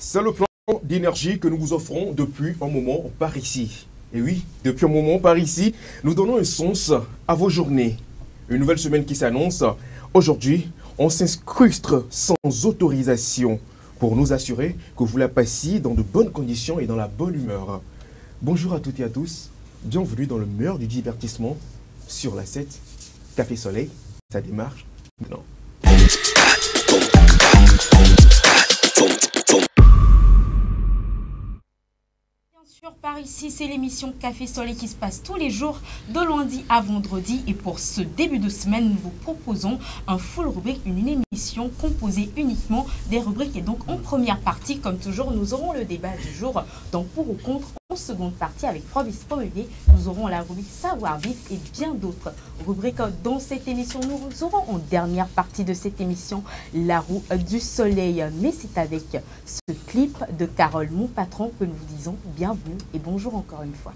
C'est le plan d'énergie que nous vous offrons depuis un moment par ici. Et oui, depuis un moment par ici, nous donnons un sens à vos journées. Une nouvelle semaine qui s'annonce. Aujourd'hui, on s'incruste sans autorisation pour nous assurer que vous la passiez dans de bonnes conditions et dans la bonne humeur. Bonjour à toutes et à tous. Bienvenue dans le meilleur du divertissement sur la 7. Café Soleil, ça démarre maintenant. Par ici, c'est l'émission Café Soleil qui se passe tous les jours de lundi à vendredi. Et pour ce début de semaine, nous vous proposons un full rubrique, une émission composée uniquement des rubriques. Et donc en première partie, comme toujours, nous aurons le débat du jour dans Pour ou Contre. En seconde partie, avec Provis Pomelier, nous aurons la rubrique Savoir-vivre et bien d'autres rubriques dans cette émission. Nous aurons en dernière partie de cette émission la roue du soleil. Mais c'est avec ce clip de Carole, mon patron, que nous vous disons bienvenue et bonjour encore une fois.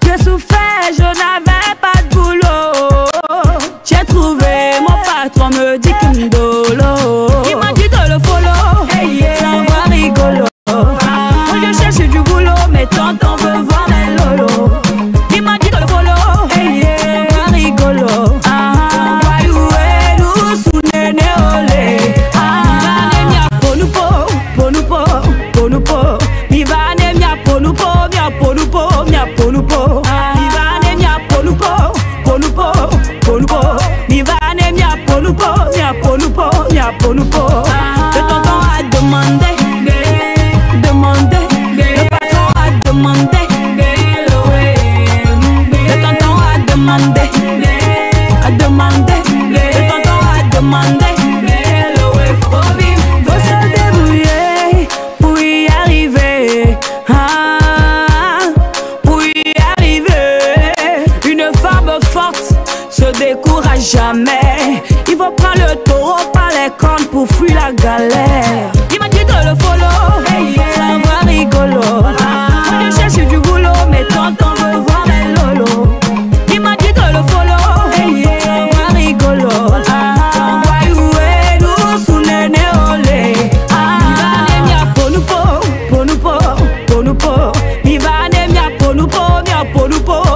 J'ai souffert, je n'avais pas de boulot. J'ai trouvé mon patron, me dit qu'il me dolo. Il m'a dit de le follow, hey yeah, ça va rigolo. Moi je cherche du boulot, mais tonton veut voir mes lolos. Il m'a dit de le follow, hey yeah, ça va rigolo. Le tonton a demandé, le patron a demandé, le tonton a demandé, le tonton a demandé. Faut se débrouiller pour y arriver, pour y arriver. Une femme forte se décourage jamais. Il faut prendre le taureau par les cornes pour fuir la galère. Il m'a dit de le follow, hey yeah, ça va rigolo. Moi je cherche du boulot, mais tonton veut voir mes lolos. Il m'a dit de le follow, hey yeah, ça va rigolo. Le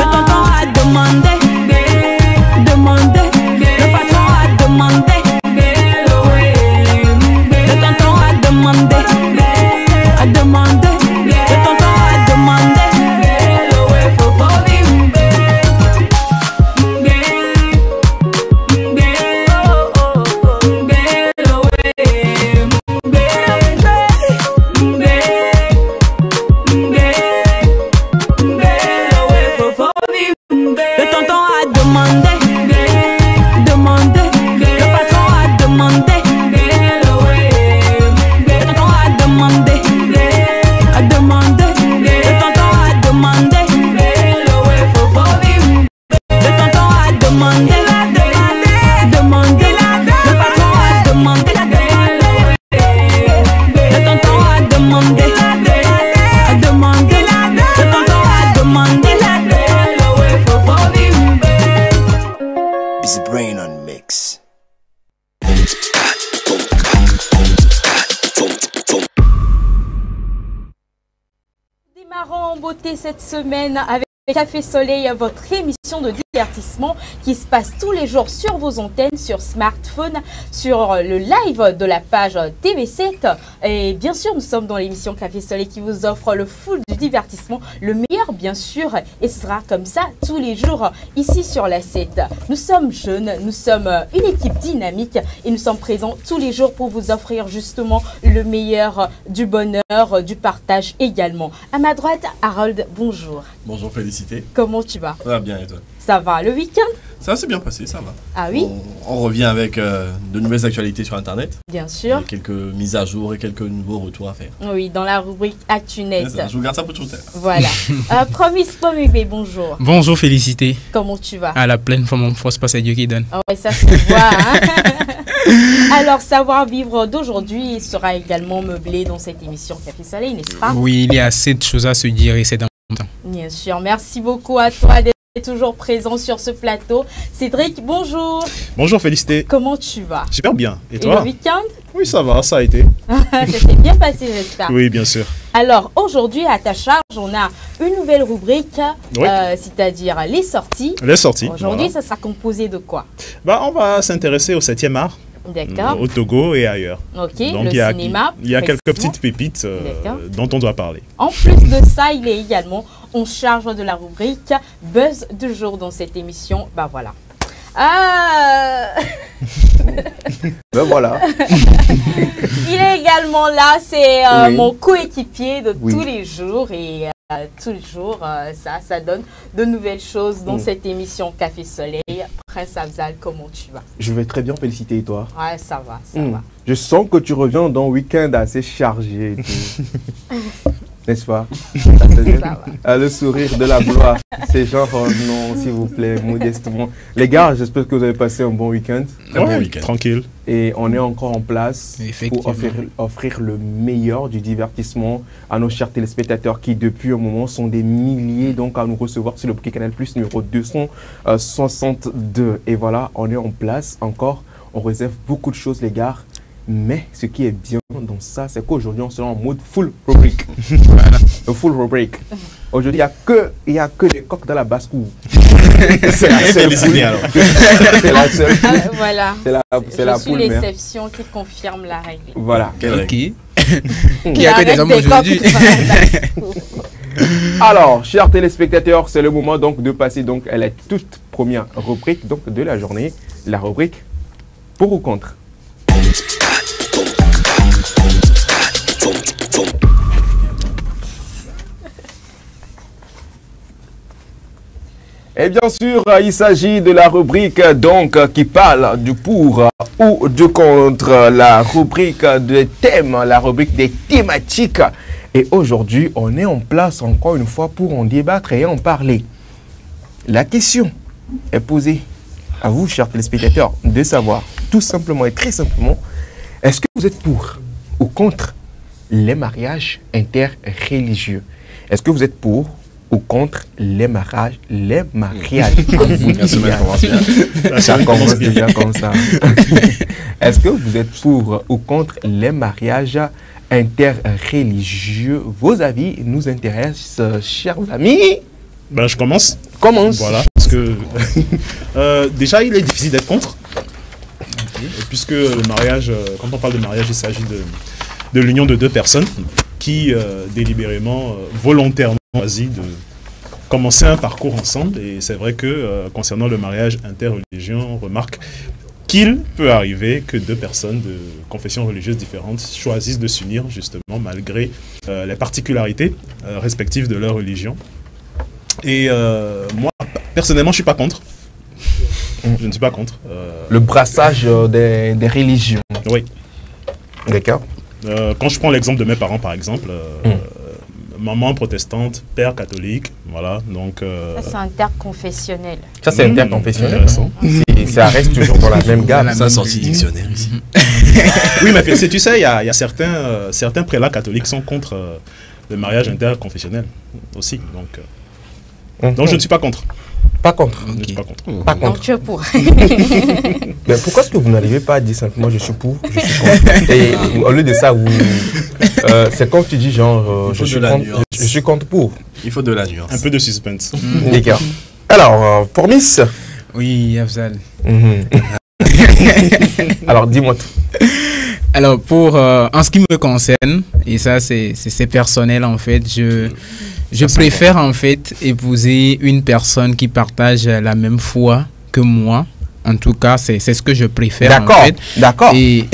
tonton a demandé, le patron a demandé, le tonton a demandé, le tonton a demandé. Démarrons en beauté cette semaine avec Café Soleil, votre émission de divertissement qui se passe tous les jours sur vos antennes, sur smartphone, sur le live de la page TV7. Et bien sûr, nous sommes dans l'émission Café Soleil qui vous offre le full du divertissement, le meilleur bien sûr, et ce sera comme ça tous les jours ici sur la 7. Nous sommes jeunes, nous sommes une équipe dynamique et nous sommes présents tous les jours pour vous offrir justement le meilleur du bonheur, du partage également. À ma droite, Harold, bonjour. Bonjour Félicie. Félicité. Comment tu vas? Ça va bien et toi? Ça va. Le week-end? Ça s'est bien passé, ça va. Ah oui? On revient avec de nouvelles actualités sur Internet. Bien sûr. Et quelques mises à jour et quelques nouveaux retours à faire. Oui, dans la rubrique ActuNet. Je vous garde ça pour tout à l'heure. Voilà. Promise Pomubé, bonjour. Bonjour Félicité. Comment tu vas? À la pleine force, pas c'est Dieu qui donne. Ah ouais, ça se voit. Hein? Alors, savoir-vivre d'aujourd'hui sera également meublé dans cette émission Café Soleil, n'est-ce pas? Oui, il y a assez de choses à se dire et c'est dans le temps. Bien sûr. Merci beaucoup à toi d'être toujours présent sur ce plateau. Cédric, bonjour. Bonjour Félicité. Comment tu vas? Super bien. Et le toi? week-end? Oui, ça va, ça a été. Ça s'est bien passé, j'espère. Oui, bien sûr. Alors, aujourd'hui, à ta charge, on a une nouvelle rubrique, Oui. c'est-à-dire les sorties. Les sorties. Aujourd'hui, voilà. ça sera composé de quoi? On va s'intéresser au 7e art, D'accord. au Togo et ailleurs. Ok, Donc, le cinéma. il y a quelques précisément. petites pépites D'accord. dont on doit parler. En plus de ça, il est également en charge de la rubrique Buzz du jour dans cette émission. Bah voilà. Ben voilà. Il est également là, c'est Oui. mon coéquipier de Oui. tous les jours et tous les jours, ça donne de nouvelles choses dans cette émission Café Soleil. Prince Afzal, comment tu vas? Je vais très bien, féliciter, et toi? Ouais, ça va, ça va. Je sens que tu reviens d'un week-end assez chargé. et tout. N'est-ce pas? Ça va. Le sourire de la gloire. C'est genre, non, s'il vous plaît, modestement. Les gars, j'espère que vous avez passé un bon week-end. Un bon week-end. Tranquille. Et on est encore en place pour Effectivement. offrir le meilleur du divertissement à nos chers téléspectateurs qui, depuis un moment, sont des milliers donc à nous recevoir sur le Bouquet Canal Plus numéro 262. Et voilà, on est en place encore. On réserve beaucoup de choses, les gars. Mais ce qui est bien dans ça, c'est qu'aujourd'hui, on sera en mode full rubrique. Voilà, full rubrique. Aujourd'hui, il n'y a que des coqs dans la basse-cour. C'est la seule poule. alors. C'est la seule poule. Voilà. C'est la Je suis poule mère. l'exception qui confirme la règle. Voilà. Ok. Il Il n'y a que des hommes aujourd'hui. Alors, chers téléspectateurs, c'est le moment donc de passer donc à la toute première rubrique donc de la journée, la rubrique pour ou contre. Et bien sûr, il s'agit de la rubrique donc qui parle du pour ou du contre, la rubrique des thèmes, la rubrique des thématiques. Et aujourd'hui, on est en place encore une fois pour en débattre et en parler. La question est posée à vous, chers téléspectateurs, de savoir tout simplement et très simplement, est-ce que vous êtes pour ou contre les mariages interreligieux? Est-ce que vous êtes pour ou contre les mariages La semaine commence bien. Ça commence déjà comme ça. Est-ce que vous êtes pour ou contre les mariages interreligieux? Vos avis nous intéressent, chers amis. Je commence. Commence. Voilà, parce que déjà, il est difficile d'être contre. Puisque le mariage, quand on parle de mariage, il s'agit de l'union de deux personnes qui délibérément, volontairement choisissent de commencer un parcours ensemble. Et c'est vrai que concernant le mariage interreligieux, on remarque qu'il peut arriver que deux personnes de confessions religieuses différentes choisissent de s'unir justement malgré les particularités respectives de leur religion. Et moi, personnellement, je ne suis pas contre. Je ne suis pas contre. Le brassage des religions. Oui. D'accord. Quand je prends l'exemple de mes parents, par exemple, maman protestante, père catholique, voilà, donc... Ça, c'est interconfessionnel. Ça, c'est interconfessionnel. Intéressant. Ça reste toujours dans la même gamme. Ça sorti dictionnaire ici. Oui, mais tu sais, il y a certains prélats catholiques qui sont contre le mariage interconfessionnel aussi, donc je ne suis pas contre. Pas contre. Je ne suis pas contre. Pas Donc contre. tu es pour. Mais pourquoi est-ce que vous n'arrivez pas à dire simplement je suis pour, je suis contre? Et au lieu de ça, c'est quand tu dis genre je suis contre pour. Il faut de la nuance. Un peu de suspense. D'accord. Alors, pour Miss. Oui, Afzal. Alors, dis-moi tout. Alors, en ce qui me concerne, et ça c'est personnel en fait, je préfère en fait épouser une personne qui partage la même foi que moi En tout cas, c'est ce que je préfère. D'accord, en fait. d'accord. Et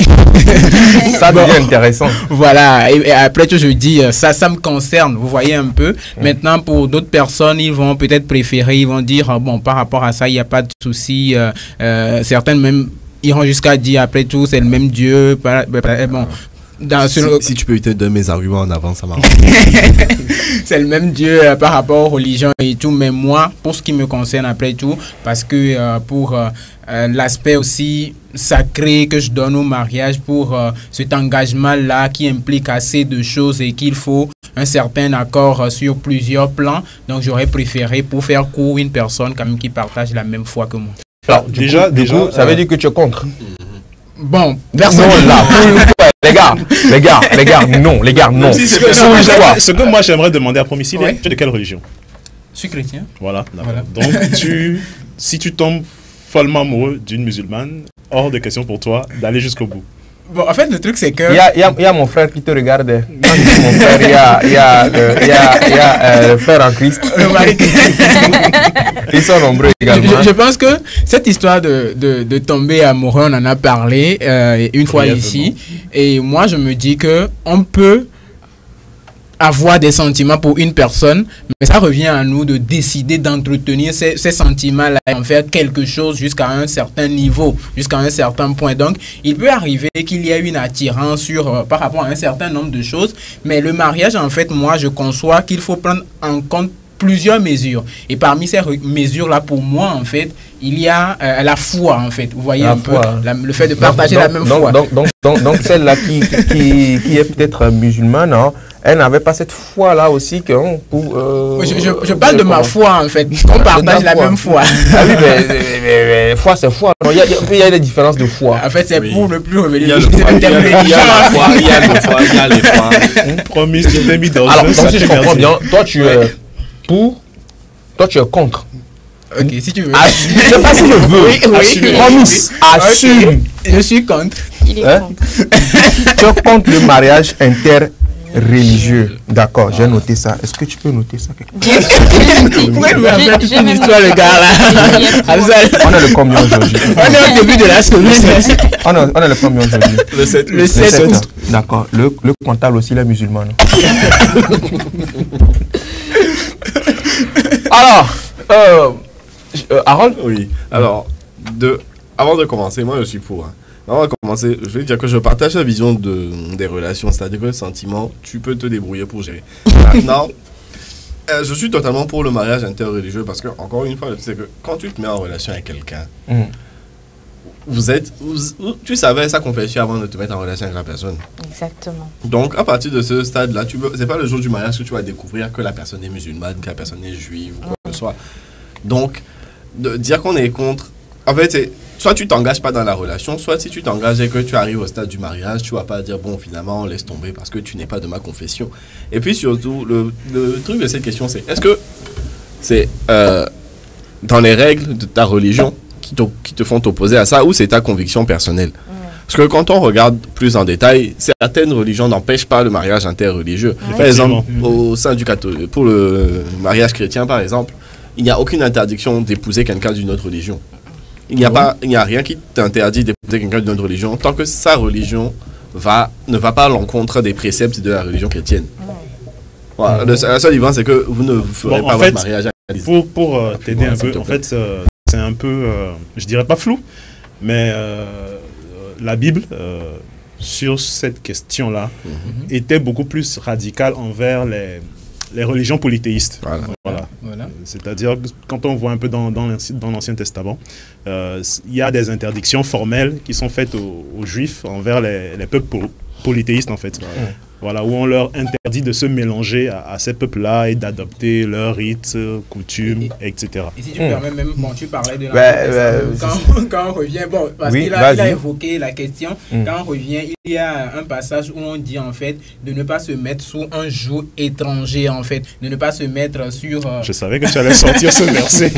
ça devient intéressant. voilà, et après tout, je dis, ça me concerne, vous voyez un peu. Maintenant, pour d'autres personnes, ils vont peut-être préférer, ils vont dire, bon, par rapport à ça, il n'y a pas de souci. Certaines même iront jusqu'à dire, après tout, c'est le même Dieu. Bon, si tu peux éviter de mes arguments en avant, ça m'arrange. c'est le même Dieu par rapport aux religions et tout, mais moi, pour ce qui me concerne après tout, parce que pour l'aspect aussi sacré que je donne au mariage, pour cet engagement-là qui implique assez de choses et qu'il faut un certain accord sur plusieurs plans, donc j'aurais préféré, pour faire court, une personne quand même qui partage la même foi que moi. Alors, déjà, ça veut dire que tu es contre. Bon, personne là. Les gars, non. Ce que moi j'aimerais demander à Promissile, Ouais. tu es de quelle religion? Je suis chrétien. Voilà. Donc, si tu tombes follement amoureux d'une musulmane, hors de question pour toi d'aller jusqu'au bout. Bon, en fait, le truc, c'est que... Il y a mon frère qui te regarde. Quand je dis mon frère, il y a le frère en Christ. Le mari... Ils sont nombreux également. Je pense que cette histoire de tomber amoureux, on en a parlé une fois ici. Et moi, je me dis que on peut avoir des sentiments pour une personne, mais ça revient à nous de décider d'entretenir ces sentiments-là et en faire quelque chose jusqu'à un certain niveau, jusqu'à un certain point. Donc, il peut arriver qu'il y ait une attirance par rapport à un certain nombre de choses, mais le mariage, en fait, moi, je conçois qu'il faut prendre en compte plusieurs mesures. Et parmi ces mesures-là, pour moi, en fait, il y a la foi, en fait. Vous voyez un peu le fait de partager la même foi. Donc celle-là qui est peut-être musulmane, hein, elle n'avait pas cette foi-là aussi que je parle de ma foi, en fait. On partage la même foi. Ah oui, mais foi, c'est foi. Il y a des différences de foi. En fait, c'est pour ne plus revenir. Il y a la foi, il y a les foi. Promis, tu t'es mis dans alors, donc si je comprends bien, toi tu es pour, toi tu es contre. Ok, si tu veux. Je sais pas si je veux. Oui. Promise, assume. Je suis contre. Il est contre. Tu es contre le mariage interreligieux. D'accord, j'ai noté ça. Est-ce que tu peux noter ça quelque part? Pourquoi il me rappelle toute une histoire, le gars là? On est le combien aujourd'hui? On est au début de la semaine. On est le combien aujourd'hui? Le 7 août. D'accord. Le comptable aussi, il est musulman. Alors, Harold? Oui. Alors, avant de commencer, moi je suis pour. Hein. Avant de commencer, je vais dire que je partage la vision des relations, c'est-à-dire que le sentiment, tu peux te débrouiller pour gérer. Maintenant, je suis totalement pour le mariage interreligieux parce que, encore une fois, c'est que quand tu te mets en relation avec quelqu'un, tu savais sa confession avant de te mettre en relation avec la personne. Exactement. Donc, à partir de ce stade-là, c'est pas le jour du mariage que tu vas découvrir que la personne est musulmane, que la personne est juive, ou quoi que ce soit. Donc, de dire qu'on est contre, en fait, c'est soit tu t'engages pas dans la relation, soit si tu t'engages et que tu arrives au stade du mariage, tu vas pas dire bon, finalement, on laisse tomber parce que tu n'es pas de ma confession. Et puis surtout, le truc de cette question, c'est est-ce que c'est dans les règles de ta religion qui te font t'opposer à ça ou c'est ta conviction personnelle? Parce que quand on regarde plus en détail, certaines religions n'empêchent pas le mariage interreligieux. Par exemple, au sein du catholique, pour le mariage chrétien, par exemple, il n'y a aucune interdiction d'épouser quelqu'un d'une autre religion. Il n'y a rien qui t'interdit d'épouser quelqu'un d'une autre religion tant que sa religion ne va pas à l'encontre des préceptes de la religion chrétienne. Voilà, la seule différence, c'est que vous ne ferez pas votre mariage. Pour t'aider un peu, en fait, c'est un peu, je dirais pas flou, mais la Bible, sur cette question-là, était beaucoup plus radicale envers les religions polythéistes. Voilà. C'est-à-dire que quand on voit un peu dans l'Ancien Testament, il y a des interdictions formelles qui sont faites aux Juifs envers les peuples polythéistes, en fait. Voilà, où on leur interdit de se mélanger à ces peuples-là et d'adopter leurs rites, coutumes, etc. Et si tu permets même, bon, tu parlais de quand on revient, bon, parce qu'il a évoqué la question, quand on revient, il y a un passage où on dit en fait de ne pas se mettre sous un joug étranger, en fait, de ne pas se mettre sur... Je savais que tu allais sortir ce verset.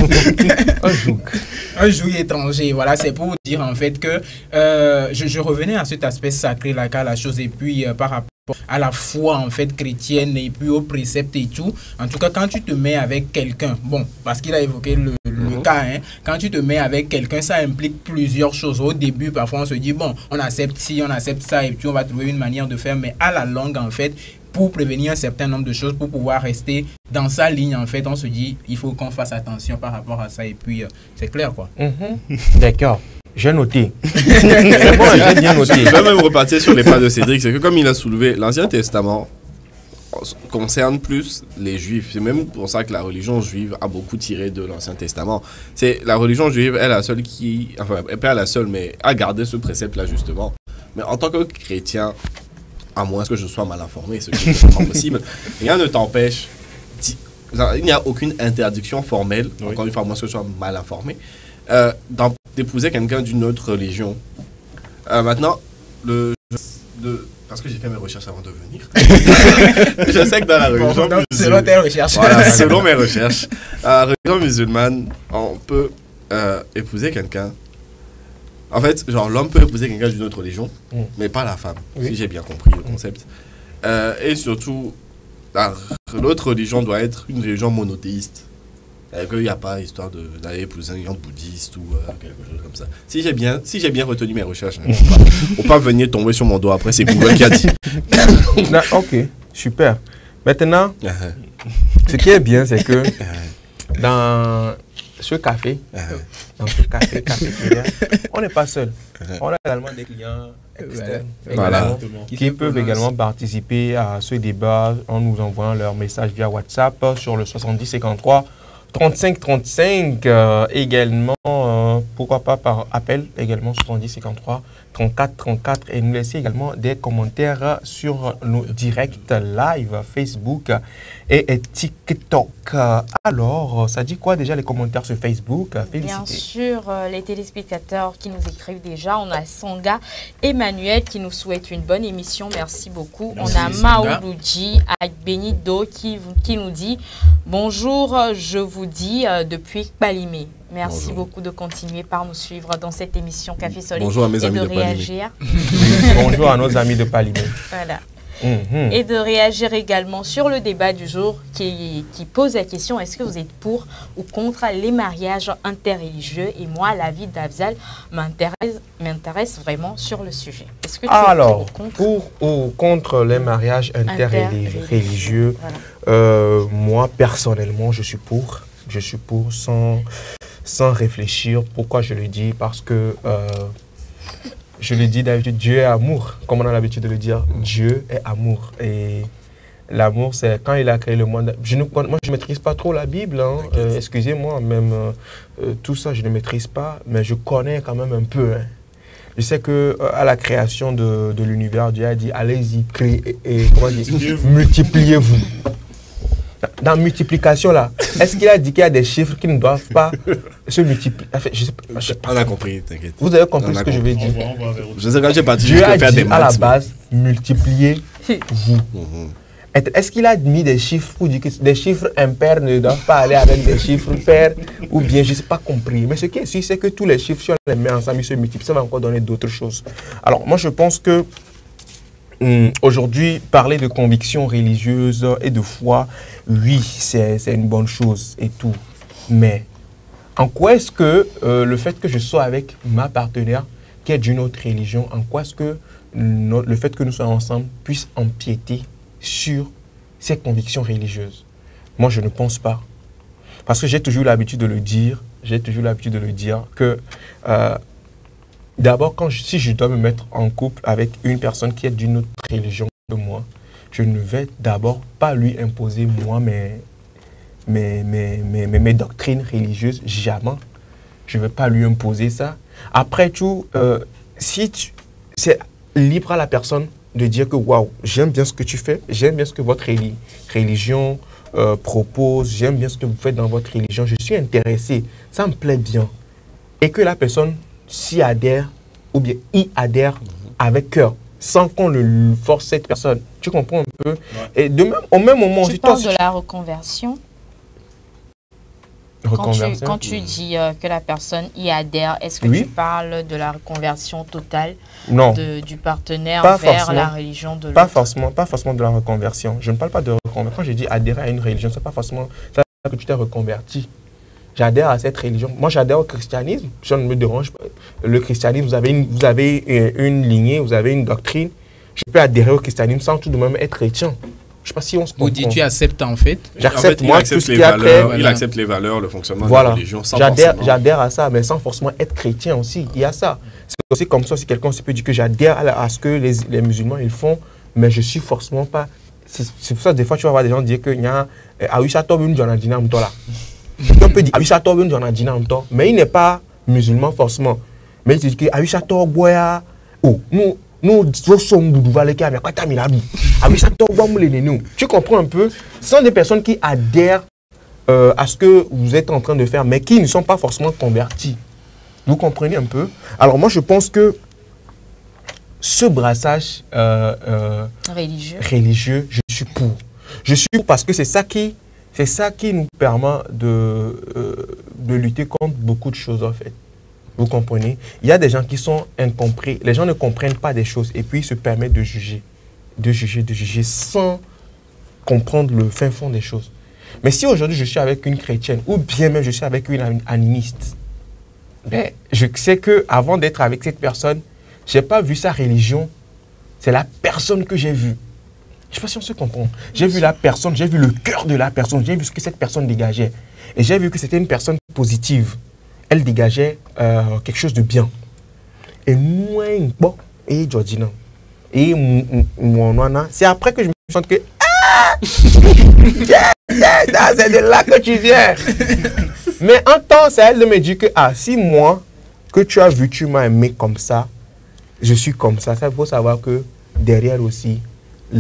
Un joug étranger, voilà, c'est pour dire en fait que je revenais à cet aspect sacré là, qu'a la chose, et puis par rapport à la foi en fait chrétienne et puis aux préceptes et tout. En tout cas, quand tu te mets avec quelqu'un, bon, parce qu'il a évoqué le cas. Hein. Quand tu te mets avec quelqu'un, ça implique plusieurs choses. Au début, parfois, on se dit, bon, on accepte ci, on accepte ça, et puis on va trouver une manière de faire. Mais à la longue, en fait, pour prévenir un certain nombre de choses, pour pouvoir rester dans sa ligne, en fait, on se dit, il faut qu'on fasse attention par rapport à ça. Et puis, c'est clair, quoi. D'accord. J'ai noté. C'est bon, j'ai bien noté. Je vais même repartir sur les pas de Cédric. C'est que comme il a soulevé, l'Ancien Testament concerne plus les Juifs. C'est même pour ça que la religion juive a beaucoup tiré de l'Ancien Testament. C'est la religion juive est la seule qui, enfin, pas la seule, mais a gardé ce précepte-là justement. Mais en tant que chrétien, à moins que je sois mal informé, ce qui est pas possible, rien ne t'empêche. Il n'y a aucune interdiction formelle, encore une fois, à moins que je sois mal informé, d'épouser quelqu'un d'une autre religion. Maintenant, parce que j'ai fait mes recherches avant de venir. Je sais que dans la religion musulmane, selon tes recherches. Voilà, selon mes recherches, dans la religion musulmane, on peut épouser quelqu'un. En fait, genre l'homme peut épouser quelqu'un d'une autre religion, mais pas la femme, si j'ai bien compris le concept. Et surtout, l'autre religion doit être une religion monothéiste. Il n'y a pas histoire d'aller épouser un bouddhiste ou quelque chose comme ça. Si j'ai bien retenu mes recherches, hein, faut pas venir tomber sur mon dos après, c'est Google qui a dit. Ok, super. Maintenant, ce qui est bien, c'est que dans ce café, on n'est pas seul. On a également des clients externes qui peuvent également participer à ce débat en nous envoyant leur message via WhatsApp sur le 70 53 35 35 également, pourquoi pas par appel également 70 53 34 34 et nous laisser également des commentaires sur nos directs live Facebook et TikTok. Alors, ça dit quoi déjà les commentaires sur Facebook? Bien sûr, les téléspectateurs qui nous écrivent déjà, on a Sanga Emmanuel qui nous souhaite une bonne émission, merci beaucoup. Merci, on a Maouloudji Benito qui nous dit bonjour, je vous dis depuis Palimé. Merci beaucoup de continuer par nous suivre dans cette émission Café Soleil. Bonjour à mes amis de Palimé. réagir. Bonjour à nos amis de Palimé. Voilà. Et de réagir également sur le débat du jour qui pose la question, est-ce que vous êtes pour ou contre les mariages interreligieux? Et moi, l'avis d'Afzal m'intéresse vraiment sur le sujet. Est-ce que tu alors, es contre? Pour ou contre les mariages interreligieux, moi, personnellement, je suis pour. Je suis pour sans réfléchir. Pourquoi je le dis? Parce que... je le dis d'habitude, Dieu est amour, comme on a l'habitude de le dire. Dieu est amour. Et l'amour, c'est quand il a créé le monde. Moi, je ne maîtrise pas trop la Bible. Hein. Excusez-moi, même tout ça, je ne maîtrise pas. Mais je connais quand même un peu. Hein. Je sais qu'à la création de l'univers, Dieu a dit, allez-y, créez et multipliez-vous. Dans multiplication, là, est-ce qu'il a dit qu'il y a des chiffres qui ne doivent pas se multiplier? Enfin, je sais pas. On a compris, t'inquiète. Vous avez compris ce que je veux dire? Je sais quand j'ai parti, Dieu a dit à la base, multipliez-vous. Est-ce qu'il a mis des chiffres pour dire que des chiffres impairs ne doivent pas aller avec des chiffres pairs? Ou bien, je ne sais pas compris. Mais ce qui est sûr, c'est que tous les chiffres, si on les met ensemble, ils se multiplient. Ça va encore donner d'autres choses. Alors, moi, je pense que aujourd'hui, parler de convictions religieuses et de foi, oui, c'est une bonne chose et tout. Mais en quoi est-ce que le fait que je sois avec ma partenaire qui est d'une autre religion, en quoi est-ce que le fait que nous soyons ensemble puisse empiéter sur ces convictions religieuses? Moi, je ne pense pas. Parce que j'ai toujours l'habitude de le dire, que d'abord, si je dois me mettre en couple avec une personne qui est d'une autre religion que moi, je ne vais d'abord pas lui imposer, moi, mes doctrines religieuses, jamais. Je ne vais pas lui imposer ça. Après tout, c'est libre à la personne de dire que, waouh, j'aime bien ce que tu fais, j'aime bien ce que votre religion propose, j'aime bien ce que vous faites dans votre religion, je suis intéressé, ça me plaît bien. Et que la personne s'y adhère ou bien y adhère avec cœur, sans qu'on le force cette personne. Tu comprends un peu? Et au même moment... Tu parles de la reconversion. Quand tu dis que la personne y adhère, est-ce que tu parles de la reconversion totale du partenaire vers la religion de l'autre? Pas forcément de la reconversion. Je ne parle pas de reconversion. Quand je dis adhérer à une religion, ce n'est pas forcément ça que tu t'es reconverti. j'adhère à cette religion. Moi, j'adhère au christianisme. Ça ne me dérange pas. Le christianisme, vous avez une lignée, vous avez une doctrine. Je peux adhérer au christianisme sans tout de même être chrétien. Je ne sais pas si on se comprend. Vous dites, tu acceptes en fait? J'accepte, en fait, moi, tout ce qui a il accepte les valeurs, le fonctionnement de voilà. la religion. J'adhère à ça, mais sans forcément être chrétien aussi. Il y a ça. C'est aussi comme ça, si quelqu'un peut dire que j'adhère à ce que les musulmans ils font, mais je suis forcément pas. C'est pour ça que des fois, tu vas voir des gens dire que il y a on peut dire mais il n'est pas musulman forcément. Mais il dit que tu comprends un peu? Ce sont des personnes qui adhèrent à ce que vous êtes en train de faire, mais qui ne sont pas forcément convertis. Vous comprenez un peu? Alors moi, je pense que ce brassage religieux, je suis pour. Je suis pour parce que c'est ça qui nous permet de lutter contre beaucoup de choses en fait. Vous comprenez? Il y a des gens qui sont incompris. Les gens ne comprennent pas des choses et puis ils se permettent de juger sans comprendre le fin fond des choses. Mais si aujourd'hui je suis avec une chrétienne ou bien même je suis avec une animiste, ben, je sais qu'avant d'être avec cette personne, je n'ai pas vu sa religion. C'est la personne que j'ai vue. Je ne sais pas si on se comprend. J'ai vu la personne, j'ai vu le cœur de la personne, j'ai vu ce que cette personne dégageait. Et j'ai vu que c'était une personne positive. Elle dégageait quelque chose de bien. Et moi, et Georgina, et mon c'est après que je me sens que c'est de là que tu viens. Mais en temps, c'est elle de me dire que si moi, que tu as vu, tu m'as aimé comme ça, je suis comme ça. Ça, il faut savoir que derrière aussi,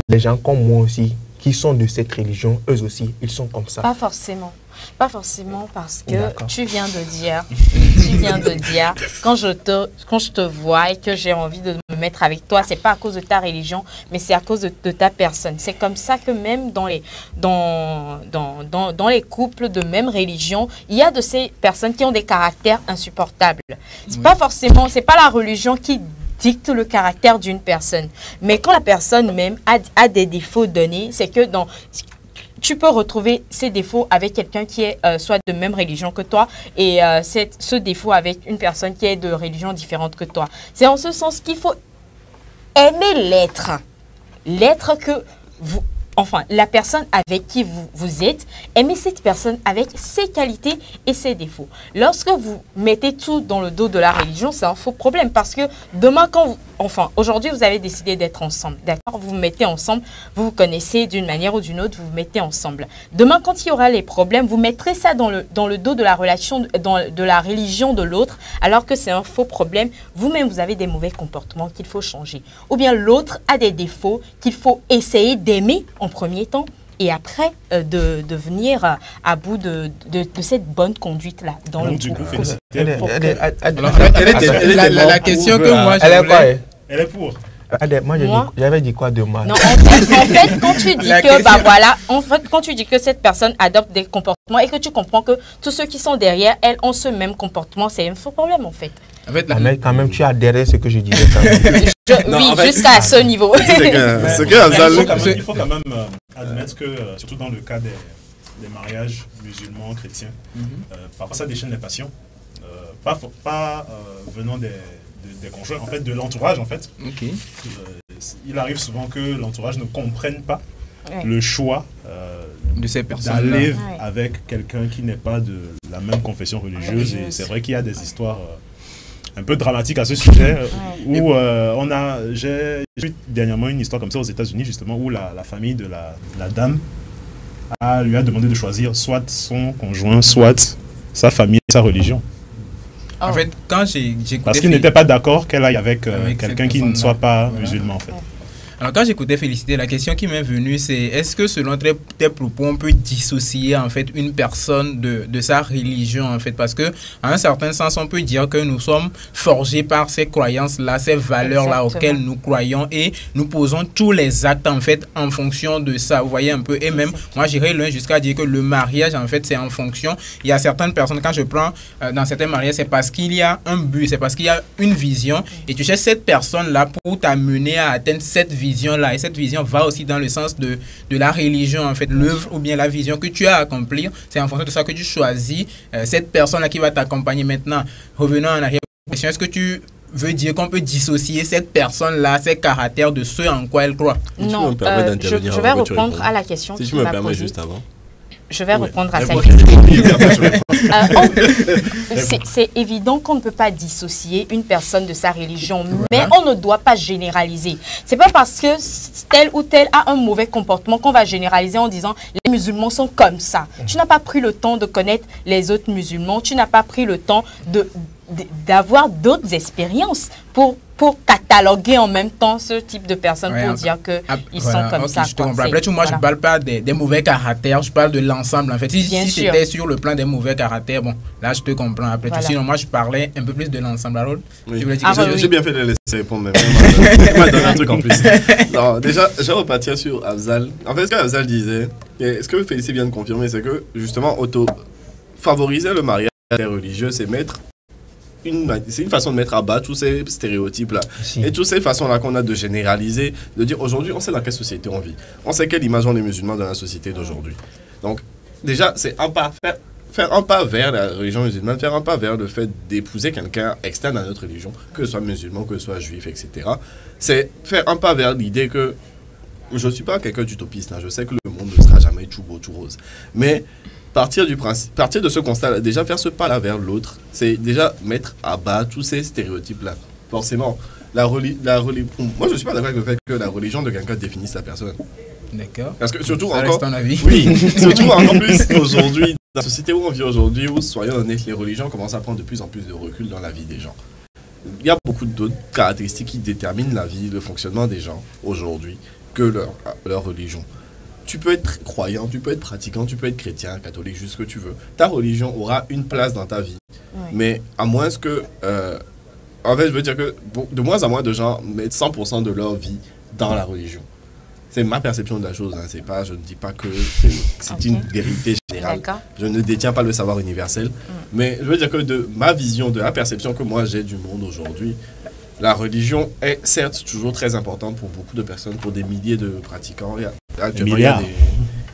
les gens comme moi aussi, qui sont de cette religion, eux aussi, ils sont comme ça. Pas forcément. Pas forcément parce que tu viens de dire, quand je te vois et que j'ai envie de me mettre avec toi, c'est pas à cause de ta religion, mais c'est à cause de ta personne. C'est comme ça que même dans les couples de même religion, il y a de ces personnes qui ont des caractères insupportables. C'est pas forcément, c'est pas la religion qui dicte le caractère d'une personne. Mais quand la personne même a des défauts donnés, c'est que tu peux retrouver ces défauts avec quelqu'un qui est soit de même religion que toi et ce défaut avec une personne qui est de religion différente que toi. C'est en ce sens qu'il faut aimer l'être. L'être que vous... Enfin, la personne avec qui vous êtes, aimez cette personne avec ses qualités et ses défauts. Lorsque vous mettez tout dans le dos de la religion, c'est un faux problème parce que demain, aujourd'hui, vous avez décidé d'être ensemble, d'accord? Vous vous mettez ensemble, vous vous connaissez d'une manière ou d'une autre, vous vous mettez ensemble. Demain, quand il y aura les problèmes, vous mettrez ça dans le dos de la relation, de la religion de l'autre, alors que c'est un faux problème. Vous-même, vous avez des mauvais comportements qu'il faut changer. Ou bien l'autre a des défauts qu'il faut essayer d'aimer en premier temps et après de venir à bout de cette bonne conduite-là. La question que moi elle est pour. Moi, j'avais dit quoi de moi? Non, en fait, quand tu dis quand tu dis que cette personne adopte des comportements et que tu comprends que tous ceux qui sont derrière, elles ont ce même comportement, c'est un faux problème en fait. Mais quand même, tu as adhéré à ce que je disais. Jusqu'à ce niveau. Il faut quand même admettre que, surtout dans le cas des mariages musulmans, chrétiens, parfois ça déchaîne les passions. Pas venant des conjoints, en fait, de l'entourage, en fait. Okay. Il arrive souvent que l'entourage ne comprenne pas le choix de ces personnes d'aller avec quelqu'un qui n'est pas de la même confession religieuse. Et c'est vrai qu'il y a des histoires un peu dramatiques à ce sujet où j'ai vu dernièrement une histoire comme ça aux États-Unis, justement, où la famille de la dame lui a demandé de choisir soit son conjoint, soit sa famille et sa religion. En fait, quand j'ai parce qu'il n'était pas d'accord qu'elle aille avec quelqu'un qui ne soit pas musulman, en fait. Alors, quand j'écoutais Félicité, la question qui m'est venue, c'est est-ce que selon tes propos, on peut dissocier en fait une personne de sa religion en fait? Parce que, à un certain sens, on peut dire que nous sommes forgés par ces croyances-là, ces valeurs-là auxquelles nous croyons et nous posons tous les actes en fait en fonction de ça. Vous voyez un peu? Et même, moi, j'irais loin jusqu'à dire que le mariage, en fait, c'est en fonction. Il y a certaines personnes, quand je prends dans certains mariages, c'est parce qu'il y a un but, c'est parce qu'il y a une vision et tu cherches cette personne-là pour t'amener à atteindre cette vision vision-là. Et cette vision va aussi dans le sens de la religion, en fait. L'œuvre ou bien la vision que tu as à accomplir, c'est en fonction de ça que tu choisis cette personne-là qui va t'accompagner maintenant. Revenons en arrière. Est-ce que tu veux dire qu'on peut dissocier cette personne-là, ses caractères de ceux en quoi elle croit? Non, je vais répondre à la question si qui tu me m'a permets posée. juste avant. Je vais répondre à cette question. C'est évident qu'on ne peut pas dissocier une personne de sa religion, mais on ne doit pas généraliser. C'est pas parce que tel ou tel a un mauvais comportement qu'on va généraliser en disant les musulmans sont comme ça. Tu n'as pas pris le temps de connaître les autres musulmans, tu n'as pas pris le temps d'avoir d'autres expériences pour cataloguer en même temps ce type de personnes, pour dire qu'ils sont comme ça. Je te comprends. Après tout, moi, je ne parle pas des mauvais caractères, je parle de l'ensemble. En fait, si c'était sur le plan des mauvais caractères, bon, là, je te comprends. Après tout, sinon, moi, je parlais un peu plus de l'ensemble. Alors, j'ai bien fait de laisser répondre, mais moi, donner un truc en plus. Non, déjà, je vais repartir sur Afzal. En fait, ce qu'Afzal disait, et ce que Félicie vient de confirmer, c'est que, justement, favoriser le mariage religieux, c'est une façon de mettre à bas tous ces stéréotypes-là. Et toutes ces façons-là qu'on a de généraliser, de dire aujourd'hui, on sait dans quelle société on vit. On sait quelle image ont les musulmans dans la société d'aujourd'hui. Donc, déjà, c'est faire un pas vers la religion musulmane, faire un pas vers le fait d'épouser quelqu'un externe à notre religion, que ce soit musulman, que ce soit juif, etc. C'est faire un pas vers l'idée que je ne suis pas quelqu'un d'utopiste, hein. Je sais que le monde ne sera jamais tout beau, tout rose. Mais partir de ce constat, déjà faire ce pas-là vers l'autre, c'est déjà mettre à bas tous ces stéréotypes-là. Forcément, moi je ne suis pas d'accord avec le fait que la religion de quelqu'un définisse la personne. D'accord. Parce que surtout ça encore, ton avis. Oui, surtout encore plus aujourd'hui, dans la société où on vit aujourd'hui, où soyons honnêtes, les religions commencent à prendre de plus en plus de recul dans la vie des gens. Il y a beaucoup d'autres caractéristiques qui déterminent la vie, le fonctionnement des gens aujourd'hui que leur religion. Tu peux être croyant, tu peux être pratiquant, tu peux être chrétien, catholique, juste ce que tu veux. Ta religion aura une place dans ta vie. Oui. Mais à moins que... en fait, je veux dire que de moins en moins de gens mettent 100% de leur vie dans la religion. C'est ma perception de la chose. Hein. Je ne dis pas que c'est une vérité générale. Je ne détiens pas le savoir universel. Mais je veux dire que de ma vision, de la perception que moi j'ai du monde aujourd'hui, la religion est certes toujours très importante pour beaucoup de personnes, pour des milliers de pratiquants.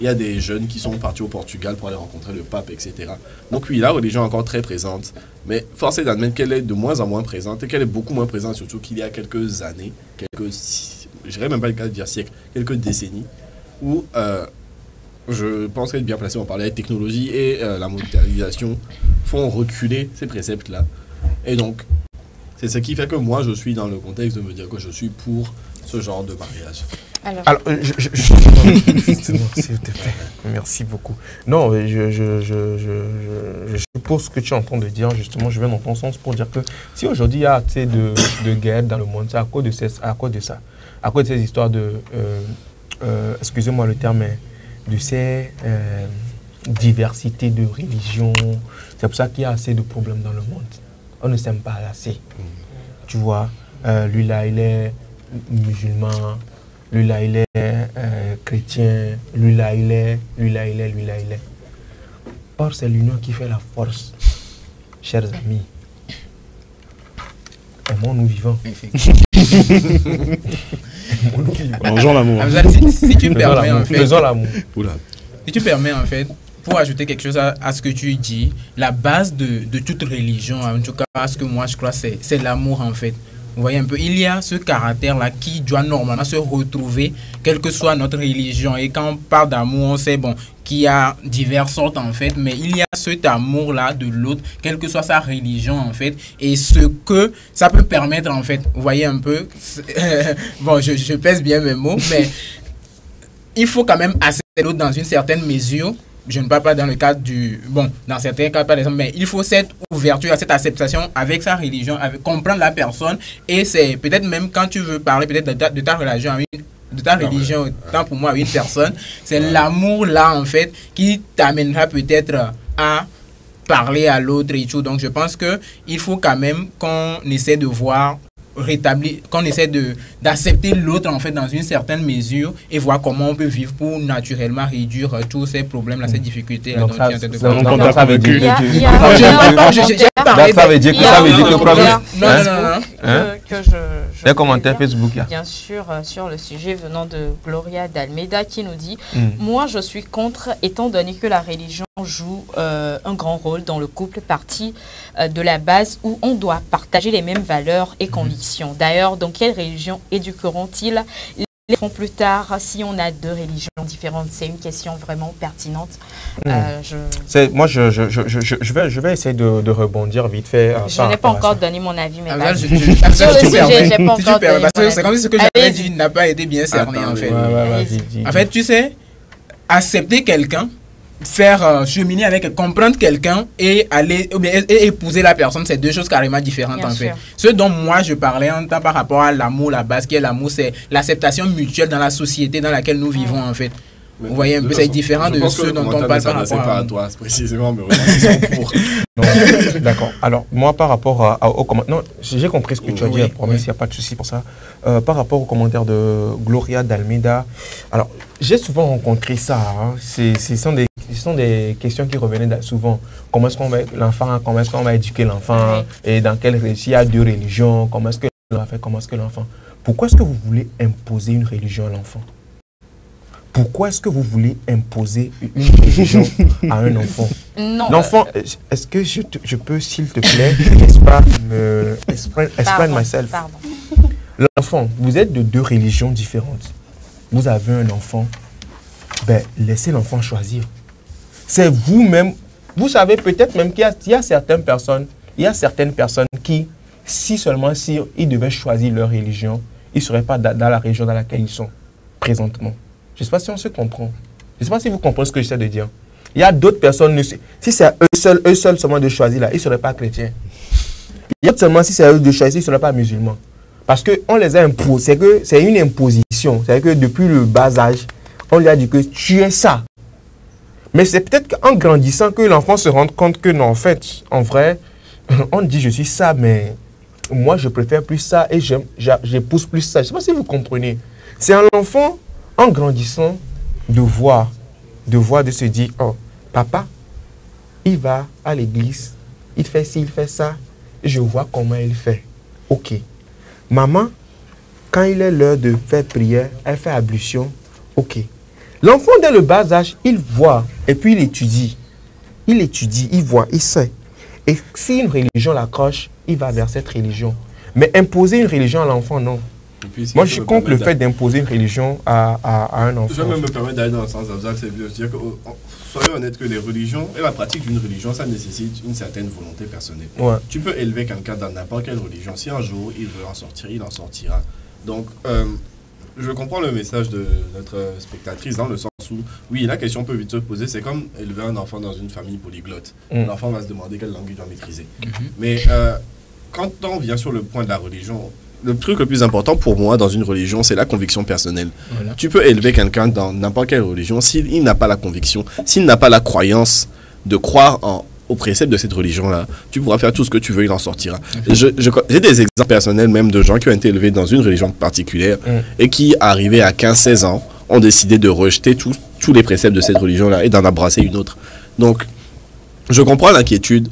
Il y a des jeunes qui sont partis au Portugal pour aller rencontrer le pape, etc. Donc oui, la religion est encore très présente, mais force est d'admettre qu'elle est de moins en moins présente et qu'elle est beaucoup moins présente, surtout qu'il y a quelques années, je dirais même pas le cas de dire siècles, quelques décennies, où je pense qu'être bien placé, on parlait de technologie et la mondialisation font reculer ces préceptes-là. Et donc, c'est ce qui fait que moi, je suis dans le contexte de me dire que je suis pour ce genre de mariage. Alors s'il te plaît, merci beaucoup. Non, je suppose que tu es en train de dire, justement, je vais dans ton sens pour dire que si aujourd'hui il y a assez de guerre dans le monde, c'est à cause de ça, à cause de ces histoires de, excusez-moi le terme, de ces diversités de religions. C'est pour ça qu'il y a assez de problèmes dans le monde. On ne s'aime pas assez. Tu vois, lui là, il est musulman, lui là, il est chrétien, lui là, il est. Or, c'est l'union qui fait la force, chers amis. Aimons-nous vivants. Mangeons l'amour. Si tu me permets, en fait. Faisons l'amour. Si tu permets, en fait, pour ajouter quelque chose à ce que tu dis, la base de toute religion, en tout cas, ce que moi je crois, c'est l'amour, en fait. Vous voyez un peu, il y a ce caractère-là qui doit normalement se retrouver, quelle que soit notre religion. Et quand on parle d'amour, on sait qu'il y a diverses sortes, en fait, mais il y a cet amour-là de l'autre, quelle que soit sa religion, en fait, et ce que ça peut permettre, en fait. Vous voyez un peu, bon, je pèse bien mes mots, mais il faut quand même accepter l'autre dans une certaine mesure. Je ne parle pas dans le cadre dans certains cas, par exemple, mais il faut cette ouverture, cette acceptation avec sa religion, comprendre la personne. Et c'est peut-être même quand tu veux parler peut-être de ta religion, tant pour moi, à une personne, c'est l'amour là, en fait, qui t'amènera peut-être à parler à l'autre et tout. Donc, je pense qu'il faut quand même qu'on essaie de voir rétablir, qu'on essaie d'accepter l'autre en fait dans une certaine mesure et voir comment on peut vivre pour naturellement réduire tous ces problèmes là, ces difficultés là. Ça veut dire que Hein? Que je Les voulais commentaires dire, Facebook, là. bien sûr, sur le sujet venant de Gloria d'Almeida qui nous dit moi, je suis contre, étant donné que la religion joue un grand rôle dans le couple, partie de la base où on doit partager les mêmes valeurs et convictions. D'ailleurs, dans quelle religion éduqueront-ils les enfants plus tard si on a deux religions différentes? C'est une question vraiment pertinente. Moi, je vais essayer de rebondir vite fait. Je n'ai pas encore donné mon avis, mais Sur le sujet, j'ai pas encore donné mon avis. C'est comme si ce que j'avais dit n'a pas été bien cerné, en fait. En fait, tu sais, accepter quelqu'un, faire cheminer avec, comprendre quelqu'un et aller et épouser la personne, c'est deux choses carrément différentes. Bien en fait. Ce dont moi je parlais en temps par rapport à l'amour, la base qui est l'amour, c'est l'acceptation mutuelle dans la société dans laquelle nous vivons en fait. Mais vous voyez un peu, c'est différent de ceux dont on parle par rapport à toi précisément, mais ils sont pour. D'accord. Alors moi par rapport au commentaire, non, j'ai compris ce que tu as dit, la promesse, il n'y a pas de souci pour ça. Par rapport au commentaire de Gloria d'Almeida, alors j'ai souvent rencontré ça. Hein. Ce sont des questions qui revenaient souvent. Comment est-ce qu'on va l'enfant, comment est-ce qu'on va éduquer l'enfant, et dans quelle s'il y a deux religions, comment est-ce que l'on fait, comment est-ce que l'enfant. Pourquoi est-ce que vous voulez imposer une religion à l'enfant? Pourquoi est-ce que vous voulez imposer une religion à un enfant? Non. L'enfant, est-ce que je peux, s'il te plaît, explain myself? Pardon. L'enfant, vous êtes de deux religions différentes. Vous avez un enfant, ben, laissez l'enfant choisir. C'est vous-même, vous savez peut-être même qu'il y a certaines personnes qui, si ils devaient choisir leur religion, ils ne seraient pas dans la région dans laquelle ils sont présentement. Je ne sais pas si on se comprend. Je ne sais pas si vous comprenez ce que j'essaie de dire. Il y a d'autres personnes, si c'est eux seuls seulement de choisir là, ils ne seraient pas chrétiens. Il y a seulement si c'est eux de choisir, ils ne seraient pas musulmans. Parce qu'on les a imposés, c'est une imposition. C'est-à-dire que depuis le bas âge, on lui a dit que tu es ça. Mais c'est peut-être qu'en grandissant que l'enfant se rende compte que non, en fait, en vrai, on dit je suis ça, mais moi je préfère plus ça et j'épouse plus ça. Je ne sais pas si vous comprenez. C'est à l'enfant, en grandissant, de voir, de se dire, oh, papa, il va à l'église, il fait ci, il fait ça, et je vois comment il fait. Ok. Maman, quand il est l'heure de faire prière, elle fait ablution. Ok. L'enfant, dès le bas âge, il voit, et puis il étudie. Il voit, il sait. Et si une religion l'accroche, il va vers cette religion. Mais imposer une religion à l'enfant, non. Puis, moi, je suis contre le fait d'imposer une religion à un enfant. Je vais même me permettre d'aller dans le sens d'Abzal, c'est de dire que, soyons honnêtes que les religions et la pratique d'une religion, ça nécessite une certaine volonté personnelle. Ouais. Tu peux élever quelqu'un dans n'importe quelle religion. Si un jour il veut en sortir, il en sortira. Donc, je comprends le message de notre spectatrice dans le sens où, oui, la question peut vite se poser, c'est comme élever un enfant dans une famille polyglotte. L'enfant va se demander quelle langue il doit maîtriser. Mais quand on vient sur le point de la religion, le truc le plus important pour moi dans une religion, c'est la conviction personnelle. Voilà. Tu peux élever quelqu'un dans n'importe quelle religion, s'il n'a pas la conviction, s'il n'a pas la croyance de croire au précepte de cette religion-là, tu pourras faire tout ce que tu veux, il en sortira. J'ai des exemples personnels même de gens qui ont été élevés dans une religion particulière et qui, arrivés à 15-16 ans, ont décidé de rejeter tous les préceptes de cette religion-là et d'en embrasser une autre. Donc, je comprends l'inquiétude,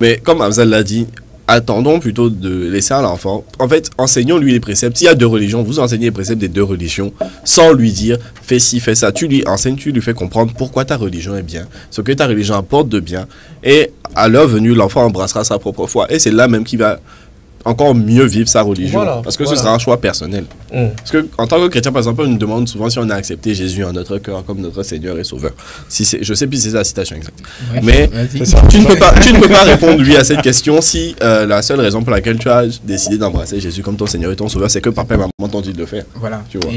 mais comme Abzal l'a dit, attendons plutôt de laisser à l'enfant. En fait, enseignons-lui les préceptes. S'il y a deux religions, vous enseignez les préceptes des deux religions sans lui dire fais ci, fais ça. Tu lui enseignes, tu lui fais comprendre pourquoi ta religion est bien, ce que ta religion apporte de bien. Et à l'heure venue, l'enfant embrassera sa propre foi. Et c'est là même qu'il va encore mieux vivre sa religion. Voilà, parce que ce sera un choix personnel. Parce que en tant que chrétien, par exemple, on nous demande souvent si on a accepté Jésus en notre cœur comme notre Seigneur et Sauveur. Je sais plus si c'est la citation exacte. Ouais, mais tu ne peux pas répondre lui à cette question si la seule raison pour laquelle tu as décidé d'embrasser Jésus comme ton Seigneur et ton Sauveur, c'est que papa et maman t'ont dit de le faire. Voilà. Tu vois.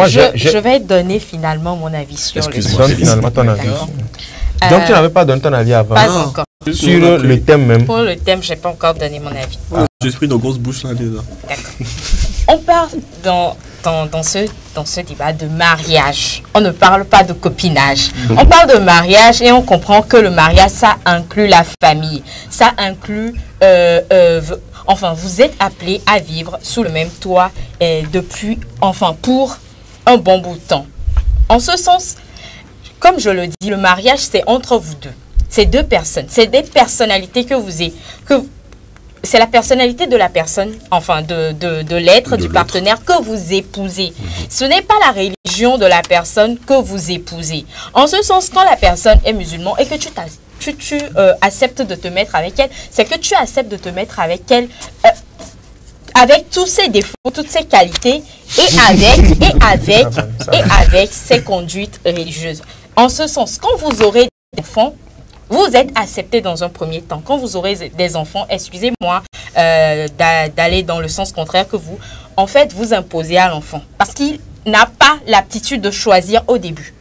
Je vais donner finalement mon avis sur le sujet. Donne finalement ton avis. Donc tu n'avais pas donné ton avis avant. Pas encore. Sur le thème même. Pour le thème, je n'ai pas encore donné mon avis. J'ai pris nos grosses bouches là déjà. D'accord. On parle dans ce débat de mariage. On ne parle pas de copinage. On parle de mariage et on comprend que le mariage, ça inclut la famille. Ça inclut... enfin, vous êtes appelés à vivre sous le même toit pour un bon bout de temps. En ce sens, comme je le dis, le mariage, c'est entre vous deux. C'est deux personnes. C'est des personnalités que c'est la personnalité de la personne, enfin de l'être, du partenaire que vous épousez. Ce n'est pas la religion de la personne que vous épousez. En ce sens, quand la personne est musulmane et que tu acceptes de te mettre avec elle, c'est que tu acceptes de te mettre avec elle avec tous ses défauts, toutes ses qualités et avec ses conduites religieuses. En ce sens, quand vous aurez des enfants, vous êtes accepté dans un premier temps. Quand vous aurez des enfants, excusez-moi d'aller dans le sens contraire que vous, en fait, vous imposez à l'enfant. Parce qu'il n'a pas l'aptitude de choisir au début.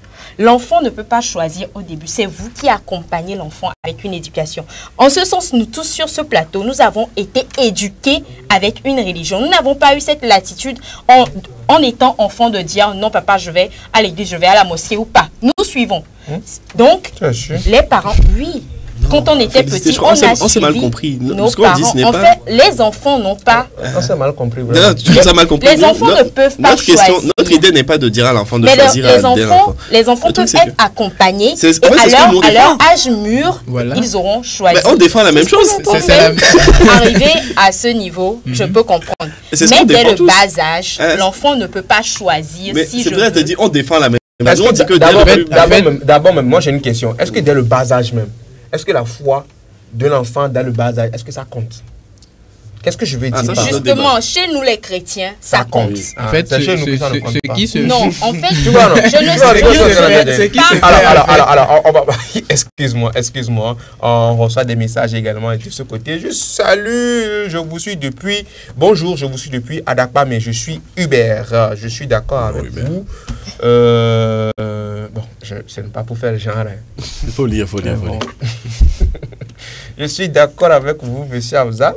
L'enfant ne peut pas choisir au début. C'est vous qui accompagnez l'enfant avec une éducation. En ce sens, nous tous sur ce plateau, nous avons été éduqués avec une religion. Nous n'avons pas eu cette latitude en étant enfant de dire non papa, je vais à l'église, je vais à la mosquée ou pas. Nous suivons. Donc, les parents, oui. Quand on était petit, on s'est mal compris. Nos parents. En fait, les enfants n'ont pas. On s'est mal compris. Les enfants ne peuvent pas choisir. Notre idée n'est pas de dire à l'enfant de choisir. Les enfants peuvent être accompagnés. Et à leur âge mûr, ils auront choisi. Mais on défend la même chose. Arriver à ce niveau, je peux comprendre. Mais dès le bas âge, l'enfant ne peut pas choisir. C'est vrai, tu dis on défend la même chose. D'abord, moi j'ai une question. Est-ce que dès le bas âge même, est-ce que la foi de l'enfant dans le bas âge, est-ce que ça compte? Qu'est-ce que je veux dire? Justement, chez nous les chrétiens, ça compte. En fait, ce qui se... Non, en fait, tu vois, non. je ne suis Alors, excuse-moi. On reçoit des messages également de ce côté. Je vous suis depuis... Bonjour, je vous suis depuis Adakpa, mais je suis Hubert. Je suis d'accord avec vous. Bon, ce n'est pas pour faire le genre. Il faut lire. Je suis d'accord avec vous, monsieur Abza.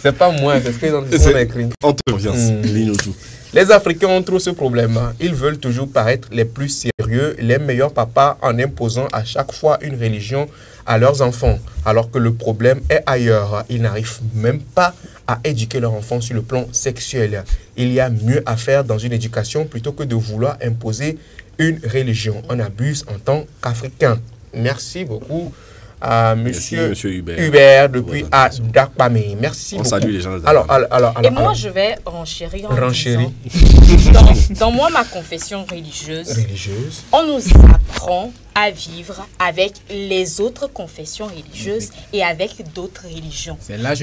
C'est pas moi, c'est ce qu'ils ont écrit. En confiance, ligne tout. Les Africains ont trop ce problème. Ils veulent toujours paraître les plus sérieux, les meilleurs papas en imposant à chaque fois une religion à leurs enfants, alors que le problème est ailleurs. Ils n'arrivent même pas à éduquer leurs enfants sur le plan sexuel. Il y a mieux à faire dans une éducation plutôt que de vouloir imposer une religion. On abuse en tant qu'Africain. Merci beaucoup à monsieur Hubert depuis Adakpamé. Merci beaucoup. On salue les gens. Et moi, je vais renchérir en disant, dans moi, ma confession religieuse, on nous apprend à vivre avec les autres confessions religieuses et avec d'autres religions.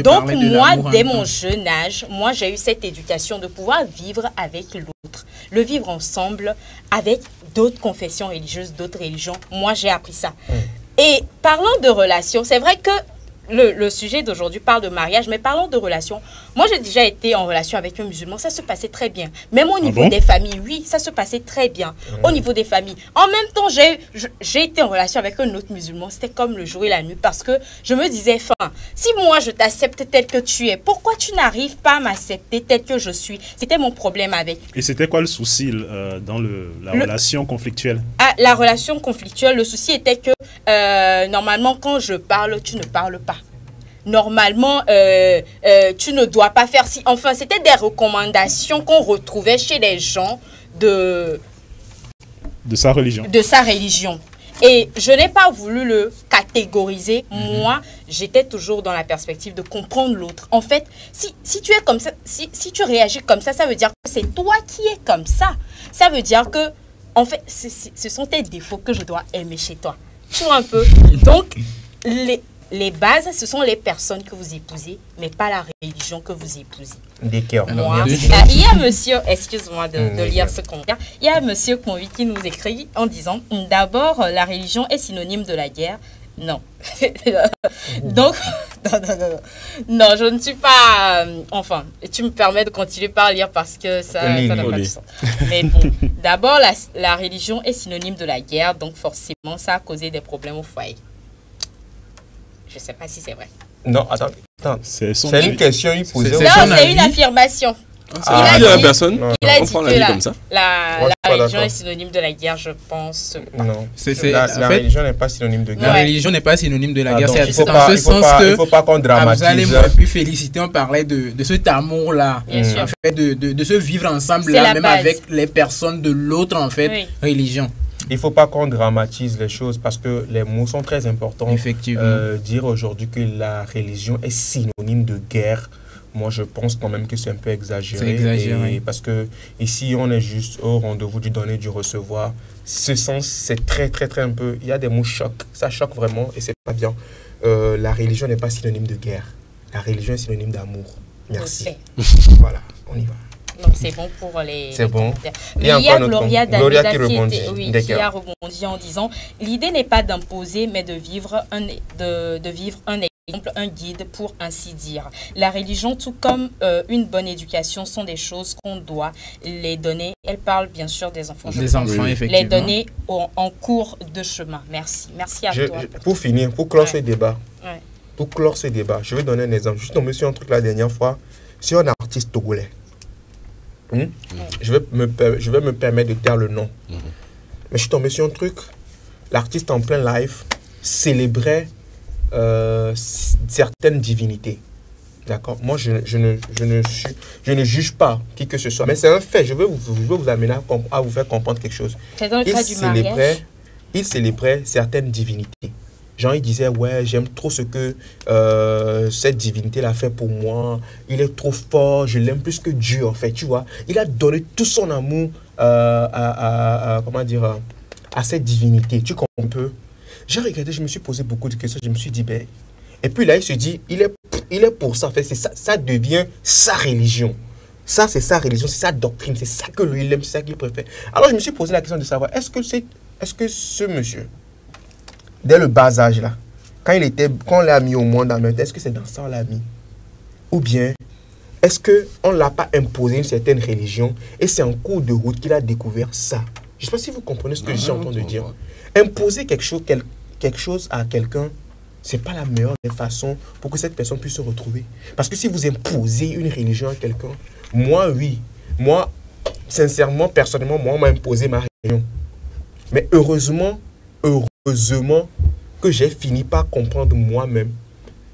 Donc moi, dès mon jeune âge, moi j'ai eu cette éducation de pouvoir vivre avec l'autre, le vivre ensemble avec d'autres confessions religieuses, d'autres religions. Moi j'ai appris ça. Et parlant de relations, c'est vrai que le sujet d'aujourd'hui parle de mariage, mais parlons de relations. Moi, j'ai déjà été en relation avec un musulman, ça se passait très bien. Même au niveau des familles, oui, ça se passait très bien. Au niveau des familles. En même temps, j'ai été en relation avec un autre musulman, c'était comme le jour et la nuit, parce que je me disais, si moi je t'accepte tel que tu es, pourquoi tu n'arrives pas à m'accepter tel que je suis? C'était mon problème avec. Et c'était quoi le souci dans la relation conflictuelle? La relation conflictuelle, le souci était que normalement, quand je parle, tu ne parles pas. Normalement, tu ne dois pas faire si... Enfin, c'était des recommandations qu'on retrouvait chez les gens de sa religion. De sa religion. Et je n'ai pas voulu le catégoriser. Moi, j'étais toujours dans la perspective de comprendre l'autre. En fait, si tu es comme ça, si tu réagis comme ça, ça veut dire que c'est toi qui es comme ça. Ça veut dire que, en fait, ce sont tes défauts que je dois aimer chez toi. Tu vois un peu. Donc, les bases, ce sont les personnes que vous épousez, mais pas la religion que vous épousez. Moi, il y a monsieur, excuse-moi de lire ce commentaire, il y a monsieur Convi qui nous écrit en disant « D'abord, la religion est synonyme de la guerre. » Non. Donc, non, je ne suis pas... enfin, tu me permets de continuer par lire parce que ça n'a pas de sens. Mais bon, d'abord, la religion est synonyme de la guerre, donc forcément, ça a causé des problèmes au foyer. Je ne sais pas si c'est vrai. Non, attends. C'est une question, il posait. Non, c'est une affirmation. Il a dit à la personne. Il a dit que la religion est synonyme de la guerre, je pense pas. Non, la religion n'est pas synonyme de guerre. La religion n'est pas synonyme de la guerre. C'est dans ce sens que... Il ne faut pas qu'on dramatise. Vous allez pu féliciter, on parlait de cet amour-là. En fait, de se vivre ensemble, là, même avec les personnes de l'autre, en fait, religion. il faut pas qu'on dramatise les choses parce que les mots sont très importants. Effectivement. Dire aujourd'hui que la religion est synonyme de guerre, moi je pense quand même que c'est un peu exagéré. C'est exagéré. Et parce que ici on est juste au rendez-vous du donner, du recevoir. Ce sens, c'est très un peu. Il y a des mots chocs. Ça choque vraiment et c'est pas bien. La religion n'est pas synonyme de guerre. La religion est synonyme d'amour. Merci. Voilà, on y va. Donc c'est bon pour les bon. commentaires. Mais il y a Gloria Davida qui a D'accord. rebondi en disant « L'idée n'est pas d'imposer, mais de vivre un exemple, un guide pour ainsi dire. La religion, tout comme une bonne éducation, sont des choses qu'on doit les donner. » Elle parle bien sûr des enfants. Des enfants, effectivement. Les donner en cours de chemin. Merci. Merci à toi. Pour finir, pour clore ce débat, Ouais. pour clore ce débat, je vais donner un exemple. Je suis tombé sur un truc la dernière fois, sur un artiste togolais. Je vais me permettre de taire le nom. Mais je suis tombé sur un truc, l'artiste en plein live célébrait certaines divinités. D'accord? Moi, je ne juge pas qui que ce soit. Mais c'est un fait. Je veux vous amener à vous faire comprendre quelque chose. C'est dans le cas du mariage. Il célébrait certaines divinités. Genre, il disait, ouais, j'aime trop ce que cette divinité-là fait pour moi. Il est trop fort, je l'aime plus que Dieu, en fait, tu vois. Il a donné tout son amour comment dire, à cette divinité. Tu comprends un peu? J'ai regardé, je me suis posé beaucoup de questions. Je me suis dit, ben... Et puis là, il se dit, il est pour ça. En fait, ça devient sa religion. Ça, c'est sa religion, c'est sa doctrine. C'est ça que lui, il aime, c'est ça qu'il préfère. Alors, je me suis posé la question de savoir, est-ce que ce monsieur... Dès le bas âge, là, quand on l'a mis au monde en même temps, est-ce que c'est dans ça qu'on l'a mis? Ou bien, est-ce qu'on ne l'a pas imposé une certaine religion et c'est en cours de route qu'il a découvert ça? Je ne sais pas si vous comprenez ce que j'ai entendu dire. Imposer quelque chose à quelqu'un, ce n'est pas la meilleure des façons pour que cette personne puisse se retrouver. Parce que si vous imposez une religion à quelqu'un, moi, oui. Moi, sincèrement, personnellement, moi, on m'a imposé ma religion. Mais heureusement que j'ai fini par comprendre moi-même.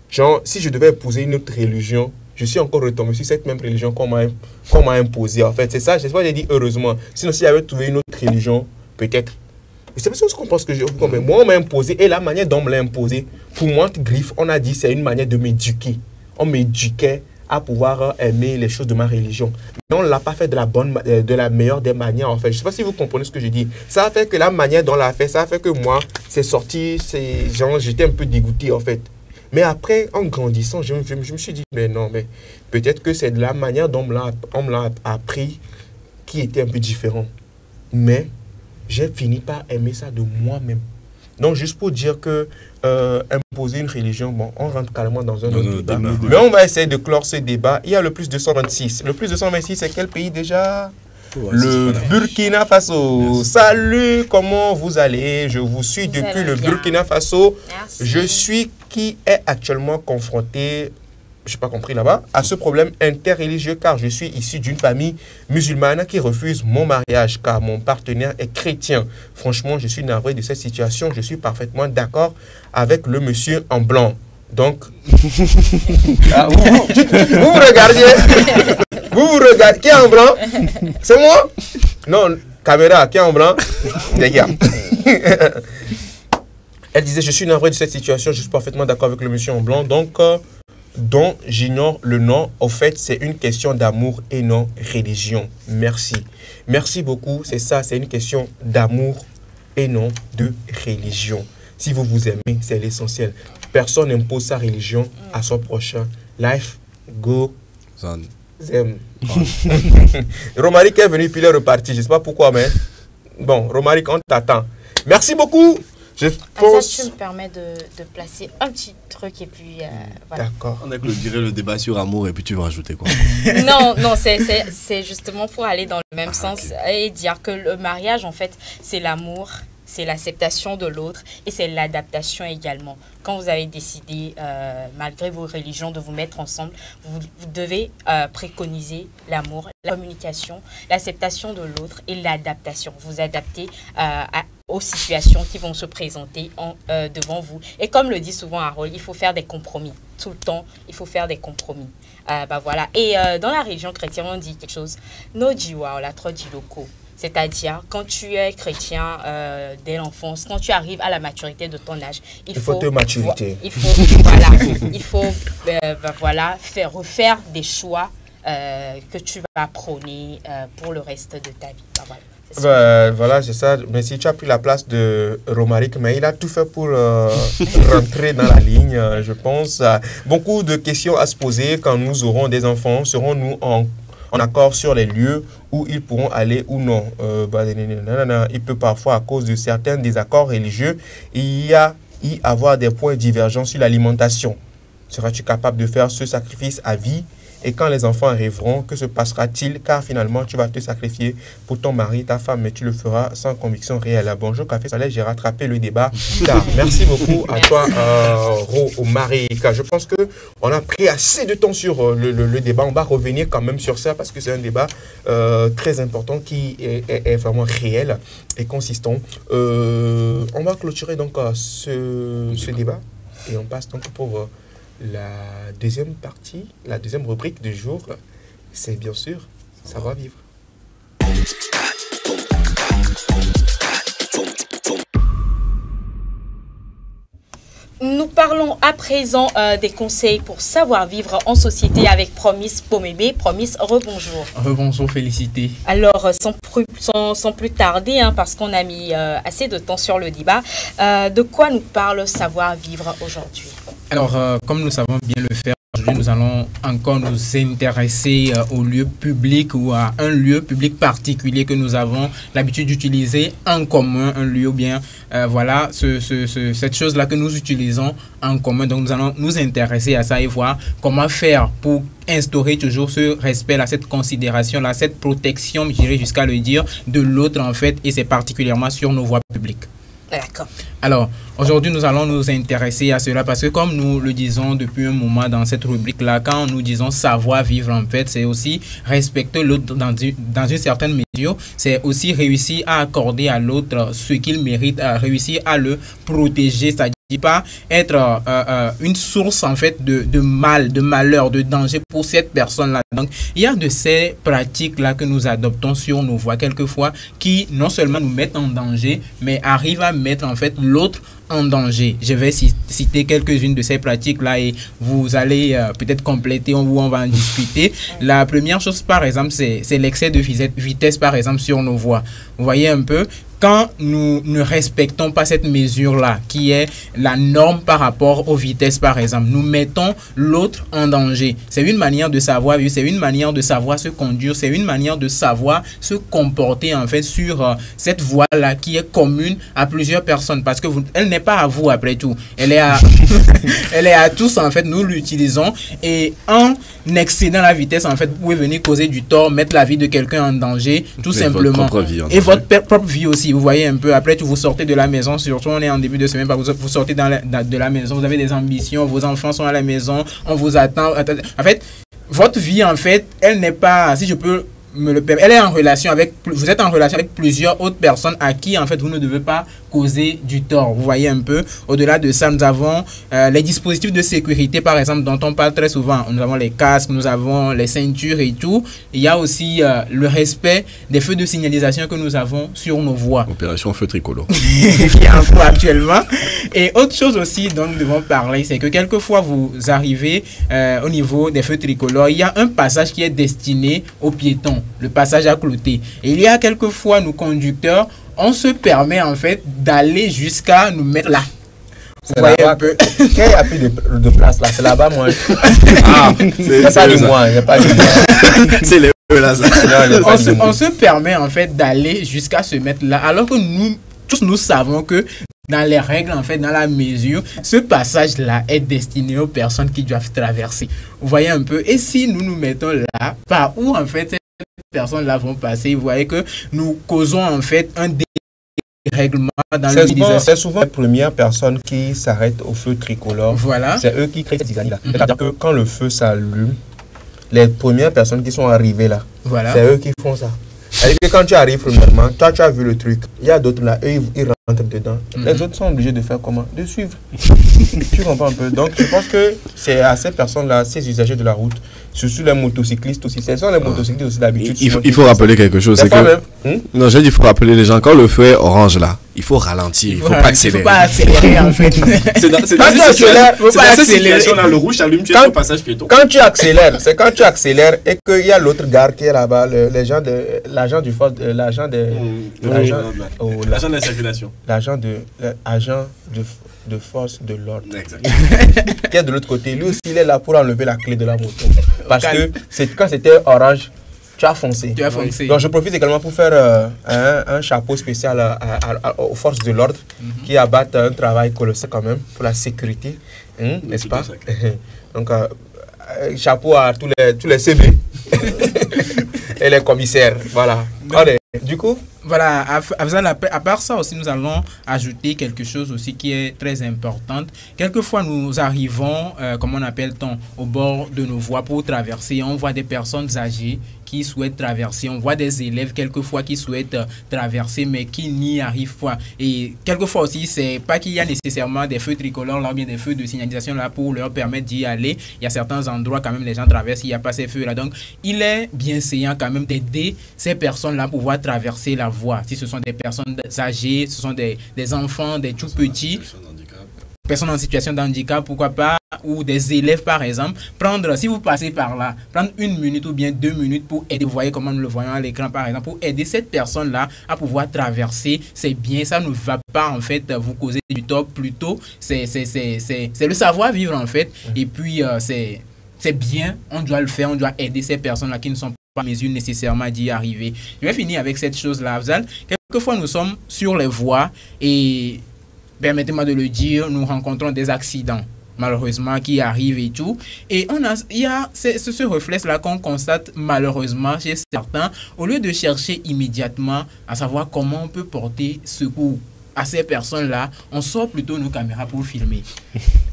Genre, si je devais épouser une autre religion, je suis encore retombé sur cette même religion qu'on m'a imposée. En fait, c'est ça, c'est ce que j'ai dit heureusement. Sinon, si j'avais trouvé une autre religion, peut-être. Et c'est parce que je comprends ce que je comprends. Moi, on m'a imposé, et la manière dont on me l'a imposé, pour moi, griffe, on a dit c'est une manière de m'éduquer. On m'éduquait à pouvoir aimer les choses de ma religion. Mais on ne l'a pas fait de la meilleure des manières, en fait. Je ne sais pas si vous comprenez ce que je dis. Ça a fait que la manière dont on l'a fait, ça a fait que moi, c'est sorti, genre, j'étais un peu dégoûté, en fait. Mais après, en grandissant, je me suis dit, mais non, mais peut-être que c'est de la manière dont on me l'a appris qui était un peu différent. Mais j'ai fini par aimer ça de moi-même. Donc, juste pour dire que imposer une religion, bon, on rentre carrément dans un autre débat. Mais on va essayer de clore ce débat. Il y a le plus 226. Le plus 226, c'est quel pays déjà? Le Burkina Faso. Merci. Salut, comment vous allez? Je vous suis depuis le Burkina Faso. Merci. Je suis qui est actuellement confronté, je n'ai pas compris là-bas, à ce problème interreligieux car je suis issu d'une famille musulmane qui refuse mon mariage car mon partenaire est chrétien. Franchement, je suis navré de cette situation. Je suis parfaitement d'accord avec le monsieur en blanc. Donc, ah, vous regardiez. Vous regardez. Qui est en blanc? C'est moi? Non, caméra, qui est en blanc? Les gars. Elle disait, je suis navré de cette situation, je suis parfaitement d'accord avec le monsieur en blanc. Donc, dont j'ignore le nom, au fait, c'est une question d'amour et non religion. Merci. Merci beaucoup. C'est ça, c'est une question d'amour et non de religion. Si vous vous aimez, c'est l'essentiel. Personne n'impose sa religion à son prochain. Life, go, zem. Romaric est venu, puis il est reparti. Je ne sais pas pourquoi, mais bon, Romaric, on t'attend. Merci beaucoup. Je pense... Ça, tu me permets de placer un petit truc et puis voilà. D'accord. On a clôturé le débat sur amour et puis tu vas rajouter quoi? Non, c'est justement pour aller dans le même sens et dire que le mariage, en fait, c'est l'amour, c'est l'acceptation de l'autre et c'est l'adaptation également. Quand vous avez décidé, malgré vos religions, de vous mettre ensemble, vous devez préconiser l'amour, la communication, l'acceptation de l'autre et l'adaptation. Vous adaptez aux situations qui vont se présenter devant vous. Et comme le dit souvent Harold, il faut faire des compromis. Tout le temps, il faut faire des compromis. Voilà. Et dans la religion chrétienne, on dit quelque chose. No jiwa, la tro jiloko. C'est-à-dire, quand tu es chrétien dès l'enfance, quand tu arrives à la maturité de ton âge, il faut te maturité. Il faut, voilà, il faut voilà, refaire des choix que tu vas prôner pour le reste de ta vie. Voilà. Voilà, c'est ça. Mais si tu as pris la place de Romaric, mais il a tout fait pour rentrer dans la ligne, je pense. Beaucoup de questions à se poser quand nous aurons des enfants. Serons-nous en accord sur les lieux où ils pourront aller ou non? Il peut parfois, à cause de certains désaccords religieux, y avoir des points divergents sur l'alimentation. Seras-tu capable de faire ce sacrifice à vie? Et quand les enfants arriveront, que se passera-t-il? Car finalement, tu vas te sacrifier pour ton mari, ta femme, mais tu le feras sans conviction réelle. Bonjour, Café Soleil, j'ai rattrapé le débat plus tard. Merci beaucoup à toi, Romaric. Je pense qu'on a pris assez de temps sur le débat. On va revenir quand même sur ça parce que c'est un débat très important qui est vraiment réel et consistant. On va clôturer donc ce débat et on passe donc pour... la deuxième partie, la deuxième rubrique du jour, c'est bien sûr Savoir vivre. Nous parlons à présent des conseils pour savoir vivre en société avec Promise Pomébé. Promise, rebonjour. Rebonjour, félicité. Alors, sans plus tarder, parce qu'on a mis assez de temps sur le débat, de quoi nous parle Savoir vivre aujourd'hui? Alors, comme nous savons bien le faire, aujourd'hui, nous allons encore nous intéresser au lieu public ou à un lieu public particulier que nous avons l'habitude d'utiliser en commun, un lieu ou bien, voilà, cette chose-là que nous utilisons en commun. Donc, nous allons nous intéresser à ça et voir comment faire pour instaurer toujours ce respect-là, cette considération-là, cette protection, j'irai jusqu'à le dire, de l'autre en fait, et c'est particulièrement sur nos voies publiques. D'accord. Alors, aujourd'hui, nous allons nous intéresser à cela parce que comme nous le disons depuis un moment dans cette rubrique-là, quand nous disons savoir vivre, en fait, c'est aussi respecter l'autre dans une certaine mesure. C'est aussi réussir à accorder à l'autre ce qu'il mérite, à réussir à le protéger, c'est-à-dire pas être une source en fait de mal, de malheur, de danger pour cette personne-là. Donc, il y a de ces pratiques-là que nous adoptons sur nos voies quelquefois qui non seulement nous mettent en danger, mais arrivent à mettre en fait l'autre en danger. Je vais citer quelques-unes de ces pratiques-là et vous allez peut-être compléter ou on va en discuter. La première chose, par exemple, c'est l'excès de vitesse, par exemple, sur nos voies. Vous voyez un peu, quand nous ne respectons pas cette mesure-là, qui est la norme par rapport aux vitesses, par exemple, nous mettons l'autre en danger. C'est une manière de savoir vivre, c'est une manière de savoir se conduire, c'est une manière de savoir se comporter, en fait, sur cette voie-là qui est commune à plusieurs personnes. Parce que elle n'est pas à vous, après tout. Elle est à, elle est à tous, en fait. Nous l'utilisons. Et en excédant la vitesse, en fait, vous pouvez venir causer du tort, mettre la vie de quelqu'un en danger, tout simplement. Et votre propre vie aussi. Vous voyez un peu, après, vous sortez de la maison, surtout on est en début de semaine, vous sortez de la maison, vous avez des ambitions, vos enfants sont à la maison, on vous attend. En fait, votre vie, en fait, elle n'est pas, si je peux me le permettre, elle est en relation avec, vous êtes en relation avec plusieurs autres personnes à qui, en fait, vous ne devez pas causer du tort. Vous voyez un peu, au-delà de ça, nous avons les dispositifs de sécurité, par exemple, dont on parle très souvent. Nous avons les casques, nous avons les ceintures et tout. Il y a aussi le respect des feux de signalisation que nous avons sur nos voies. Opération feu tricolore. Qui est en cours actuellement. Et autre chose aussi dont nous devons parler, c'est que quelquefois vous arrivez au niveau des feux tricolores, il y a un passage qui est destiné aux piétons, le passage à clouter. Et il y a quelquefois, nous conducteurs, on se permet en fait d'aller jusqu'à nous mettre là. Vous voyez un peu. Quand il n'y a plus de place là, c'est là-bas, moi. C'est ça de moi, il n'y a pas de c'est les là. On se permet en fait d'aller jusqu'à se mettre là, alors que nous, tous nous savons que dans les règles, en fait, dans la mesure, ce passage-là est destiné aux personnes qui doivent traverser. Vous voyez un peu. Et si nous nous mettons là, par où en fait ces personnes-là vont passer, vous voyez que nous causons en fait un dérèglement dans l'utilisation. C'est souvent les premières personnes qui s'arrêtent au feu tricolore. Voilà. C'est eux qui créent cette zizanie-là. C'est-à-dire que quand le feu s'allume, les premières personnes qui sont arrivées là, voilà, c'est eux qui font ça. C'est-à-dire que quand tu arrives, premièrement, toi tu as vu le truc, il y a d'autres là, eux ils rentre dedans, les autres sont obligés de faire comment? De suivre. Tu comprends un peu? Donc, je pense que c'est à ces personnes-là, ces usagers de la route, surtout les motocyclistes aussi. Ce sont les motocyclistes aussi d'habitude. Il faut rappeler quelque chose. C'est que... Non, j'ai dit il faut rappeler les gens. Quand le feu est orange là, il faut ralentir. Il ne faut pas accélérer. Il ne faut pas accélérer en fait. C'est dans cette situation-là, le rouge s'allume, tu es au passage piéton. Quand tu accélères, c'est quand tu accélères et qu'il y a l'autre gare qui est là-bas, l'agent de l'agent de la circulation. L'agent de force de l'ordre. Qui est de l'autre côté. Lui aussi, il est là pour enlever la clé de la moto. Parce que quand c'était orange, tu as foncé. Donc je profite également pour faire un chapeau spécial aux forces de l'ordre qui abattent un travail colossal quand même pour la sécurité, n'est-ce pas? Donc chapeau à tous les CB et les commissaires. Voilà. Allez, du coup. Voilà, à part ça aussi, nous allons ajouter quelque chose aussi qui est très important. Quelquefois, nous arrivons, comme on appelle-t-on, au bord de nos voies pour traverser. On voit des personnes âgées qui souhaitent traverser. On voit des élèves quelquefois qui souhaitent traverser, mais qui n'y arrivent pas. Et quelquefois aussi, c'est pas qu'il y a nécessairement des feux tricolores là, ou bien des feux de signalisation là pour leur permettre d'y aller. Il y a certains endroits quand même, les gens traversent, il n'y a pas ces feux là. Donc, il est bienséant quand même d'aider ces personnes là à pouvoir traverser la voie. Si ce sont des personnes âgées, ce sont des enfants, des tout petits, personnes en situation de handicap, pourquoi pas, ou des élèves par exemple, si vous passez par là, prendre 1 minute ou bien 2 minutes pour aider, vous voyez comment nous le voyons à l'écran par exemple, pour aider cette personne-là à pouvoir traverser, c'est bien, ça ne va pas en fait vous causer du tort, plutôt c'est le savoir-vivre en fait, et puis c'est bien, on doit le faire, on doit aider ces personnes-là qui ne sont pas mesure nécessairement d'y arriver. Je vais finir avec cette chose-là, Afzal. Quelquefois, nous sommes sur les voies et, permettez-moi de le dire, nous rencontrons des accidents, malheureusement, qui arrivent et tout. Et il y a ce réflexe-là qu'on constate malheureusement chez certains, au lieu de chercher immédiatement à savoir comment on peut porter secours à ces personnes-là, on sort plutôt nos caméras pour filmer.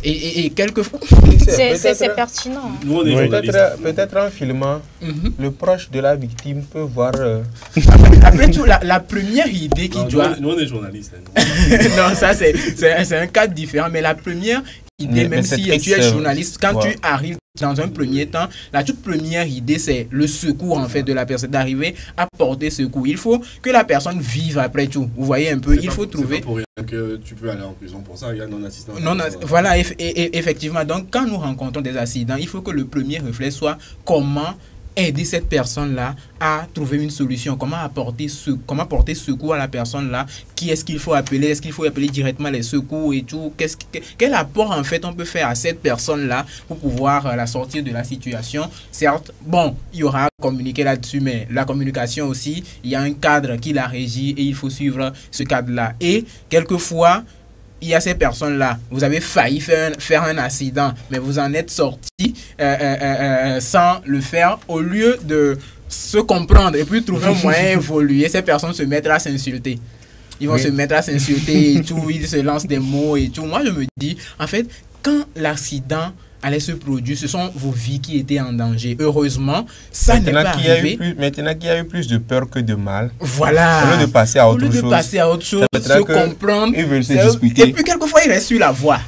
Et quelquefois... C'est pertinent. Nous, on est peut-être en filmant, le proche de la victime peut voir... Après tout, la première idée qui doit... Nous, on est journalistes. Non, ça, c'est un cadre différent. Mais la première idée, même si tu es journaliste, quand tu arrives dans un premier temps, la toute première idée, c'est le secours en fait de la personne, d'arriver à porter secours. Il faut que la personne vive après tout. Vous voyez un peu, il faut trouver... C'est pas pour rien que tu peux aller en prison pour ça, il y a non-assistance. Voilà, effectivement. Donc, quand nous rencontrons des accidents, il faut que le premier réflexe soit comment aider cette personne-là à trouver une solution, comment porter secours à la personne-là, qui est-ce qu'il faut appeler, est-ce qu'il faut appeler directement les secours et tout, quel apport en fait on peut faire à cette personne-là pour pouvoir la sortir de la situation. Certes, bon, il y aura à communiquer là-dessus, mais la communication aussi, il y a un cadre qui la régit et il faut suivre ce cadre-là. Et quelquefois, il y a ces personnes-là, vous avez failli faire un accident, mais vous en êtes sorti sans le faire, au lieu de se comprendre et puis trouver un moyen d'évoluer, ces personnes se mettent à s'insulter. Ils vont se mettre à s'insulter et tout, ils se lancent des mots et tout. Moi, je me dis, en fait, quand l'accident allait se produire, ce sont vos vies qui étaient en danger. Heureusement, ça n'est pas arrivé. Maintenant qu'il y a eu plus de peur que de mal. Voilà. Au lieu de passer à autre chose. Se comprendre. Ils veulent se disputer. Et puis, quelquefois, ils restent sur la voie.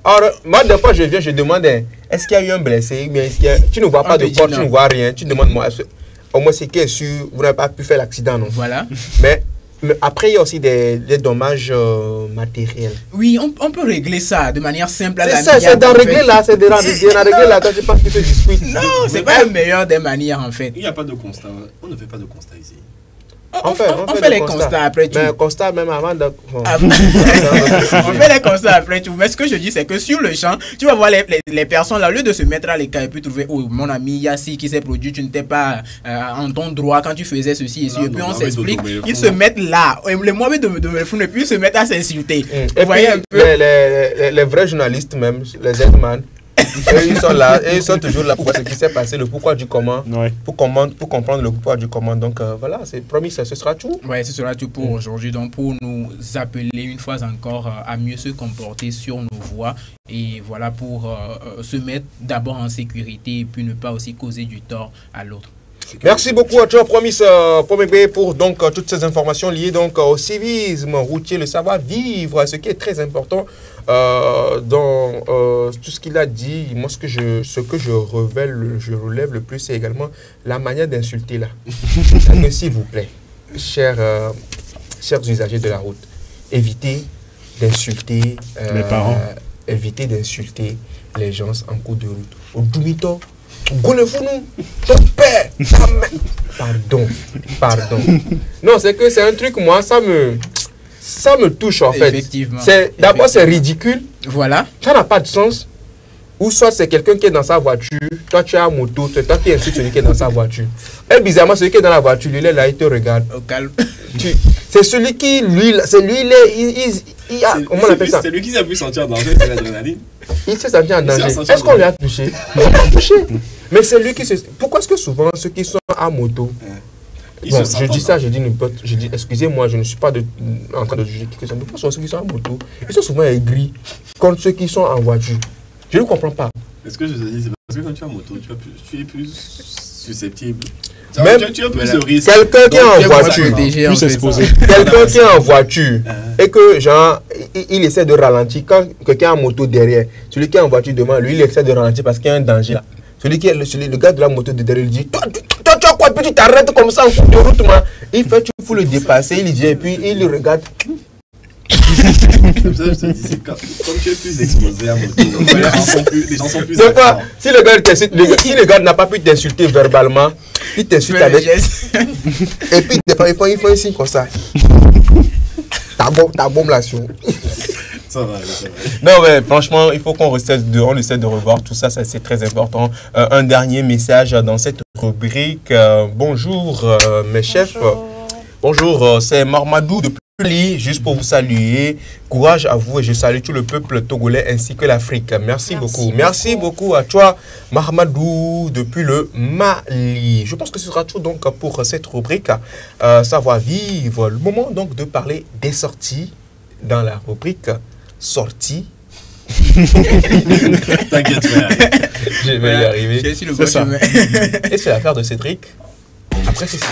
Or, moi, des fois, je viens, je demande, est-ce qu'il y a eu un blessé? Mais tu ne vois pas de corps, tu ne vois rien. Tu demandes, moi, au moins, c'est sûr, vous n'avez pas pu faire l'accident, non? Voilà. Mais après, il y a aussi des dommages matériels. Oui, on peut régler ça de manière simple. C'est ça, c'est d'en régler là, c'est d'en régler là, quand je pense que tu te disputes. Non, c'est pas la meilleure des manières en fait. Il n'y a pas de constat, on ne fait pas de constat ici. On fait les constats après tout. Mais constat même avant de... On fait les constats après tout. Mais ce que je dis, c'est que sur le champ, tu vas voir les personnes là, au lieu de se mettre à l'écart et puis trouver, oh mon ami, Yassi qui s'est produit, tu n'étais pas en ton droit quand tu faisais ceci et ceci. Et puis on s'explique, ils se mettent là, les moyens de me foutre, et puis ils se mettent à s'insulter. Vous voyez un peu les vrais journalistes même, les Edman. Ils sont là, et ils sont toujours là pour ce qui s'est passé, le pourquoi du comment, pour comprendre le pourquoi du comment. Donc voilà, c'est promis, ce sera tout. Oui, ce sera tout pour aujourd'hui. Donc pour nous appeler une fois encore à mieux se comporter sur nos voies et voilà, pour se mettre d'abord en sécurité et puis ne pas aussi causer du tort à l'autre. Merci beaucoup à toi, Promis Pomébé, pour donc toutes ces informations liées donc au civisme routier, le savoir-vivre, ce qui est très important dans tout ce qu'il a dit. Moi, ce que je relève le plus, c'est également la manière d'insulter là. Donc, s'il vous plaît, chers usagers de la route, évitez d'insulter les parents. Évitez d'insulter les gens en cours de route. Au Doumito, Goulefounou, ton père, ta mère. Pardon. Non, c'est que c'est un truc, moi, ça me touche en fait. Effectivement. D'abord, c'est ridicule. Voilà. Ça n'a pas de sens. Ou soit c'est quelqu'un qui est dans sa voiture, toi tu as la moto, c'est toi qui insultes celui qui est dans sa voiture. Et bizarrement, celui qui est dans la voiture, lui, il est là, il te regarde. Au calme. C'est celui qui, lui, c'est lui, il a, comment on appelle ça? C'est lui qui s'est pu sentir en danger, c'est l'adrénaline. Il s'est senti en danger. senti Est-ce qu'on lui a touché? Il n'a pas touché. Mais c'est lui qui se... Pourquoi est-ce que souvent ceux qui sont à moto... Bon, je dis ça, je dis, excusez-moi, je ne suis pas en train de juger quelque chose. Mais pourquoi ceux qui sont à moto, ils sont souvent aigris contre ceux qui sont en voiture? Je ne comprends pas. Est-ce que je te dis, c'est parce que quand tu es en moto, tu es plus susceptible. Même tu as plus de risques. quelqu'un qui est en voiture, Plus exposé. quelqu'un qui est en voiture et que genre il essaie de ralentir quand quelqu'un est en moto derrière, celui qui est en voiture devant lui, il essaie de ralentir parce qu'il y a un danger là. Celui qui est le gars de la moto de derrière, il dit toi tu as quoi, puis tu t'arrêtes comme ça en cours de route, moi. Il fait tout pour le dépasser, il vient et puis il le regarde. Comme ça, je te dis, c'est comme tu es plus exposé à moto. Les gens sont plus C'est quoi? Si le gars t'insulte, si le gars n'a pas pu t'insulter verbalement, il t'insulte avec. Et puis des fois, il fait un signe comme ça. Ta bombe là sur. Ça va. Non mais franchement, il faut qu'on essaie de revoir tout ça, c'est très important. Un dernier message dans cette rubrique. Bonjour mes chefs. Bonjour, c'est Marmadou de Puli, juste pour vous saluer. Courage à vous et je salue tout le peuple togolais ainsi que l'Afrique. Merci beaucoup. Merci beaucoup à toi, Marmadou, depuis le Mali. Je pense que ce sera tout donc pour cette rubrique. Savoir-vivre. Le moment donc de parler des sorties dans la rubrique sorties. T'inquiète, je vais y arriver. J'ai su le bon chemin. Et c'est l'affaire de Cédric. Après, c'est ça.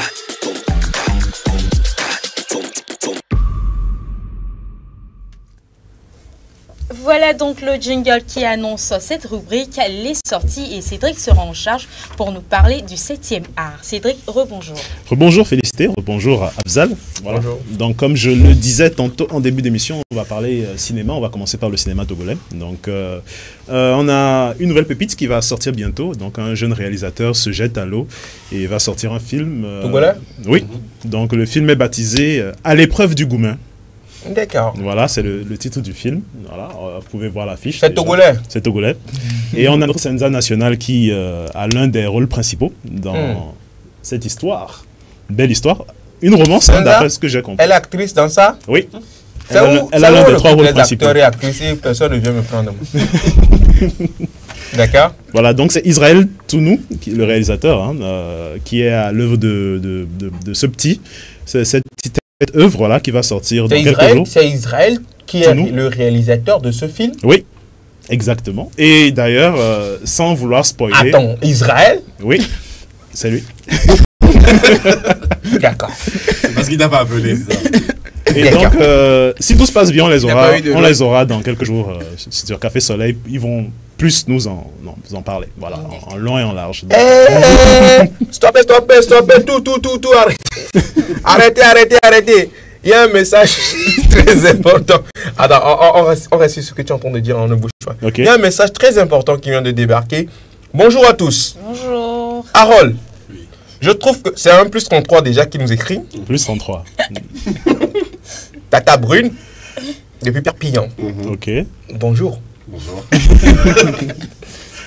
Voilà donc le jingle qui annonce cette rubrique, les sorties, et Cédric sera en charge pour nous parler du 7e art. Cédric, rebonjour. Rebonjour Félicité, rebonjour à Afzal. Voilà. Bonjour. Donc comme je le disais tantôt en début d'émission, on va parler cinéma, on va commencer par le cinéma togolais. Donc on a une nouvelle pépite qui va sortir bientôt. Donc un jeune réalisateur se jette à l'eau et va sortir un film. Togolais? Oui. Donc le film est baptisé À l'épreuve du Goumin. D'accord. Voilà, c'est le titre du film. Voilà, vous pouvez voir l'affiche. C'est togolais. C'est togolais. Et on a notre Senza National qui a l'un des rôles principaux dans cette histoire. Belle histoire. Une romance, hein, d'après ce que j'ai compris. Elle est actrice dans ça? Oui. Elle a l'un des trois rôles principaux. Acteurs et actrices, et personne ne vient me prendre. D'accord. Voilà, donc c'est Israël Tounou, le réalisateur, hein, qui est à l'œuvre de ce petit. C'est cette petite œuvre là qui va sortir dans quelques jours. C'est Israël qui est le réalisateur de ce film? Oui, exactement. Et d'ailleurs, sans vouloir spoiler... Attends, Israël? Oui, c'est lui. D'accord. C'est parce qu'il t'a pas appelé, c'est ça. Et donc, si tout se passe bien, on les aura dans quelques jours sur Café Soleil. Ils vont plus nous en parler. Voilà, en long et en large. Stoppez, tout, arrêtez. Il y a un message très important. Attends, on reste sur ce que tu es en train de dire, on ne bouge pas. Okay. Il y a un message très important qui vient de débarquer. Bonjour à tous. Bonjour. Harold, je trouve que c'est un plus 33 déjà qui nous écrit. Plus 33. Tata Brune, depuis Perpignan. Ok. Bonjour. Bonjour.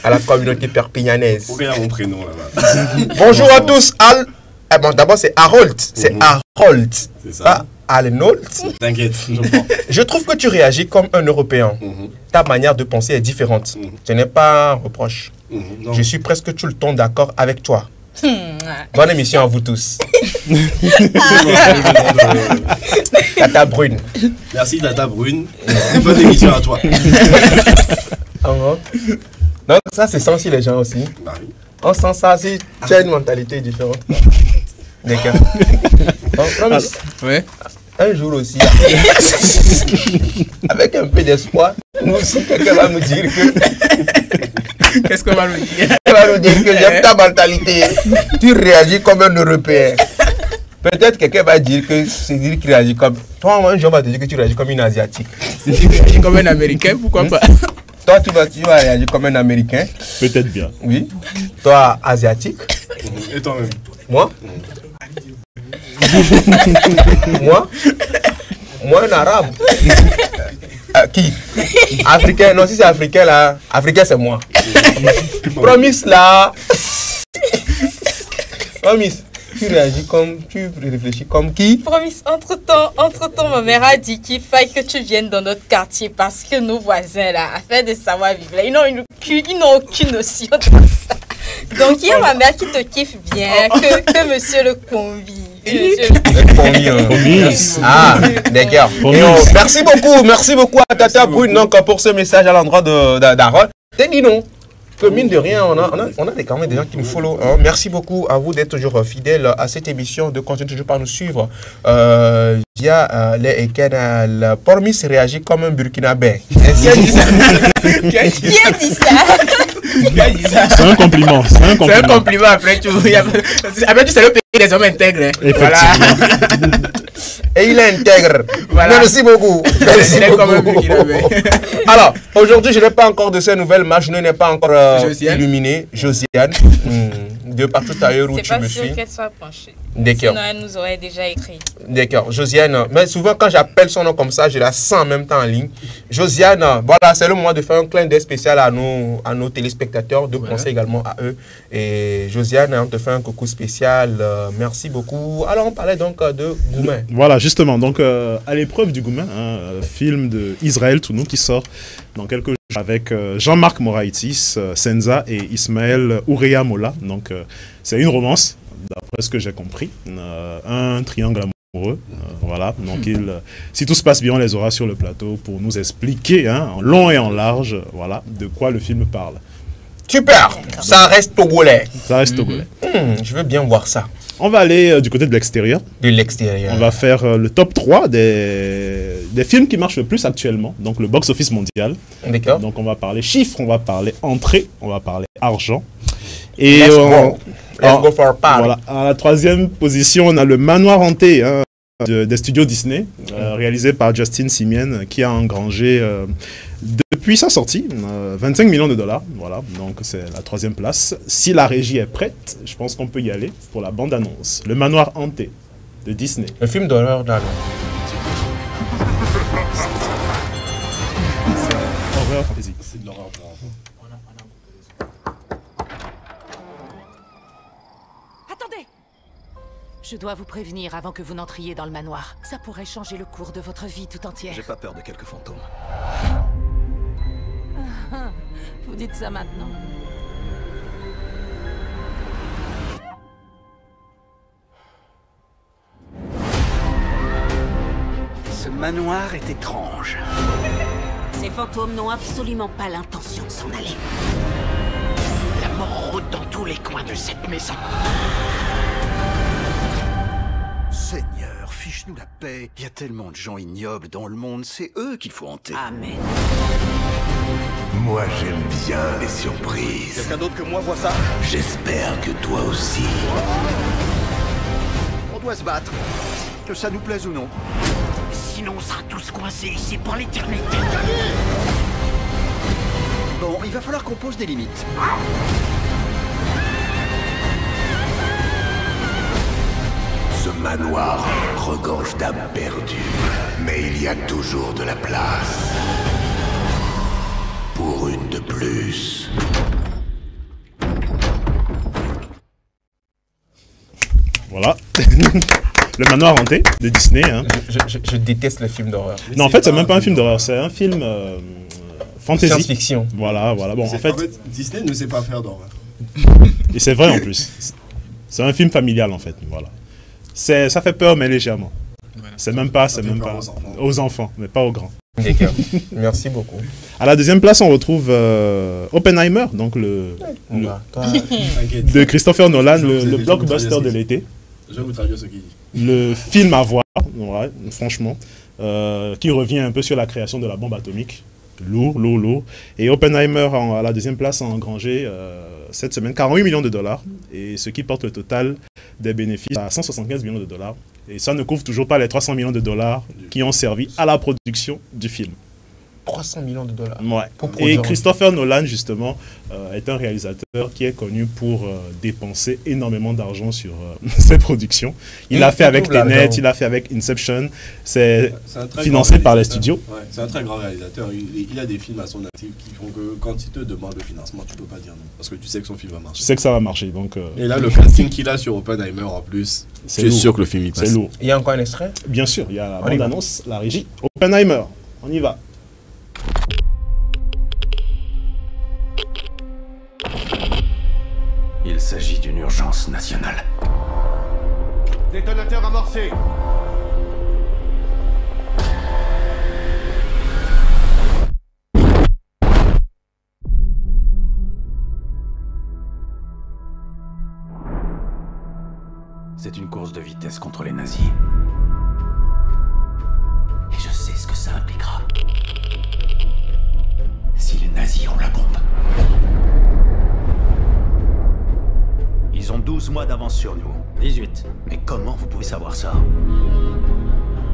À la communauté perpignanaise. Pourquoi il y a mon prénom là-bas? Bonjour à tous. Bon, d'abord, c'est Harold. C'est Harold. C'est ça. Pas Arnold. T'inquiète, je prends. Je trouve que tu réagis comme un Européen. Ta manière de penser est différente. Ce n'est pas un reproche. Je suis presque tout le temps d'accord avec toi. Bonne émission à vous tous. Tata Brune. Merci Tata Brune. Bonne émission à toi. Donc ça c'est sensi les gens aussi. Bah oui. On sent ça si tu as une mentalité différente. D'accord. Promise. Ouais. Un jour aussi, avec un peu d'espoir, nous aussi, quelqu'un va nous dire que... Qu'est-ce qu'on va nous dire? Quelqu'un va nous dire que j'aime ta mentalité. Tu réagis comme un Européen. Peut-être quelqu'un va dire que c'est dire qu'il réagit comme... Toi, un jour, on va te dire que tu réagis comme une Asiatique. Si tu réagis comme un Américain, pourquoi pas? Toi, tu vas réagir comme un Américain. Peut-être bien. Oui. Toi, Asiatique. Et toi-même? Moi Moi, un arabe. Qui? Africain. Non, si c'est africain là, africain c'est moi. Promise là. Promise. Tu réagis comme, tu réfléchis comme qui? Promis, entre-temps, ma mère a dit qu'il fallait que tu viennes dans notre quartier parce que nos voisins là, afin de savoir vivre là, ils n'ont aucune notion de ça. Donc il y a ma mère qui te kiffe bien, que monsieur le convie. Ah, d'accord. Merci beaucoup à Tata Brune donc, pour ce message à l'endroit d'Aaron. T'es dit non. Que mine de rien, on a quand même des gens qui nous follow. Hein. Merci beaucoup à vous d'être toujours fidèles à cette émission, de continuer toujours par nous suivre via les canaux. Promis réagit comme un Burkinabé. Qui a dit ça? C'est un compliment. C'est un compliment. Après, tu sais le pays des hommes intègres. Hein. Effectivement. Et il est intègre. Voilà. Merci beaucoup. Merci beaucoup. Alors, aujourd'hui, je n'ai pas encore de ces nouvelles matchs. Je n'ai pas encore illuminé Josiane. De partout ailleurs où tu me suis. C'est pas sûr qu'elle soit penchée. D'accord. Sinon, elle nous aurait déjà écrit. D'accord. Josiane, mais souvent quand j'appelle son nom comme ça, je la sens en même temps en ligne. Josiane, voilà, c'est le moment de faire un clin d'œil spécial à nos téléspectateurs, de penser également à eux. Et Josiane, on te fait un coucou spécial. Merci beaucoup. Alors, on parlait donc de Goumen. Voilà, justement. Donc, à l'épreuve du Goumen, film de Israël Tounou qui sort dans quelques jours avec Jean-Marc Moraitis, Senza et Ismaël Ourea Mola. Donc, c'est une romance, d'après ce que j'ai compris. Un triangle amoureux. Voilà. Donc, si tout se passe bien, on les aura sur le plateau pour nous expliquer, en long et en large, voilà, de quoi le film parle. Super. Ça reste togolais. Ça reste togolais. Je veux bien voir ça. On va aller du côté de l'extérieur. De l'extérieur. On va faire le top 3 des films qui marchent le plus actuellement. Donc le box-office mondial. D'accord. Donc on va parler chiffres, on va parler entrée, on va parler argent. Et Let's go for a part. Voilà. À la troisième position, on a le Manoir hanté des studios Disney, réalisé par Justin Simien, qui a engrangé depuis sa sortie 25 millions de dollars. Voilà, donc c'est la troisième place. Si la régie est prête, je pense qu'on peut y aller pour la bande-annonce. Le Manoir hanté de Disney. Un film d'horreur dans Horreur fantasy. C'est de l'horreur pour enfants. Attendez! Je dois vous prévenir avant que vous n'entriez dans le manoir. Ça pourrait changer le cours de votre vie tout entière. J'ai pas peur de quelques fantômes. Vous dites ça maintenant? Ce manoir est étrange. Ces fantômes n'ont absolument pas l'intention de s'en aller. La mort rôde dans tous les coins de cette maison. Seigneur, fiche-nous la paix. Il y a tellement de gens ignobles dans le monde, c'est eux qu'il faut hanter. Amen. Moi, j'aime bien les surprises. Quelqu'un d'autre que moi voit ça? J'espère que toi aussi. On doit se battre, que ça nous plaise ou non. Sinon, on sera tous coincés ici pour l'éternité. Bon, il va falloir qu'on pose des limites. Ce manoir regorge d'âmes perdues. Mais il y a toujours de la place. Pour une de plus. Voilà. Le Manoir hanté de Disney. Je déteste les films d'horreur. Non, en fait, c'est même pas un film d'horreur, c'est un film fantasy. Science-fiction. Voilà. Bon, en fait, Disney ne sait pas faire d'horreur. Et c'est vrai en plus. C'est un film familial en fait. Voilà. Ça fait peur, mais légèrement. C'est même pas aux enfants, mais pas aux grands. D'accord. Merci beaucoup. À la deuxième place, on retrouve Oppenheimer, donc de Christopher Nolan, le blockbuster de l'été. Je vais vous traduire ce qu'il dit. Le film à voir, ouais, franchement, qui revient un peu sur la création de la bombe atomique. Lourd. Et Oppenheimer, à la deuxième place, a engrangé cette semaine 48 millions de dollars, et ce qui porte le total des bénéfices à 175 millions de dollars. Et ça ne couvre toujours pas les 300 millions de dollars qui ont servi à la production du film. 300 millions de dollars. Ouais. Et Christopher Nolan, justement, est un réalisateur qui est connu pour dépenser énormément d'argent sur ses productions. Il l'a fait avec Tenet, il l'a fait avec Inception. C'est financé par les studios. Ouais, c'est un très grand réalisateur. Il a des films à son actif qui font que quand il te demande le financement, tu peux pas dire non. Parce que tu sais que son film va marcher. Tu sais que ça va marcher. Donc, et là, le casting qu'il a sur Oppenheimer en plus, c'est sûr que le film y passe. C'est lourd. Il y a encore un extrait? Bien sûr, il y a la bande-annonce, la régie. Oppenheimer, on y va. Il s'agit d'une urgence nationale. Détonateur amorcé. C'est une course de vitesse contre les nazis. Et je sais ce que ça impliquera. Si les nazis ont la bombe. Ils ont 12 mois d'avance sur nous. 18. Mais comment vous pouvez savoir ça?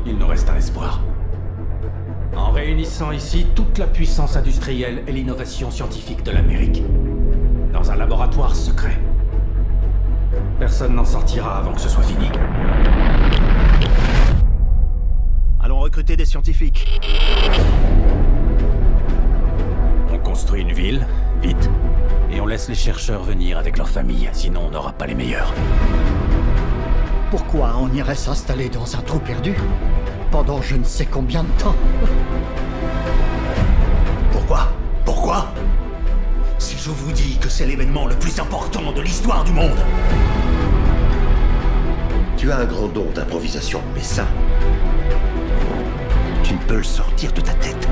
Il nous reste un espoir. En réunissant ici toute la puissance industrielle et l'innovation scientifique de l'Amérique. Dans un laboratoire secret. Personne n'en sortira avant que ce soit fini. Allons recruter des scientifiques. On construit une ville, vite. Et on laisse les chercheurs venir avec leurs familles, sinon on n'aura pas les meilleurs. Pourquoi on irait s'installer dans un trou perdu pendant je ne sais combien de temps? Pourquoi? Si je vous dis que c'est l'événement le plus important de l'histoire du monde. Tu as un grand don d'improvisation, mais ça, tu ne peux le sortir de ta tête.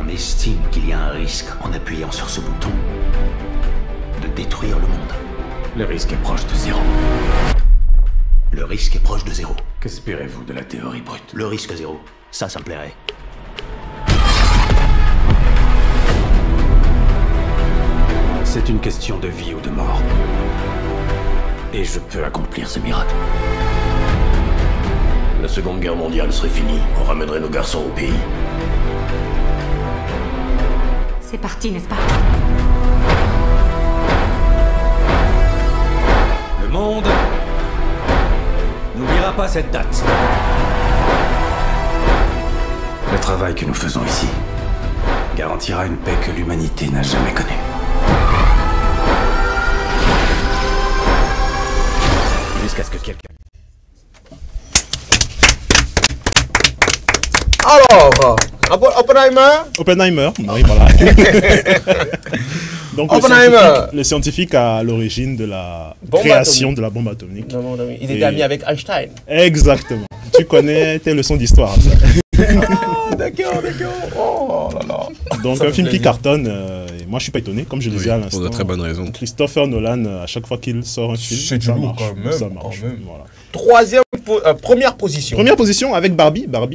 On estime qu'il y a un risque en appuyant sur ce bouton de détruire le monde. Le risque est proche de zéro. Le risque est proche de zéro. Qu'espérez-vous de la théorie brute? Le risque zéro, ça me plairait. C'est une question de vie ou de mort. Et je peux accomplir ce miracle. La Seconde Guerre mondiale serait finie. On ramènerait nos garçons au pays. C'est parti, n'est-ce pas? Le monde n'oubliera pas cette date. Le travail que nous faisons ici garantira une paix que l'humanité n'a jamais connue. Jusqu'à ce que quelqu'un... Alors, Oppenheimer, oui, voilà. Donc Oppenheimer, le scientifique à l'origine de la création de la bombe atomique. Il était ami avec Einstein. Exactement. Tu connais tes leçons d'histoire. D'accord. Oh là là. Donc ça un film qui cartonne, et moi je suis pas étonné, comme je le disais à l'instant. Pour de très bonnes raisons. Christopher Nolan, à chaque fois qu'il sort un film, c'est du lourd quand même. Ça marche. Voilà. Première position. Première position avec Barbie. Moi,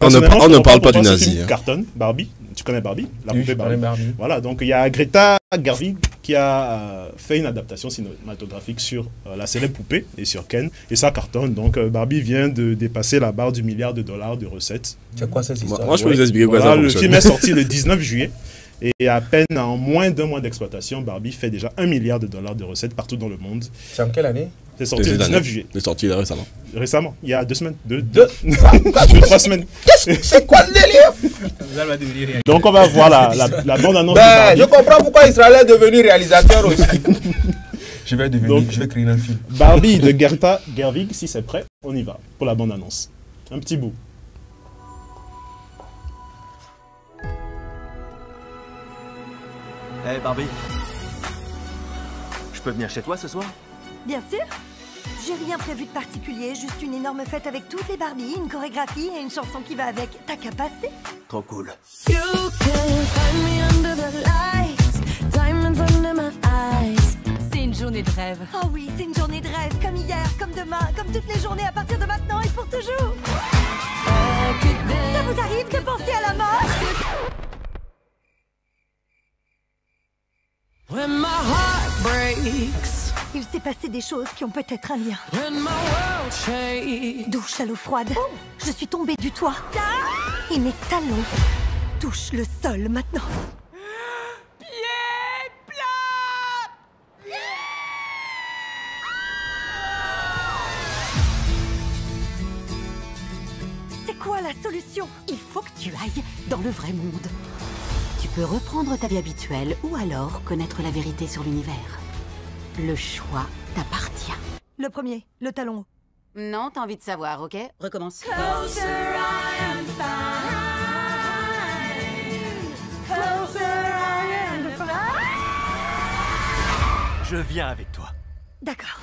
on ne parle pas du nazi. Cartonne, Barbie. Tu connais Barbie? La poupée Barbie. Voilà, donc il y a Greta Gerwig qui a fait une adaptation cinématographique sur la célèbre poupée et sur Ken. Et ça cartonne. Donc Barbie vient de dépasser la barre du $1 milliard de recettes. C'est quoi cette histoire? Moi, je peux vous expliquer quoi ça fonctionne. Le film est sorti le 19 juillet. Et à peine en moins d'un mois d'exploitation, Barbie fait déjà $1 milliard de recettes partout dans le monde. C'est en quelle année? C'est sorti le 19 juillet. C'est sorti là récemment. Récemment, il y a 2 semaines. 3 semaines. C'est quoi le délire? Donc on va voir la bande-annonce. Je comprends pourquoi Israël est devenu réalisateur aussi. je vais créer un film. Barbie de Greta Gerwig, si c'est prêt, on y va pour la bande-annonce. Un petit bout. Hey Barbie, je peux venir chez toi ce soir? Bien sûr. J'ai rien prévu de particulier, juste une énorme fête avec toutes les Barbies, une chorégraphie et une chanson qui va avec. T'as qu'à passer. Trop cool. You can find me under the lights, diamonds under my eyes. C'est une journée de rêve. Oh oui, c'est une journée de rêve, comme hier, comme demain, comme toutes les journées à partir de maintenant et pour toujours. Ça vous arrive de penser à la mort? When my heart breaks, il s'est passé des choses qui ont peut-être un lien. when my world shakes. Douche à l'eau froide. Je suis tombée du toit. Et mes talons touchent le sol maintenant. Pieds plats. C'est quoi la solution? Il faut que tu ailles dans le vrai monde. Tu peux reprendre ta vie habituelle ou alors connaître la vérité sur l'univers. Le choix t'appartient. Le premier, le talon. Non, t'as envie de savoir, ok? Recommence. Closer I am fine. Closer I am fine. Je viens avec toi. D'accord.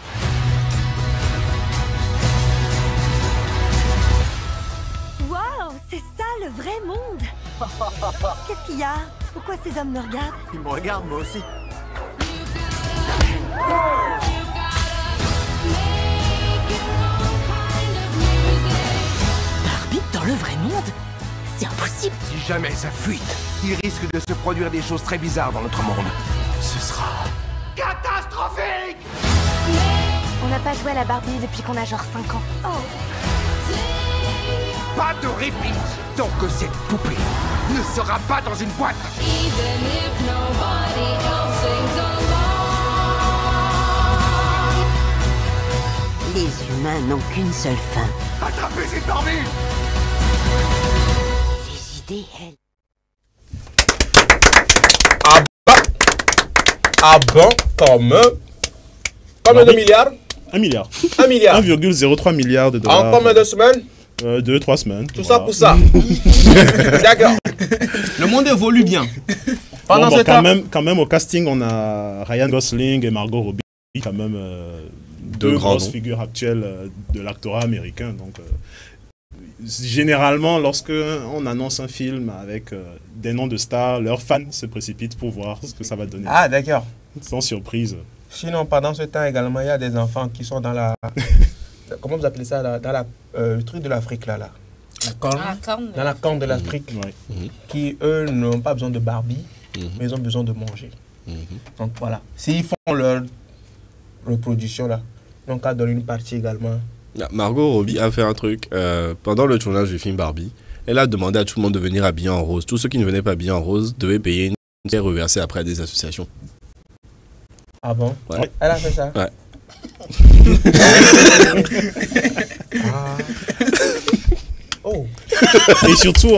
Wow, c'est ça le vrai monde. Qu'est-ce qu'il y a? Pourquoi ces hommes me regardent? Ils me regardent, moi aussi. Barbie dans le vrai monde? C'est impossible. Si jamais ça fuite, il risque de se produire des choses très bizarres dans notre monde. Ce sera catastrophique! On n'a pas joué à la Barbie depuis qu'on a genre 5 ans. Oh. Pas de répit tant que cette poupée ne sera pas dans une boîte. Les humains n'ont qu'une seule fin. Attrapez cette Barbie! Les idées, elles. Ah bon, combien de milliards? 1 milliard. 1 milliard. 1,03 milliard de dollars. En combien de semaines? 2-3 semaines. Tout ça pour ça. D'accord. Le monde évolue bien. Pendant ce temps, quand même, au casting, on a Ryan Gosling et Margot Robbie, quand même deux grosses figures actuelles de l'actorat américain. Donc, généralement, lorsque on annonce un film avec des noms de stars, leurs fans se précipitent pour voir ce que ça va donner. Ah, d'accord. Sans surprise. Sinon, pendant ce temps également, il y a des enfants qui sont dans la... Comment vous appelez ça? Dans le truc de l'Afrique, là. Dans la corne de l'Afrique. Qui, eux, n'ont pas besoin de Barbie, mais ils ont besoin de manger. Donc, voilà. S'ils font leur reproduction, là, donc, à donner une partie également. Margot Robbie a fait un truc. Pendant le tournage du film Barbie, elle a demandé à tout le monde de venir habillé en rose. Tous ceux qui ne venaient pas habillés en rose devaient payer une reversée après à des associations. Ah bon? Ouais. Elle a fait ça? Ouais. Oh. Et surtout,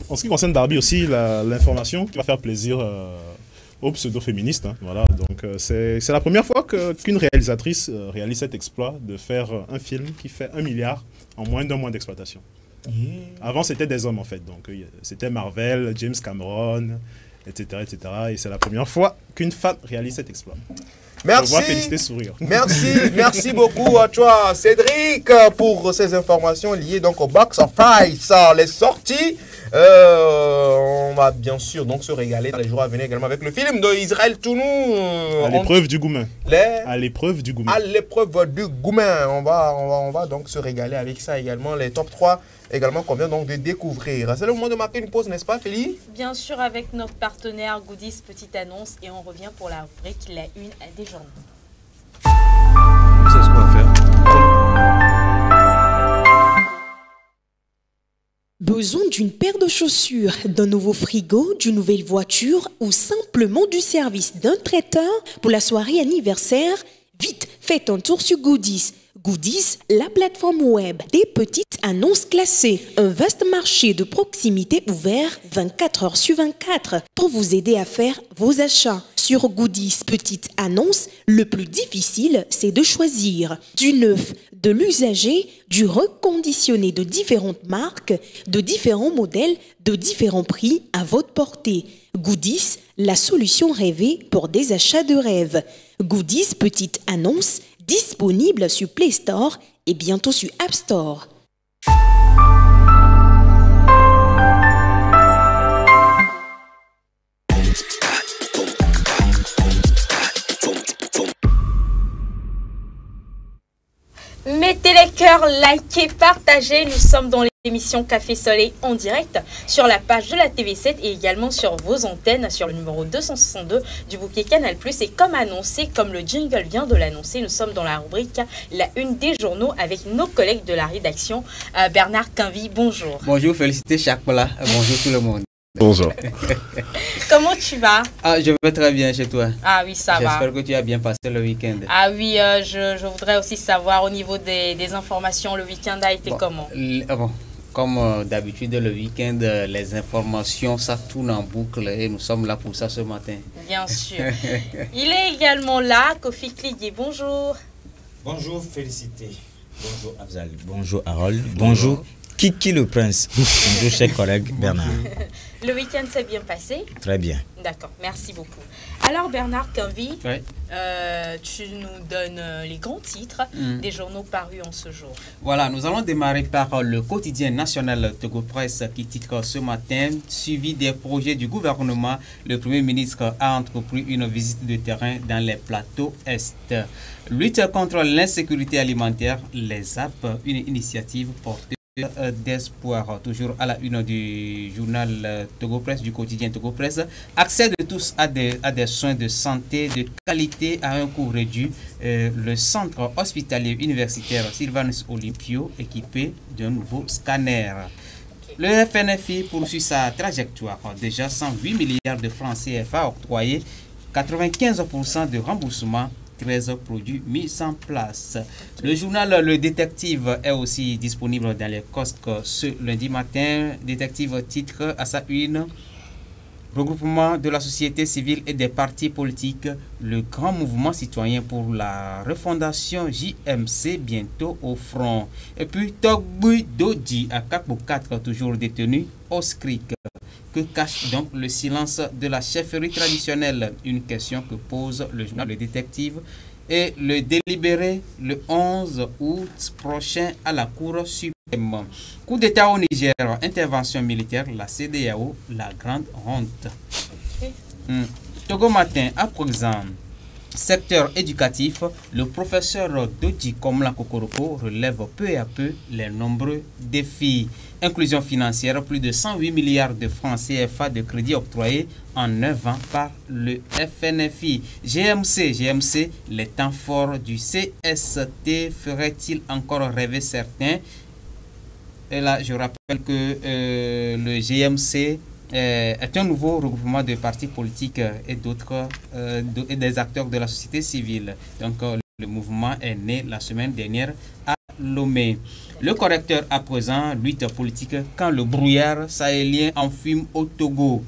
en ce qui concerne Barbie aussi, l'information qui va faire plaisir aux pseudo-féministes. Hein, voilà. Donc, c'est la première fois qu'une réalisatrice réalise cet exploit de faire un film qui fait 1 milliard en moins d'un mois d'exploitation. Avant, c'était des hommes, en fait. Donc, c'était Marvel, James Cameron, etc. Et c'est la première fois qu'une femme réalise cet exploit. Merci. Féliciter, sourire. Merci beaucoup à toi, Cédric, pour ces informations liées donc au box office, les sorties. On va bien sûr donc se régaler dans les jours à venir également avec le film de Israël Tounou. À l'épreuve du Goumen. À l'épreuve du Goumen. À l'épreuve du Goumen. On va donc se régaler avec ça également. Les top 3 également qu'on vient donc de découvrir. C'est le moment de marquer une pause, n'est-ce pas, Félie? Bien sûr, avec notre partenaire Goodies, petite annonce, et on revient pour la rubrique La Une des journaux. C'est ce qu'on va faire. Besoin d'une paire de chaussures, d'un nouveau frigo, d'une nouvelle voiture ou simplement du service d'un traiteur pour la soirée anniversaire? Vite, faites un tour sur Goodies. Goodies, la plateforme web des petites annonces classées. Un vaste marché de proximité ouvert 24 heures sur 24 pour vous aider à faire vos achats. Sur Goodies Petites Annonces, le plus difficile, c'est de choisir du neuf, de l'usager, du reconditionné de différentes marques, de différents modèles, de différents prix à votre portée. Goodies, la solution rêvée pour des achats de rêve. Goodies Petites Annonces, disponible sur Play Store et bientôt sur App Store. Mettez les cœurs, likez, partagez. Nous sommes dans l'émission Café Soleil en direct sur la page de la TV7 et également sur vos antennes sur le numéro 262 du bouquet Canal+. Et comme annoncé, comme le jingle vient de l'annoncer, nous sommes dans la rubrique La Une des journaux avec nos collègues de la rédaction. Bernard Quinvy, bonjour. Bonjour, félicité Chakpala. Bonjour tout le monde. Bonjour. Comment tu vas? Je vais très bien chez toi. Ah oui, ça va. J'espère que tu as bien passé le week-end. Ah oui, je voudrais aussi savoir au niveau des informations, le week-end a été comment? Comme d'habitude, le week-end, les informations, ça tourne en boucle et nous sommes là pour ça ce matin. Bien sûr. Il est également là, Kofi Kligé, bonjour. Bonjour, Félicité. Bonjour, Afzal. Bonjour, Harold. Bonjour, Kiki le Prince. Bonjour, cher collègue Bernard. Le week-end s'est bien passé? Très bien. D'accord, merci beaucoup. Alors Bernard Quinvy, oui. Tu nous donnes les grands titres des journaux parus en ce jour. Voilà, nous allons démarrer par le quotidien national Togo Presse qui titre ce matin, suivi des projets du gouvernement, le Premier ministre a entrepris une visite de terrain dans les plateaux Est. Lutte contre l'insécurité alimentaire, les ZAP, une initiative portée d'espoir, toujours à la une du journal Togo Presse, du quotidien Togo Presse. Accès de tous à des soins de santé de qualité à un coût réduit. Le centre hospitalier universitaire Sylvanus Olympio équipé d'un nouveau scanner. Le FNFI poursuit sa trajectoire. Déjà 108 milliards de francs CFA octroyés, 95% de remboursement, 13 produits mis en place. Le journal Le Détective est aussi disponible dans les kiosques ce lundi matin. Détective titre à sa une: regroupement de la société civile et des partis politiques, le grand mouvement citoyen pour la refondation JMC bientôt au front. Et puis Togbu Dodi à Kakbo 4 toujours détenu au SCRIC. Que cache donc le silence de la chefferie traditionnelle? Une question que pose le journal Le Détective. Et le délibéré le 11 août prochain à la Cour suprême. Coup d'État au Niger, intervention militaire, la CEDEAO, la grande honte. Togo Matin, à présent, secteur éducatif, le professeur Dodi Komla Kokoroko relève peu à peu les nombreux défis. Inclusion financière, plus de 108 milliards de francs CFA de crédits octroyés en 9 ans par le FNFI. GMC, les temps forts du CST feraient-il encore rêver certains? Et là, je rappelle que le GMC est un nouveau regroupement de partis politiques et d'autres et des acteurs de la société civile. Donc le mouvement est né la semaine dernière à Lomé. Le correcteur à présent, lutte politique quand le brouillard sahélien enfume au Togo.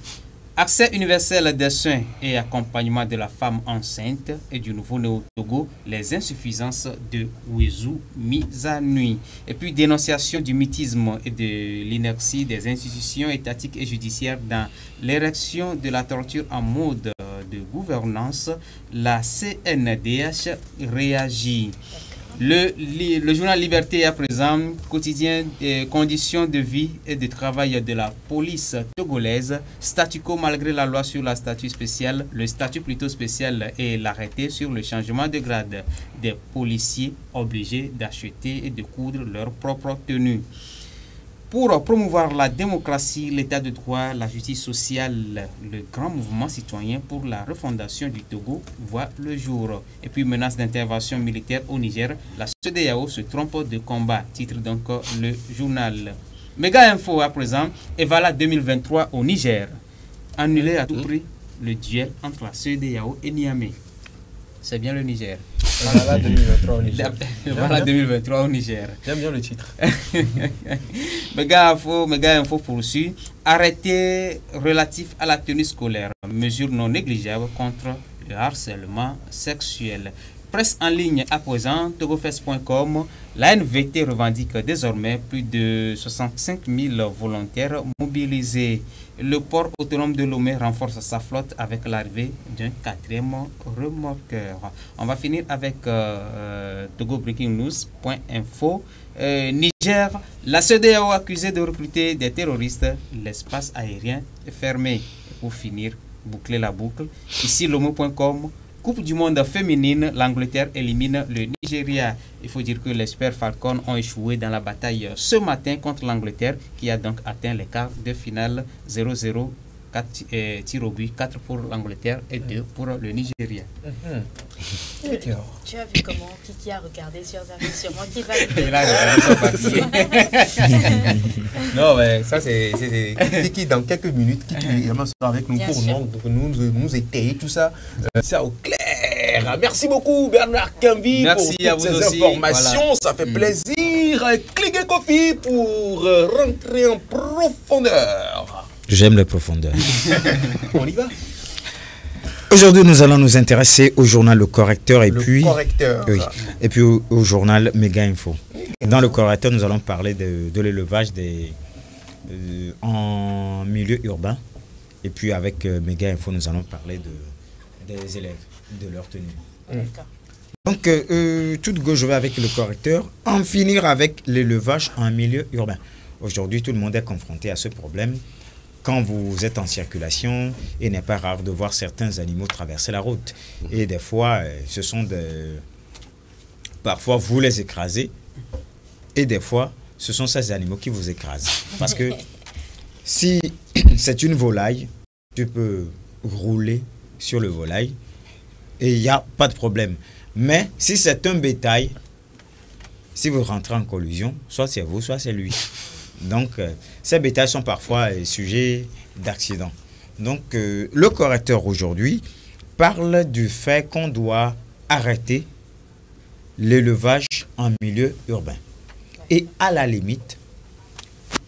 Accès universel des soins et accompagnement de la femme enceinte et du nouveau-né au Togo, les insuffisances de Ouezou mises à nuit. Et puis dénonciation du mutisme et de l'inertie des institutions étatiques et judiciaires dans l'érection de la torture en mode de gouvernance, la CNDH réagit. Le journal Liberté à présent, quotidien des conditions de vie et de travail de la police togolaise, statu quo malgré la loi sur la statut spécial, le statut plutôt spécial et l'arrêté sur le changement de grade des policiers obligés d'acheter et de coudre leur propre tenue. Pour promouvoir la démocratie, l'état de droit, la justice sociale, le grand mouvement citoyen pour la refondation du Togo voit le jour. Et puis menace d'intervention militaire au Niger, la CEDEAO se trompe de combat, titre donc le journal. Méga info à présent, Evala 2023 au Niger. Annuler à tout prix le duel entre la CEDEAO et Niamey. C'est bien le Niger. Voilà 2023 au Niger. Voilà 2023 au Niger. J'aime bien le titre. Méga info poursuit. Arrêté relatif à la tenue scolaire. Mesure non négligeable contre le harcèlement sexuel. Presse en ligne à présent, togofest.com. La NVT revendique désormais plus de 65 000 volontaires mobilisés. Le port autonome de Lomé renforce sa flotte avec l'arrivée d'un 4e remorqueur. On va finir avec togobreakingnews.info. Niger, la CEDEAO accusée de recruter des terroristes, l'espace aérien est fermé. Et pour finir, boucler la boucle, ici lomo.com. Coupe du monde féminine, l'Angleterre élimine le Nigeria. Il faut dire que les Super Falcons ont échoué dans la bataille ce matin contre l'Angleterre, qui a donc atteint les quarts de finale 0-0, 4 tirs au but, 4 pour l'Angleterre et 2 pour le Nigeria. Tu as vu comment Kiki a regardé sur moi qui va Il a regardé son papier. Non, mais ça c'est Kiki dans quelques minutes. Kiki également sera avec nous pour nous étayer tout ça. Ça au clair. Merci beaucoup Bernard Cambi pour toutes ces informations. Voilà. Ça fait plaisir. Cliquez Kofi pour rentrer en profondeur. J'aime les profondeurs. On y va. Aujourd'hui, nous allons nous intéresser au journal Le Correcteur et puis au journal Méga Info. Dans Le Correcteur, nous allons parler de l'élevage en milieu urbain. Et puis avec Méga Info, nous allons parler des élèves, de leur tenue. Donc, tout de go, je vais avec Le Correcteur en finir avec l'élevage en milieu urbain. Aujourd'hui, tout le monde est confronté à ce problème. Quand vous êtes en circulation, il n'est pas rare de voir certains animaux traverser la route. Et des fois, ce sont parfois, vous les écrasez. Et des fois, ce sont ces animaux qui vous écrasent. Parce que si c'est une volaille, tu peux rouler sur le volaille et il n'y a pas de problème. Mais si c'est un bétail, si vous rentrez en collision, soit c'est vous, soit c'est lui. Donc, ces bétails sont parfois sujets d'accidents. Donc, le correcteur aujourd'hui parle du fait qu'on doit arrêter l'élevage en milieu urbain. Et à la limite,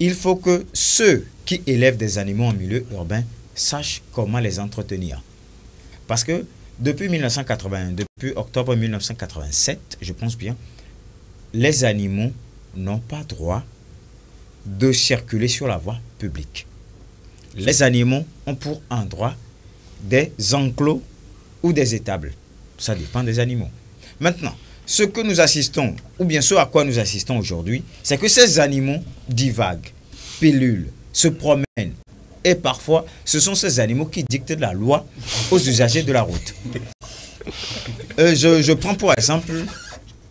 il faut que ceux qui élèvent des animaux en milieu urbain sachent comment les entretenir. Parce que depuis 1981, depuis octobre 1987, je pense bien, les animaux n'ont pas droit de circuler sur la voie publique. Les animaux ont pour endroit des enclos ou des étables. Ça dépend des animaux. Maintenant, ce que nous assistons, ou bien ce à quoi nous assistons aujourd'hui, c'est que ces animaux divaguent, pilulent, se promènent. Et parfois, ce sont ces animaux qui dictent la loi aux usagers de la route. Je prends pour exemple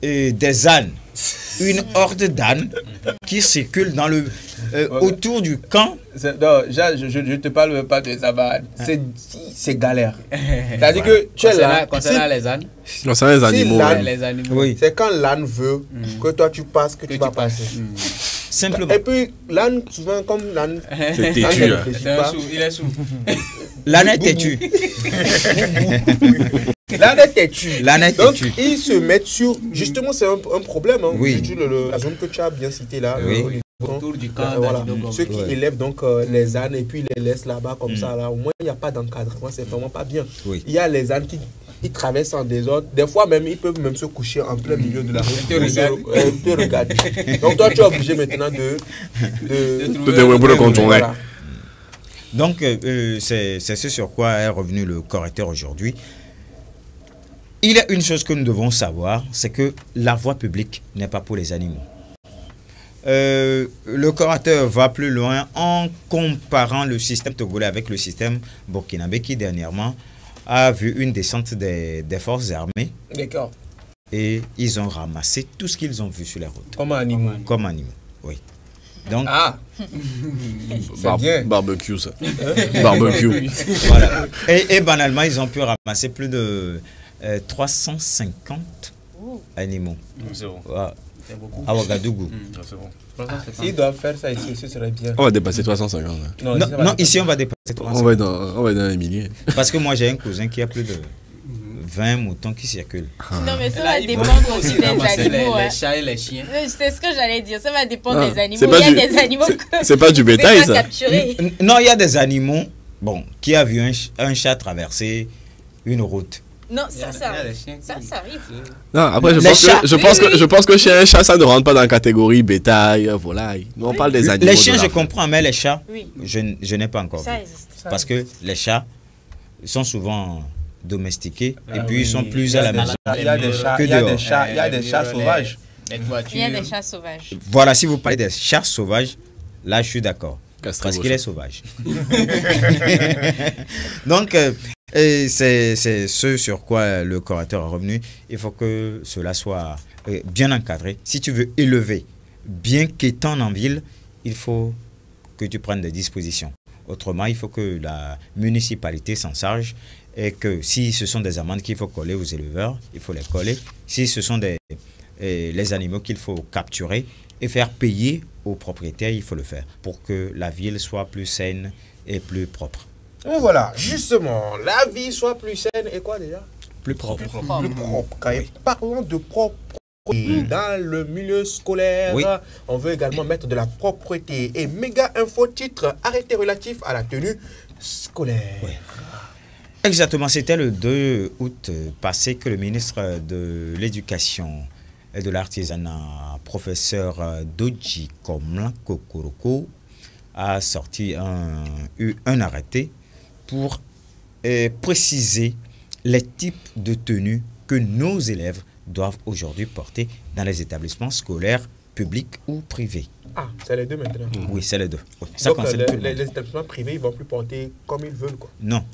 des ânes. Une horde d'ânes qui circule dans autour du camp. Non, je ne te parle pas de savane. C'est galère. C'est-à-dire que tu es là. Concernant les ânes. Concernant les animaux. Les animaux. Oui. C'est quand l'âne veut que toi tu passes, que tu vas passer. Simplement. Et puis l'âne, souvent comme l'âne. C'est têtu. Il est sous. L'âne est têtu. L'âne est têtu. Donc, ils se mettent sur. Justement, c'est un problème. Hein, oui. La zone que tu as bien citée là. Oui. Autour du camp. Voilà. Ceux qui élèvent donc les ânes et puis les laissent là-bas comme ça. Là, au moins, il n'y a pas d'encadrement. C'est vraiment pas bien. Oui. Il y a les ânes qui traversent en désordre. Des fois, même, ils peuvent même se coucher en plein milieu de la route. Te regarder. Donc, toi, tu es obligé maintenant de trouver le contourner. Voilà. Donc, c'est ce sur quoi est revenu le correcteur aujourd'hui. Il y a une chose que nous devons savoir, c'est que la voie publique n'est pas pour les animaux. Le correcteur va plus loin en comparant le système togolais avec le système burkinabé qui dernièrement a vu une descente des forces armées. D'accord. Et ils ont ramassé tout ce qu'ils ont vu sur les routes. Comme animaux. Comme animaux, oui. Donc, barbecue, ça. Barbecue. Voilà. Et banalement, ils ont pu ramasser plus de 350 animaux. C'est bon. C'est beaucoup. À Ouagadougou. C'est bon. S'ils doivent faire ça ici, ce serait bien. On va dépasser 350. Non, ici, on va dépasser 350. On va dans les milliers. Parce que moi, j'ai un cousin qui a plus de 20 moutons qui circulent. Non, mais ça va dépendre aussi des animaux. Les chats et les chiens. C'est ce que j'allais dire. Ça va dépendre des animaux. Il y a des animaux que c'est pas du bétail, ça. Non, il y a des animaux qui a vu un chat traverser une route. Non, ça arrive. Ça arrive. Non, après, je pense que chien et chat, ça ne rentre pas dans la catégorie bétail, volaille. Nous, on parle des animaux. Les chiens, je comprends, mais les chats, je n'ai pas encore vu. Parce que les chats sont souvent domestiqués et puis ils sont plus à la maison. Il y a des chats, il y a des chats sauvages. Il y a des chats sauvages. Voilà, si vous parlez des chats sauvages, là, je suis d'accord. Parce qu'il est sauvage. Donc, c'est ce sur quoi le curateur est revenu. Il faut que cela soit bien encadré. Si tu veux élever, bien qu'étant en ville, il faut que tu prennes des dispositions. Autrement, il faut que la municipalité s'en charge et que si ce sont des amendes qu'il faut coller aux éleveurs, il faut les coller. Si ce sont les animaux qu'il faut capturer et faire payer aux propriétaires, il faut le faire pour que la ville soit plus saine et plus propre. Et voilà, justement, la vie soit plus saine et quoi déjà? Plus propre. Plus propre. Et parlons de propre. Dans le milieu scolaire, on veut également mettre de la propreté. Et méga info titre, arrêté relatif à la tenue scolaire. Exactement, c'était le 2 août passé que le ministre de l'Éducation et de l'Artisanat, professeur Doji Komla Kokoroko, a sorti un arrêté pour préciser les types de tenues que nos élèves doivent aujourd'hui porter dans les établissements scolaires publics ou privés. Ah, c'est les deux maintenant. Oui, c'est les deux. Oui. Ça donc, concerne tout le monde. Les établissements privés, ils ne vont plus porter comme ils veulent, quoi. Non.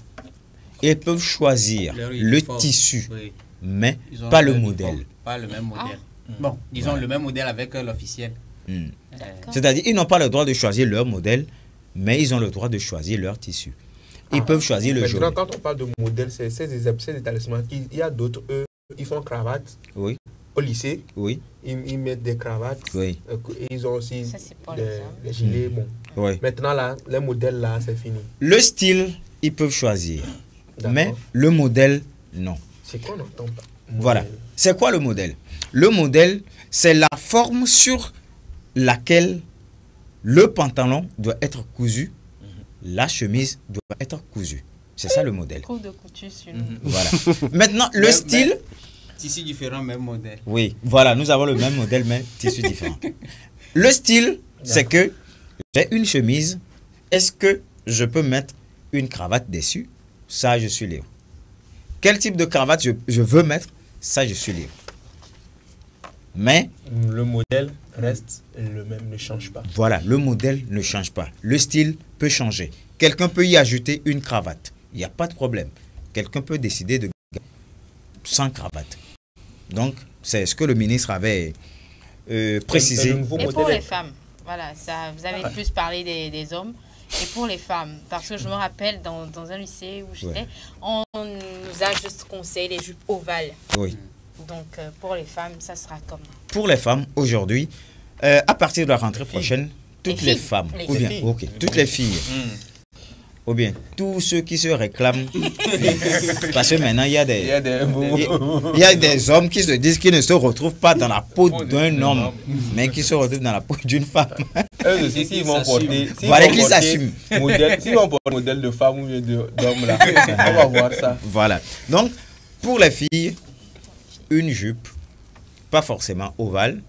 Ils peuvent choisir le tissu, mais pas le modèle. Pas le même modèle. Bon, disons le même modèle avec l'officiel. C'est-à-dire, ils n'ont pas le droit de choisir leur modèle, mais ils ont le droit de choisir leur tissu. Ils peuvent choisir le jaune. Maintenant, quand on parle de modèle, c'est ces établissements, il y a d'autres, eux, ils font cravate. Oui. Au lycée, oui. Ils mettent des cravates. Oui. Et ils ont aussi des gilets. Bon. Oui. Maintenant, là, les modèles, là, c'est fini. Le style, ils peuvent choisir. Mais le modèle, non. C'est quoi, on n'entend pas? Voilà. C'est quoi le modèle? Le modèle, c'est la forme sur laquelle le pantalon doit être cousu, la chemise doit être cousue. C'est ça le modèle. Coup de couture sur Voilà. Maintenant, le style... Tissu différent, même modèle. Oui, voilà, nous avons le même modèle, mais tissu différent. Le style, c'est que j'ai une chemise. Est-ce que je peux mettre une cravate dessus? Ça, je suis libre. Quel type de cravate je veux mettre? Ça, je suis libre. Mais le modèle reste le même, ne change pas. Voilà, le modèle ne change pas. Le style peut changer. Quelqu'un peut y ajouter une cravate. Il n'y a pas de problème. Quelqu'un peut décider de sans cravate. Donc, c'est ce que le ministre avait précisé. Et pour les femmes, voilà, ça, vous avez plus parlé des hommes. Et pour les femmes, parce que je me rappelle dans un lycée où j'étais, on nous a juste conseillé les jupes ovales. Oui. Donc, pour les femmes, ça sera comment? Pour les femmes, aujourd'hui, à partir de la rentrée prochaine, toutes les femmes, ou bien, toutes les filles, ou bien tous ceux qui se réclament, parce que maintenant il y a des hommes qui se disent qu'ils ne se retrouvent pas dans la peau d'un homme, mais qui se retrouvent dans la peau d'une femme. Eux aussi, s'ils vont porter, voilà qu'ils s'assument. S'ils vont porter modèle de femme ou d'homme là, on va voir ça. Voilà. Donc, pour les filles, une jupe, pas forcément ovale,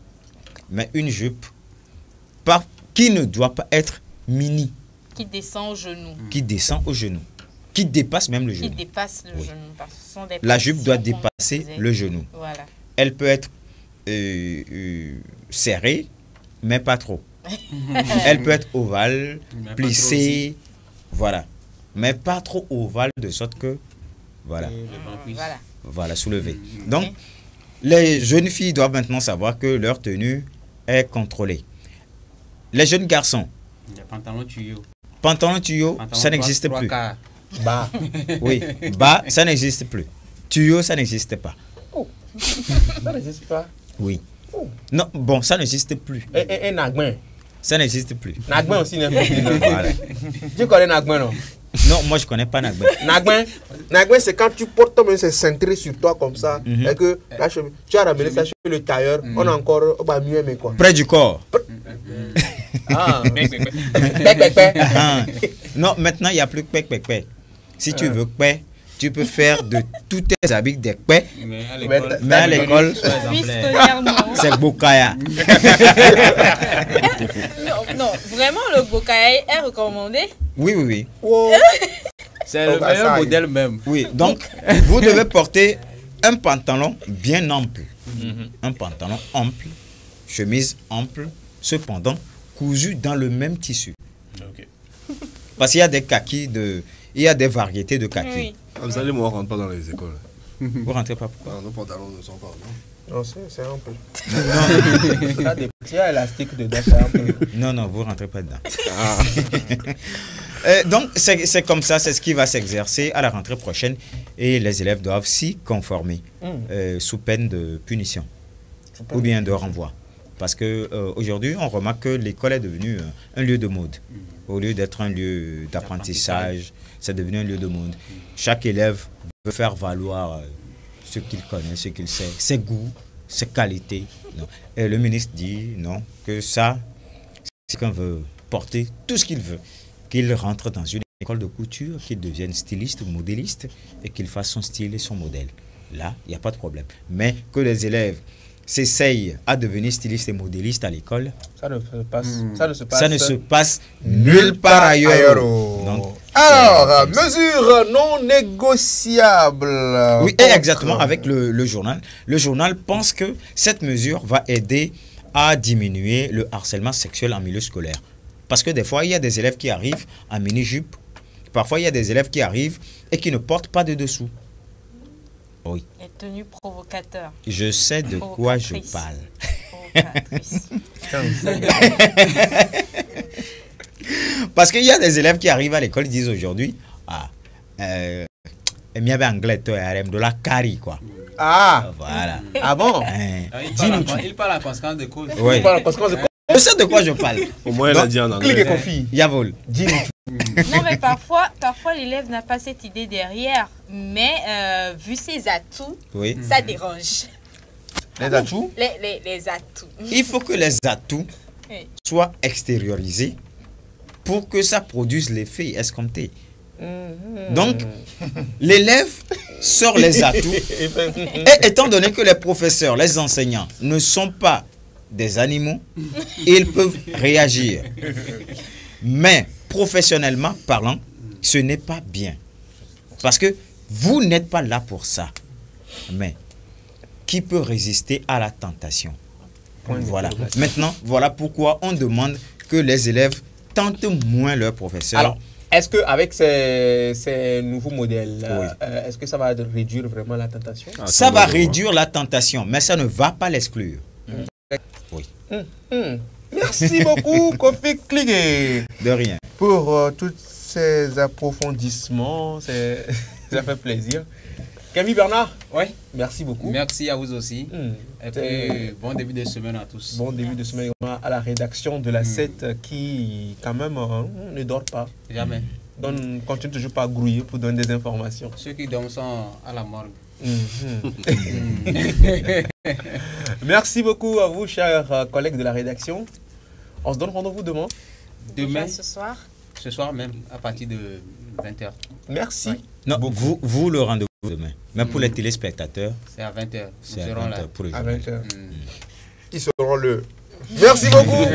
mais une jupe qui ne doit pas être mini. Qui descend au genou. Qui descend au genou. Qui dépasse même le genou. Qui dépasse le genou. Parce que ce sont des la jupe doit dépasser le genou. Voilà. Elle peut être serrée, mais pas trop. Elle peut être ovale, plissée, voilà. Mais pas trop ovale de sorte que, voilà. Voilà, soulevée. Donc, les jeunes filles doivent maintenant savoir que leur tenue est contrôlée. Les jeunes garçons. Les pantalons tuyaux. Pantalon tuyau, ça n'existe plus. Bas. Oui, bas, ça n'existe plus. Tuyau, ça n'existe pas. Oh. Ça n'existe pas. Oui. Oh. Non, bon, ça n'existe plus. Et Nagben. Ça n'existe plus. Nagben aussi n'existe plus. Voilà. Tu connais Nagben, non? Non, moi je connais pas Nagben. Nagben, c'est quand tu portes ton c'est cintré sur toi comme ça, et que là, tu as ramené ça chez le tailleur, on a encore mieux, mais quoi. Près du corps. Ah. Non, maintenant il n'y a plus pec. Si tu veux pec, Tu peux faire de tous tes habits des paix, Mais à l'école, c'est Bokaya. Non, vraiment, le Bokaya est recommandé. Oui. C'est le meilleur modèle même. Oui, donc vous devez porter un pantalon bien ample. Un pantalon ample, chemise ample, cependant cousu dans le même tissu. Parce qu'il y a des kakis il y a des variétés de kakis. Oui. Vous allez, moi, on ne rentre pas dans les écoles. Vous rentrez pas pourquoi? Nos pantalons ne sont pas. Non, c'est un peu. Il y a des petits élastiques dedans, c'est un peu. Non, vous rentrez pas dedans. Donc, c'est comme ça, c'est ce qui va s'exercer à la rentrée prochaine et les élèves doivent s'y conformer sous peine de punition ou bien de renvoi. Parce que aujourd'hui, on remarque que l'école est devenue un lieu de mode. Au lieu d'être un lieu d'apprentissage, c'est devenu un lieu de mode. Chaque élève veut faire valoir ce qu'il connaît, ce qu'il sait, ses goûts, ses qualités. Non. Et le ministre dit non, que ça, c'est qu'on veut porter tout ce qu'il veut. Qu'il rentre dans une école de couture, qu'il devienne styliste ou modéliste et qu'il fasse son style et son modèle. Là, il n'y a pas de problème. Mais que les élèves s'essayent à devenir styliste et modéliste à l'école, ça ne se passe nulle part ailleurs. Donc, alors, mesure non négociable. Oui, et exactement, avec le journal. Le journal pense que cette mesure va aider à diminuer le harcèlement sexuel en milieu scolaire. Parce que des fois, il y a des élèves qui arrivent en mini-jupe. Parfois, il y a des élèves qui arrivent et qui ne portent pas de dessous. Oui. Les tenues provocateurs. Je sais de quoi je parle. Parce qu'il y a des élèves qui arrivent à l'école et disent aujourd'hui, de la carie, quoi. Voilà. Ah bon? Il parle en conséquence de cause. Oui. Il parle en conséquence de cause. Je sais de quoi je parle. Au moins, elle a dit en anglais. Clique et confie. Yavol. Non, mais parfois l'élève n'a pas cette idée derrière. Mais vu ses atouts, ça dérange. Les atouts? Les atouts. Il faut que les atouts soient extériorisés pour que ça produise l'effet escompté. Donc, l'élève sort les atouts. Et étant donné que les professeurs, les enseignants ne sont pas des animaux, ils peuvent réagir. Mais professionnellement parlant, ce n'est pas bien. Parce que vous n'êtes pas là pour ça. Mais qui peut résister à la tentation? Voilà. Maintenant, voilà pourquoi on demande que les élèves tentent moins leurs professeurs. Alors, est-ce qu'avec ces nouveaux modèles, est-ce que ça va réduire vraiment la tentation? Ça va réduire la tentation, mais ça ne va pas l'exclure. Oui. Merci beaucoup, Kofi Kligé. De rien. Pour tous ces approfondissements, ça fait plaisir. Camille Bernard, merci beaucoup. Merci à vous aussi. Et puis, bon début de semaine à tous. Bon début de semaine à la rédaction de la 7 qui, quand même, ne dort pas. Jamais. Continue toujours pas à grouiller pour donner des informations. Ceux qui dorment sont à la morgue. Merci beaucoup à vous, chers collègues de la rédaction. On se donne rendez-vous demain. Demain, ce soir. Ce soir même, à partir de 20h. Merci. Non, vous le rendez-vous demain. Même pour les téléspectateurs. C'est à 20h. C'est à 20h pour les à 20h. Ils seront le. Merci beaucoup.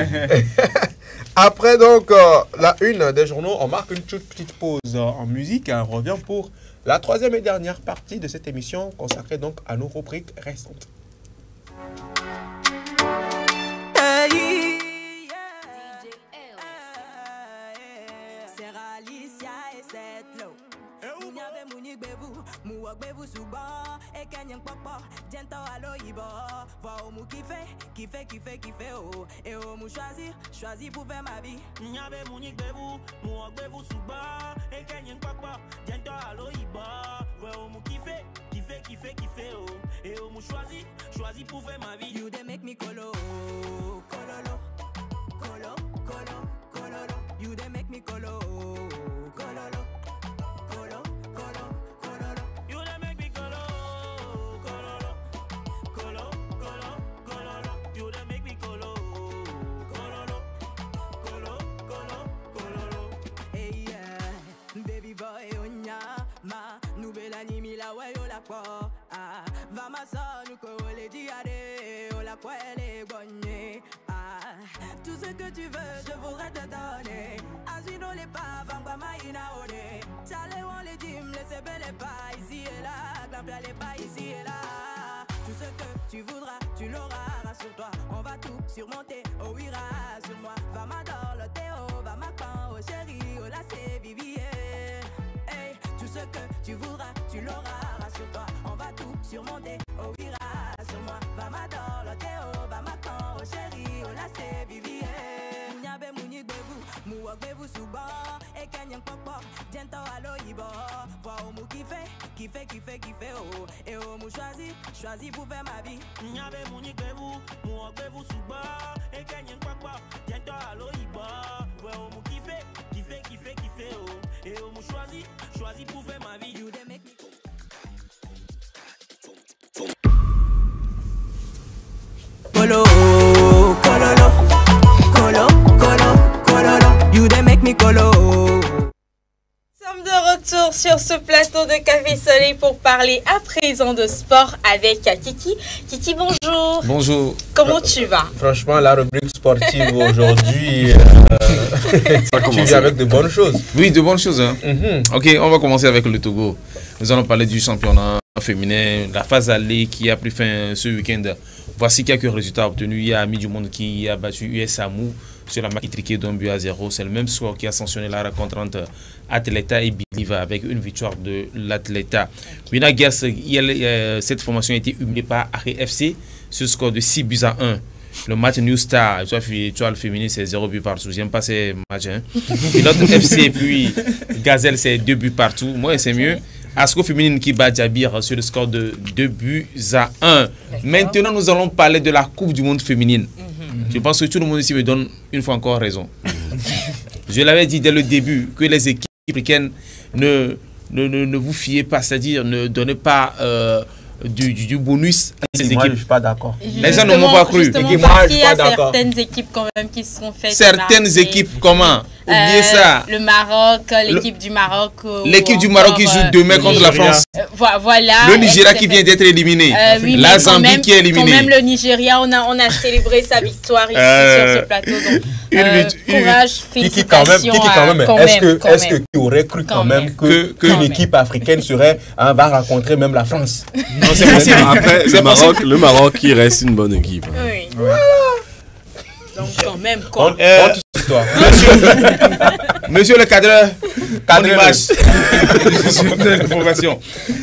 Après donc la une des journaux, on marque une toute petite pause en musique et on revient pour la troisième et dernière partie de cette émission consacrée donc à nos rubriques restantes. Choisi pour faire ma vie. N'yave mouni gbevou, mou gbevou souba. Et kenyen papa, diento alo iba. Ouais, oh mou kiffe oh. Et oh mou choisi pour faire ma vie. You they make me colo, cololo, colo, colo, cololo. You they make me colo, cololo, colo, colo, cololo. You they make me colo, cololo, colo, colo, cololo. You they make me colo. Baby boy, onya, ma, nouvelle Tout ce que tu veux, je voudrais te donner. Asino les pas, vangba maïna ode. Chale on les dim, laissez belle pas ici et là. Glampia les pas ici et là. Tout ce que tu voudras, tu l'auras, rassure-toi. On va tout surmonter, oh oui, rassure-moi. Va m'adore, le Théo, va m'apprendre, oh chérie, oh là c'est Vivier. Hey, tout ce que tu voudras, tu l'auras, rassure-toi. On va tout surmonter, oh oui, rassure-moi. Va m'adore, le Théo, va m'apprendre, oh chérie, oh là c'est Vivier. Nyabe mouni bevu, mouak bevu souba. Et kanyan popo, diento alo ibo. Vois au mou kiffe, oh. Et au mou choisi pour faire ma vie. Nyabe mouni bevu, mouak bevu souba. Et kanyan popo, diento alo ibo. Vois au mou kiffe, oh. Et au mou choisi pour faire ma vie. You dey make me Colo, cololo, cololo, you dey make me colo. Nous sommes de retour sur ce plateau de Café Soleil pour parler à présent de sport avec Kiki. Kiki, bonjour. Bonjour. Comment tu vas? Franchement, la rubrique sportive aujourd'hui, tu viens avec de bonnes choses. Oui, de bonnes choses. Hein. Ok, on va commencer avec le Togo. Nous allons parler du championnat féminin, la phase allée qui a pris fin ce week-end. Voici quelques résultats obtenus. Il y a Ami du Monde qui a battu US Amou sur la marque étriquée d'un but à 0. C'est le même score qui a sanctionné la rencontre entre Atleta et Biliva avec une victoire de l'Atleta. Wina Guess, cette formation a été humiliée par Aré FC sur le score de 6 buts à 1. Le match New Star, tu vois le féminin, c'est 0 but partout. J'aime pas ces matchs. Hein. Et notre FC, puis Gazelle, c'est 2 buts partout. Moi, c'est mieux. Asco féminine qui bat Jabir sur le score de 2 buts à 1. Maintenant, nous allons parler de la Coupe du Monde féminine. Je pense que tout le monde ici me donne une fois encore raison. Je l'avais dit dès le début que les équipes africaines ne vous fiez pas, c'est-à-dire ne donnez pas du bonus à ces équipes. Moi, je suis pas d'accord. Les gens ne m'ont pas cru. Parce qu'il y a certaines équipes quand même qui se sont faites. Certaines équipes, comment? Oubliez ça. Le Maroc, l'équipe du Maroc. L'équipe du Maroc qui joue demain contre la France. Voilà. Le Nigeria qui vient d'être éliminé. Oui, la Zambie qui est éliminée. Quand même le Nigeria, on a célébré sa victoire ici sur ce plateau. Donc, courage, félicitations. Est-ce que tu aurais cru quand même qu'une équipe africaine va rencontrer même la France? Non, c'est possible. Après, le Maroc qui reste une bonne équipe. Oui. Donc quand même, Monsieur le cadreur,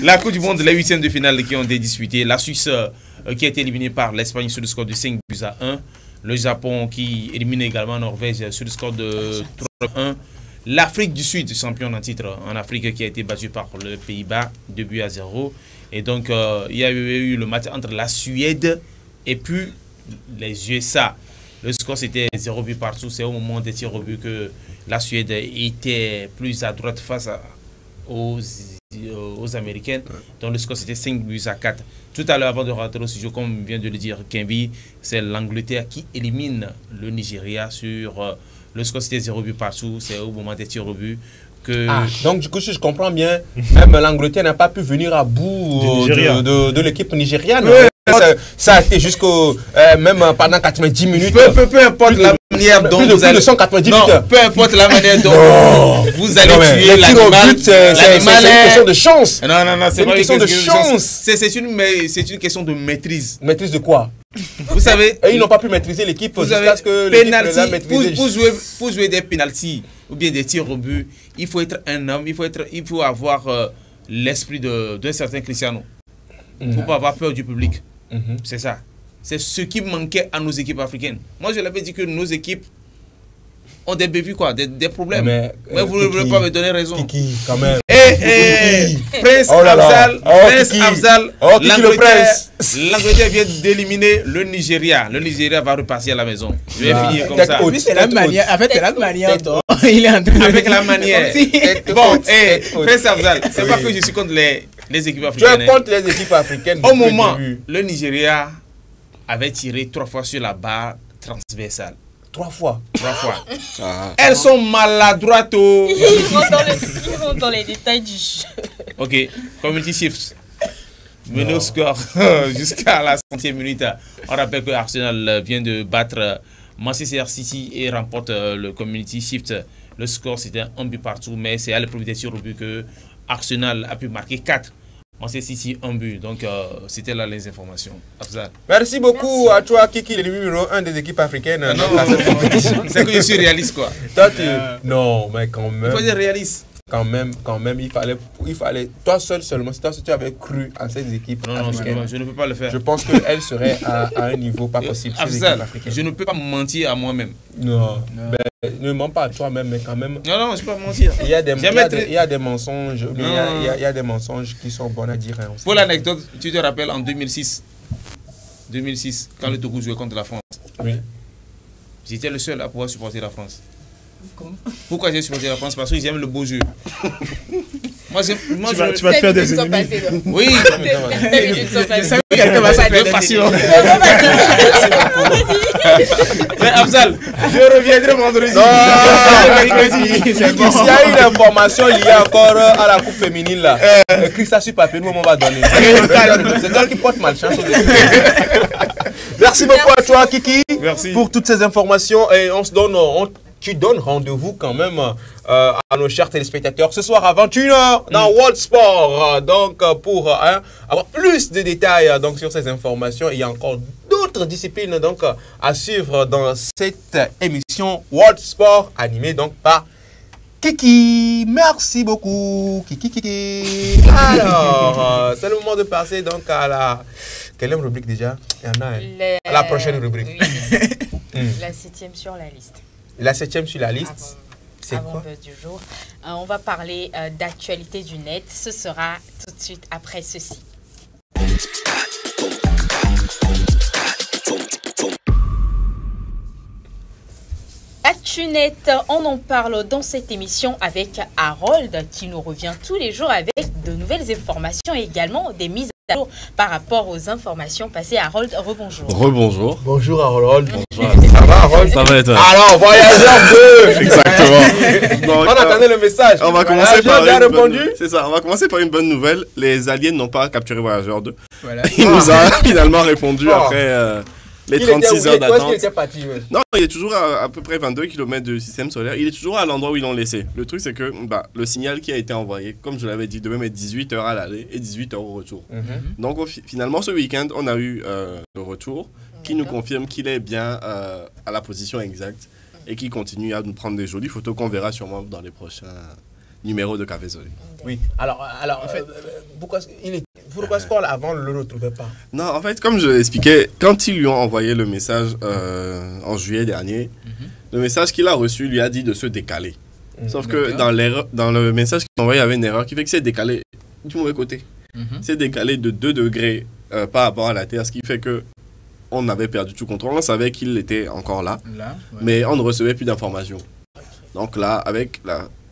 la Coupe du Monde, les huitièmes de finale qui ont été disputées. La Suisse qui a été éliminée par l'Espagne sur le score de 5 buts à 1. Le Japon qui élimine également Norvège sur le score de 3-1. L'Afrique du Sud, championne en titre en Afrique, qui a été battue par le Pays-Bas, 2 buts à 0. Et donc, il y a eu le match entre la Suède et puis les USA. Le score, c'était 0 but partout. C'est au moment des tirs au but que la Suède était plus à droite face aux Américaines. Donc, le score, c'était 5 buts à 4. Tout à l'heure, avant de rentrer au studio, comme vient de le dire Kembi, c'est l'Angleterre qui élimine le Nigeria sur... le score, c'était 0 but partout. C'est au moment des tirs au but. Donc, du coup, si je comprends bien, même l'Angleterre n'a pas pu venir à bout de l'équipe nigériane. Oui. Ça a été jusqu'au même pendant 90 minutes. Peu importe la manière dont vous allez 190 minutes. Peu importe la manière dont vous allez tuer l'animal. C'est une question de chance. Non, c'est pas une question de chance. C'est une question de maîtrise. Maîtrise de quoi? Vous savez, ils n'ont pas pu maîtriser l'équipe jusqu'à ce que l'équipe pour jouer des pénaltys ou bien des tirs au but, il faut être un homme, il faut avoir l'esprit d'un certain Cristiano. Il ne faut pas avoir peur du public. C'est ça. C'est ce qui manquait à nos équipes africaines. Moi, je l'avais dit que nos équipes ont des bévues, quoi, des problèmes. Mais vous ne voulez pas me donner raison. Kiki, quand même. Prince Afzal, l'Angleterre vient d'éliminer le Nigeria. Le Nigeria va repartir à la maison. Je vais finir comme ça. C'est la manière. En fait, c'est la manière dont il est en train de... Avec la manière. Bon, Prince Afzal, c'est pas que je suis contre les équipes africaines. Tu es contre les équipes africaines. Au moment, le Nigeria avait tiré 3 fois sur la barre transversale. 3 fois. 3 fois. Elles sont maladroites. Ils rentrent dans les détails du jeu. Ok, Community Shift. Mené au score jusqu'à la 100e minute. On rappelle que Arsenal vient de battre Manchester City et remporte le Community Shift. Le score c'était 1 but partout, mais c'est à l'épreuve des tirs au but que Arsenal a pu marquer 4. Manchester City 1 but. Donc c'était là les informations. Afzal. Merci beaucoup à toi Kiki, le numéro 1 des équipes africaines. Non, c'est que je suis réaliste quoi. Toi, non, mais quand même. Il faut être réaliste. Quand même, il fallait, toi seul seulement, si tu avais cru à ces équipes africaines, je ne peux pas le faire. Je pense qu'elles seraient à un niveau pas possible. Afzal, je ne peux pas mentir à moi-même. Non. Ben, ne mens pas à toi-même, mais quand même. Non, je ne peux pas mentir. Il y a des mensonges, mais il y a des mensonges qui sont bons à dire. Hein, pour l'anecdote, tu te rappelles en 2006, quand le Togo jouait contre la France. Oui. J'étais le seul à pouvoir supporter la France. Pourquoi j'ai supporté la France? Parce qu'ils aiment le beau jeu. Moi, tu vas te faire des ennemis. Oui. Je sais que quelqu'un va s'appeler passion. Mais Afzal, je reviendrai vendredi. S'il y a une information liée encore à la coupe féminine là, écris ça sur papier, nous on va donner. C'est toi qui porte malchance. Merci beaucoup à toi Kiki. Merci. Pour toutes ces informations et on se donne tu donnes rendez-vous quand même à nos chers téléspectateurs ce soir à 21h dans World Sport. Donc pour avoir plus de détails donc, sur ces informations, il y a encore d'autres disciplines donc, à suivre dans cette émission World Sport animée donc, par Kiki. Merci beaucoup Kiki. Alors, c'est le moment de passer donc à la... Quelle rubrique déjà? Il y en a à la prochaine rubrique. Oui. La 7e sur la liste. La 7e sur la liste, c'est quoi? Buzz du jour. On va parler d'actualité du net. Ce sera tout de suite après ceci. ActuNet, on en parle dans cette émission avec Harold qui nous revient tous les jours avec de nouvelles informations et également des mises à jour par rapport aux informations passées. Harold, rebonjour. Rebonjour. Bonjour Harold. Bonjour. Ça va Harold? Ça va et toi? Alors, voyageur 2. Exactement. Donc, on attendait le message. On va commencer par une bonne... C'est ça, on va commencer par une bonne nouvelle. Les aliens n'ont pas capturé Voyageur 2. Voilà. Il nous a finalement répondu après... les 36 heures d'attente. Où est-ce qu'il était parti? Non, il est toujours à peu près 22 km du système solaire. Il est toujours à l'endroit où ils l'ont laissé. Le truc, c'est que le signal qui a été envoyé, comme je l'avais dit, devait mettre 18 heures à l'aller et 18 heures au retour. Donc, finalement, ce week-end, on a eu le retour qui nous confirme qu'il est bien à la position exacte et qui continue à nous prendre des jolies photos qu'on verra sûrement dans les prochains numéros de Café Soleil. Oui. Alors en fait, pourquoi est-ce qu'avant ne le retrouvait pas? Non, en fait, comme je l'expliquais, quand ils lui ont envoyé le message en juillet dernier, le message qu'il a reçu lui a dit de se décaler. Sauf que dans le message qu'il a envoyé, il y avait une erreur qui fait que c'est décalé du mauvais côté. C'est décalé de 2 degrés par rapport à la Terre, ce qui fait que on avait perdu tout contrôle. On savait qu'il était encore là, mais on ne recevait plus d'informations. Donc là,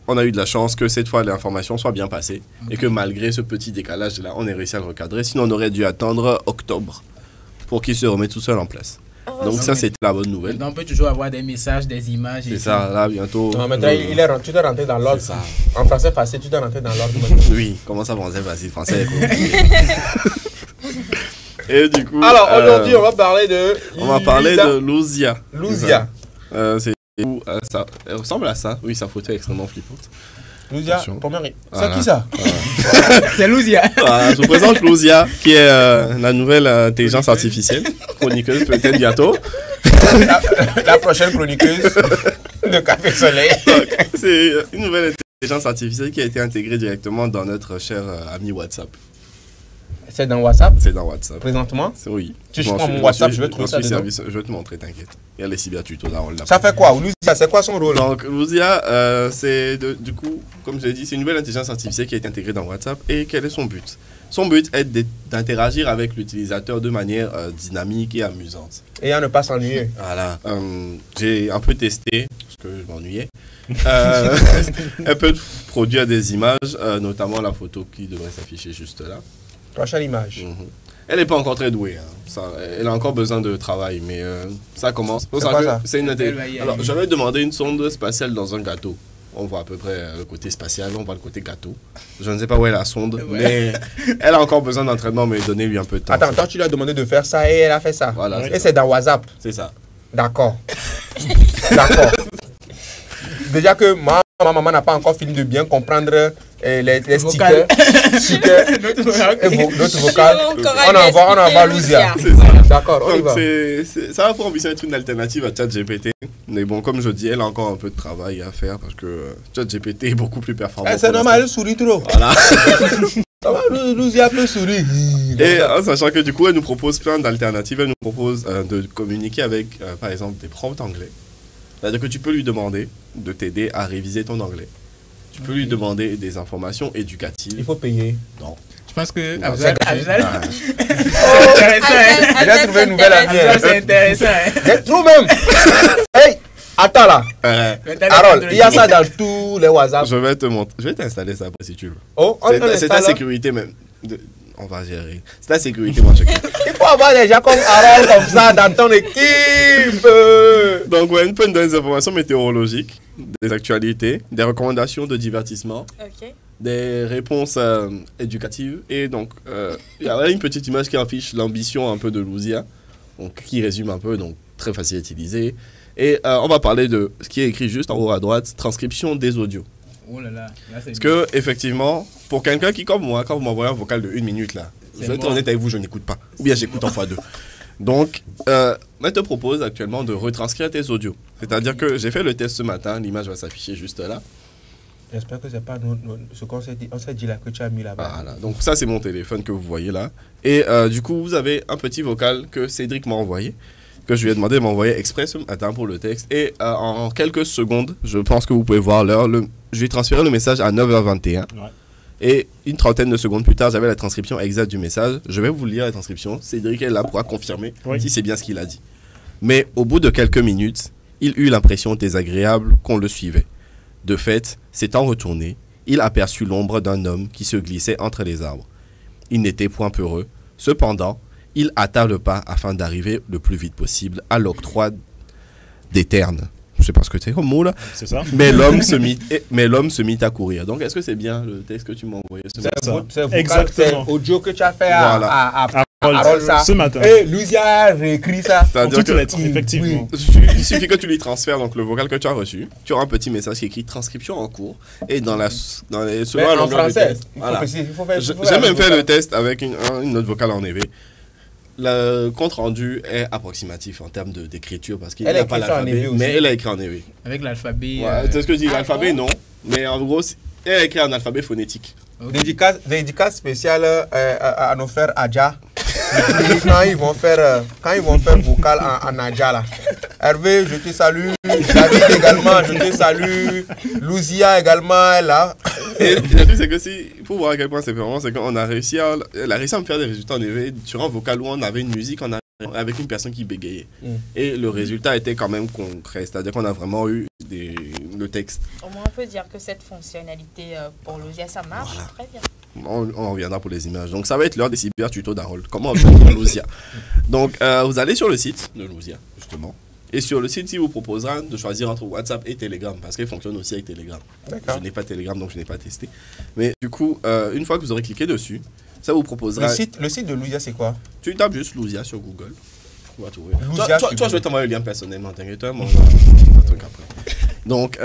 on a eu de la chance que cette fois l'information soit bien passée et que malgré ce petit décalage là, on ait réussi à le recadrer. Sinon, on aurait dû attendre octobre pour qu'il se remette tout seul en place. Donc ça, c'était la bonne nouvelle. On peut toujours avoir des messages, des images. C'est ça, là, bientôt. Non, maintenant, tu t'es rentré dans l'ordre. En français facile, tu t'es rentré dans l'ordre. Oui, comment ça, français facile? Français et du coup... Alors, aujourd'hui, on va parler de... On va parler de Luzia. Luzia. Ça ressemble à ça. Oui, sa photo est extrêmement flippante. Luzia, c'est qui ça? C'est Luzia. Je vous présente Luzia, qui est la nouvelle intelligence artificielle, chroniqueuse peut-être bientôt. La prochaine chroniqueuse de Café Soleil. C'est une nouvelle intelligence artificielle qui a été intégrée directement dans notre cher ami WhatsApp. C'est dans WhatsApp? C'est dans WhatsApp. Présentement? Oui. Tu prends mon WhatsApp, je vais trouver ça dedans. Je vais te montrer, t'inquiète. Il y a les cybertutos d'Harold là. Ça fait quoi? Luzia, c'est quoi son rôle? Donc, Luzia, c'est du coup, comme je l'ai dit, c'est une nouvelle intelligence artificielle qui a été intégrée dans WhatsApp. Et quel est son but? Son but est d'interagir avec l'utilisateur de manière dynamique et amusante. Et à ne pas s'ennuyer. Voilà. J'ai un peu testé, parce que je m'ennuyais. Elle peut produire des images, notamment la photo qui devrait s'afficher juste là. Prochaine image. Elle n'est pas encore très douée. Hein. Ça, elle a encore besoin de travail, mais ça commence. C'est une Alors, j'avais demandé une sonde spatiale dans un gâteau. On voit à peu près le côté spatial, on voit le côté gâteau. Je ne sais pas où est la sonde, mais elle a encore besoin d'entraînement, mais donnez-lui un peu de temps. Attends, toi tu lui as demandé de faire ça et elle a fait ça. Voilà, et c'est dans WhatsApp. C'est ça. D'accord. D'accord. Déjà que ma maman n'a pas encore fini de bien comprendre les stickers. Notre vocal. On envoie Luzia. D'accord, on y va. Ça a pour ambition d'être une alternative à ChatGPT. Mais bon, comme je dis, elle a encore un peu de travail à faire parce que ChatGPT est beaucoup plus performant. C'est normal, elle sourit trop. Voilà. Luzia peut sourire. Et en sachant que du coup, elle nous propose plein d'alternatives. Elle nous propose de communiquer avec, par exemple, des profs d'anglais. C'est-à-dire que tu peux lui demander de t'aider à réviser ton anglais. Tu peux lui demander des informations éducatives. Il faut payer. Non. Je pense que Non, Afzal, c'est intéressant. Il a trouvé une nouvelle amie. C'est intéressant. Trop même. Hey, attends là. Harold, il y a ça dans tous les WhatsApp. Je vais te montrer. Je vais t'installer ça après si tu veux. Oh, c'est ta sécurité même. On va gérer. C'est ta sécurité, moi, je Il faut avoir des gens comme Harold comme ça dans ton équipe. Donc, ouais, une peu des informations météorologiques, des actualités, des recommandations de divertissement, des réponses éducatives. Et donc, il y a une petite image qui affiche l'ambition un peu de Luzia, donc, qui résume un peu, donc très facile à utiliser. Et on va parler de ce qui est écrit juste en haut à droite, transcription des audios. Oh là là, parce que, effectivement, pour quelqu'un qui, comme moi, quand vous m'envoyez un vocal de 1 minute, là, je vais être honnête avec vous, je n'écoute pas. Ou bien j'écoute en x2. Donc, je te propose actuellement de retranscrire tes audios. C'est-à-dire que j'ai fait le test ce matin, l'image va s'afficher juste là. J'espère que ce n'est pas ce qu'on s'est dit, là, que tu as mis là-bas. Voilà, donc ça c'est mon téléphone que vous voyez là. Et du coup, vous avez un petit vocal que Cédric m'a envoyé, que je lui ai demandé de m'envoyer exprès ce matin pour le texte. Et en quelques secondes, je pense que vous pouvez voir l'heure, je lui ai transféré le message à 9h21. Ouais. Et une trentaine de secondes plus tard, j'avais la transcription exacte du message. Je vais vous lire la transcription. Cédric est là pourra confirmer si c'est bien ce qu'il a dit. Mais au bout de quelques minutes, il eut l'impression désagréable qu'on le suivait. De fait, s'étant retourné, il aperçut l'ombre d'un homme qui se glissait entre les arbres. Il n'était point peureux. Cependant, il hâta le pas afin d'arriver le plus vite possible à l'octroi des ternes. Je sais pas ce que c'est comme mot là. C'est ça. Mais l'homme se mit à courir. Donc est-ce que c'est bien le texte que tu m'as envoyé ce matin? C'est exactement. C'est audio que tu as fait à Harold ce matin. Et Luzia a réécrit ça. C'est-à-dire que effectivement. Il suffit que tu lui transfères donc le vocal que tu as reçu. Tu auras un petit message qui écrit transcription en cours et dans les en français. Voilà. J'ai même fait le test avec une autre vocale en EV. Le compte rendu est approximatif en termes d'écriture parce qu'il n'y a pas l'alphabet, mais elle a écrit en EV. Avec l'alphabet. Ouais, c'est ce que je dis, l'alphabet non, mais en gros, elle a écrit en alphabet phonétique. Okay. Dédicace spéciale à nos frères Adja. Quand ils vont faire vocal en Adja là. Hervé, je te salue. David également, je te salue. Luzia également, elle là. Et le truc, c'est que si, pour voir à quel point c'est vraiment, c'est qu'on a réussi à me faire des résultats en EV sur un vocal où on avait une musique avec une personne qui bégayait. Et le résultat était quand même concret, c'est-à-dire qu'on a vraiment eu le texte. Au moins, on peut dire que cette fonctionnalité pour Luzia, ça marche très bien. On reviendra pour les images. Donc, ça va être l'heure des cyber tutos d'Harold. Comment obtenir Luzia. Donc, vous allez sur le site de Luzia, justement. Et sur le site, il vous proposera de choisir entre WhatsApp et Telegram, parce qu'il fonctionne aussi avec Telegram. Je n'ai pas Telegram, donc je n'ai pas testé. Mais du coup, une fois que vous aurez cliqué dessus, ça vous proposera... Le site de Luzia, c'est quoi? Tu tapes juste Luzia sur Google. Tu vas trouver. Toi, je vais t'envoyer le lien personnellement, t'inquiète, moi, un truc après. Donc,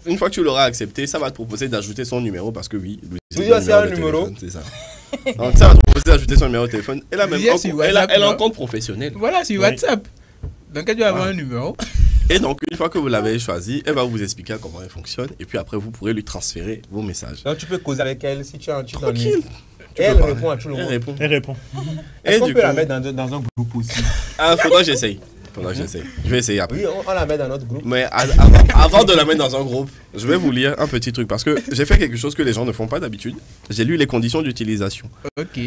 une fois que tu l'auras accepté, ça va te proposer d'ajouter son numéro, parce que oui, Luzia, c'est un numéro. C'est ça. Donc, ça va te proposer d'ajouter son numéro de téléphone. Elle a même elle a un compte professionnel. Voilà, sur WhatsApp. Donc, elle doit avoir un numéro. Et donc, une fois que vous l'avez choisi, elle va vous expliquer comment elle fonctionne. Et puis après, vous pourrez lui transférer vos messages. Donc, tu peux causer avec elle si tu as un petit tranquille. Et elle répond à tout le monde. Elle répond. Est-ce qu'on peut la mettre dans un groupe aussi? Faudra que j'essaye. Je vais essayer après. Oui, on la met dans notre groupe. Mais avant de la mettre dans un groupe, je vais vous lire un petit truc. Parce que j'ai fait quelque chose que les gens ne font pas d'habitude. J'ai lu les conditions d'utilisation. Ok.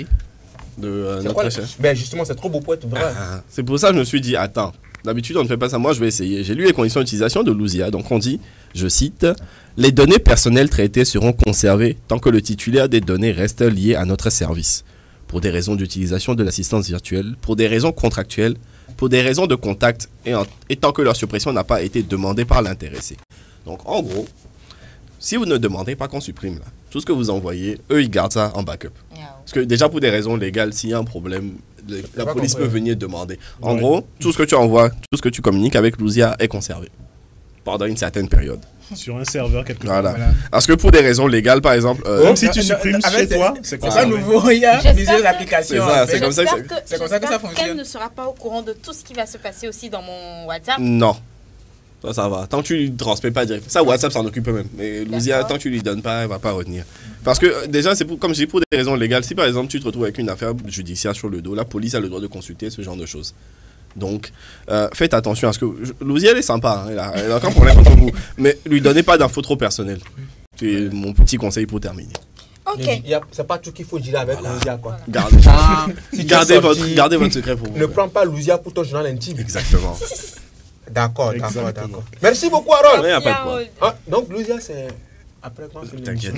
De notre recherche. Ben justement, c'est trop beau pour être vrai. C'est pour ça que je me suis dit, attends. D'habitude, on ne fait pas ça. Moi, je vais essayer. J'ai lu les conditions d'utilisation de Luzia. Donc, on dit, je cite, « Les données personnelles traitées seront conservées tant que le titulaire des données reste lié à notre service. pour des raisons d'utilisation de l'assistance virtuelle, pour des raisons contractuelles, pour des raisons de contact, et tant que leur suppression n'a pas été demandée par l'intéressé. Donc, en gros, si vous ne demandez pas qu'on supprime là, tout ce que vous envoyez, eux, ils gardent ça en backup. Parce que déjà, pour des raisons légales, s'il y a un problème, la police peut venir demander. En gros, tout ce que tu envoies, tout ce que tu communiques avec Luzia est conservé pendant une certaine période. Sur un serveur quelque part. Voilà. Parce que pour des raisons légales, par exemple... Même si tu supprimes chez toi, c'est comme ça. Nouveau, il y a plusieurs applications. C'est comme ça que ça fonctionne. Qu'elle ne sera pas au courant de tout ce qui va se passer aussi dans mon WhatsApp. Non. Ça va. Tant que tu lui transmets pas direct. Ça, WhatsApp s'en occupe même. Mais Luzia, tant que tu lui donnes pas, elle va pas retenir. Parce que déjà, c'est comme je dis, pour des raisons légales. Si par exemple, tu te retrouves avec une affaire judiciaire sur le dos, la police a le droit de consulter ce genre de choses. Donc, faites attention à ce que... Luzia, elle est sympa, hein, elle a aucun problème contre vous. Mais lui donnez pas d'infos trop personnelles. C'est mon petit conseil pour terminer. Ok. C'est pas tout qu'il faut dire avec Luzia, quoi. Gardez votre secret pour vous. Ne prends pas Luzia pour ton journal intime. Exactement. D'accord. Merci beaucoup, Harold. Donc, Luzia, c'est... Après quand c'est t'inquiète,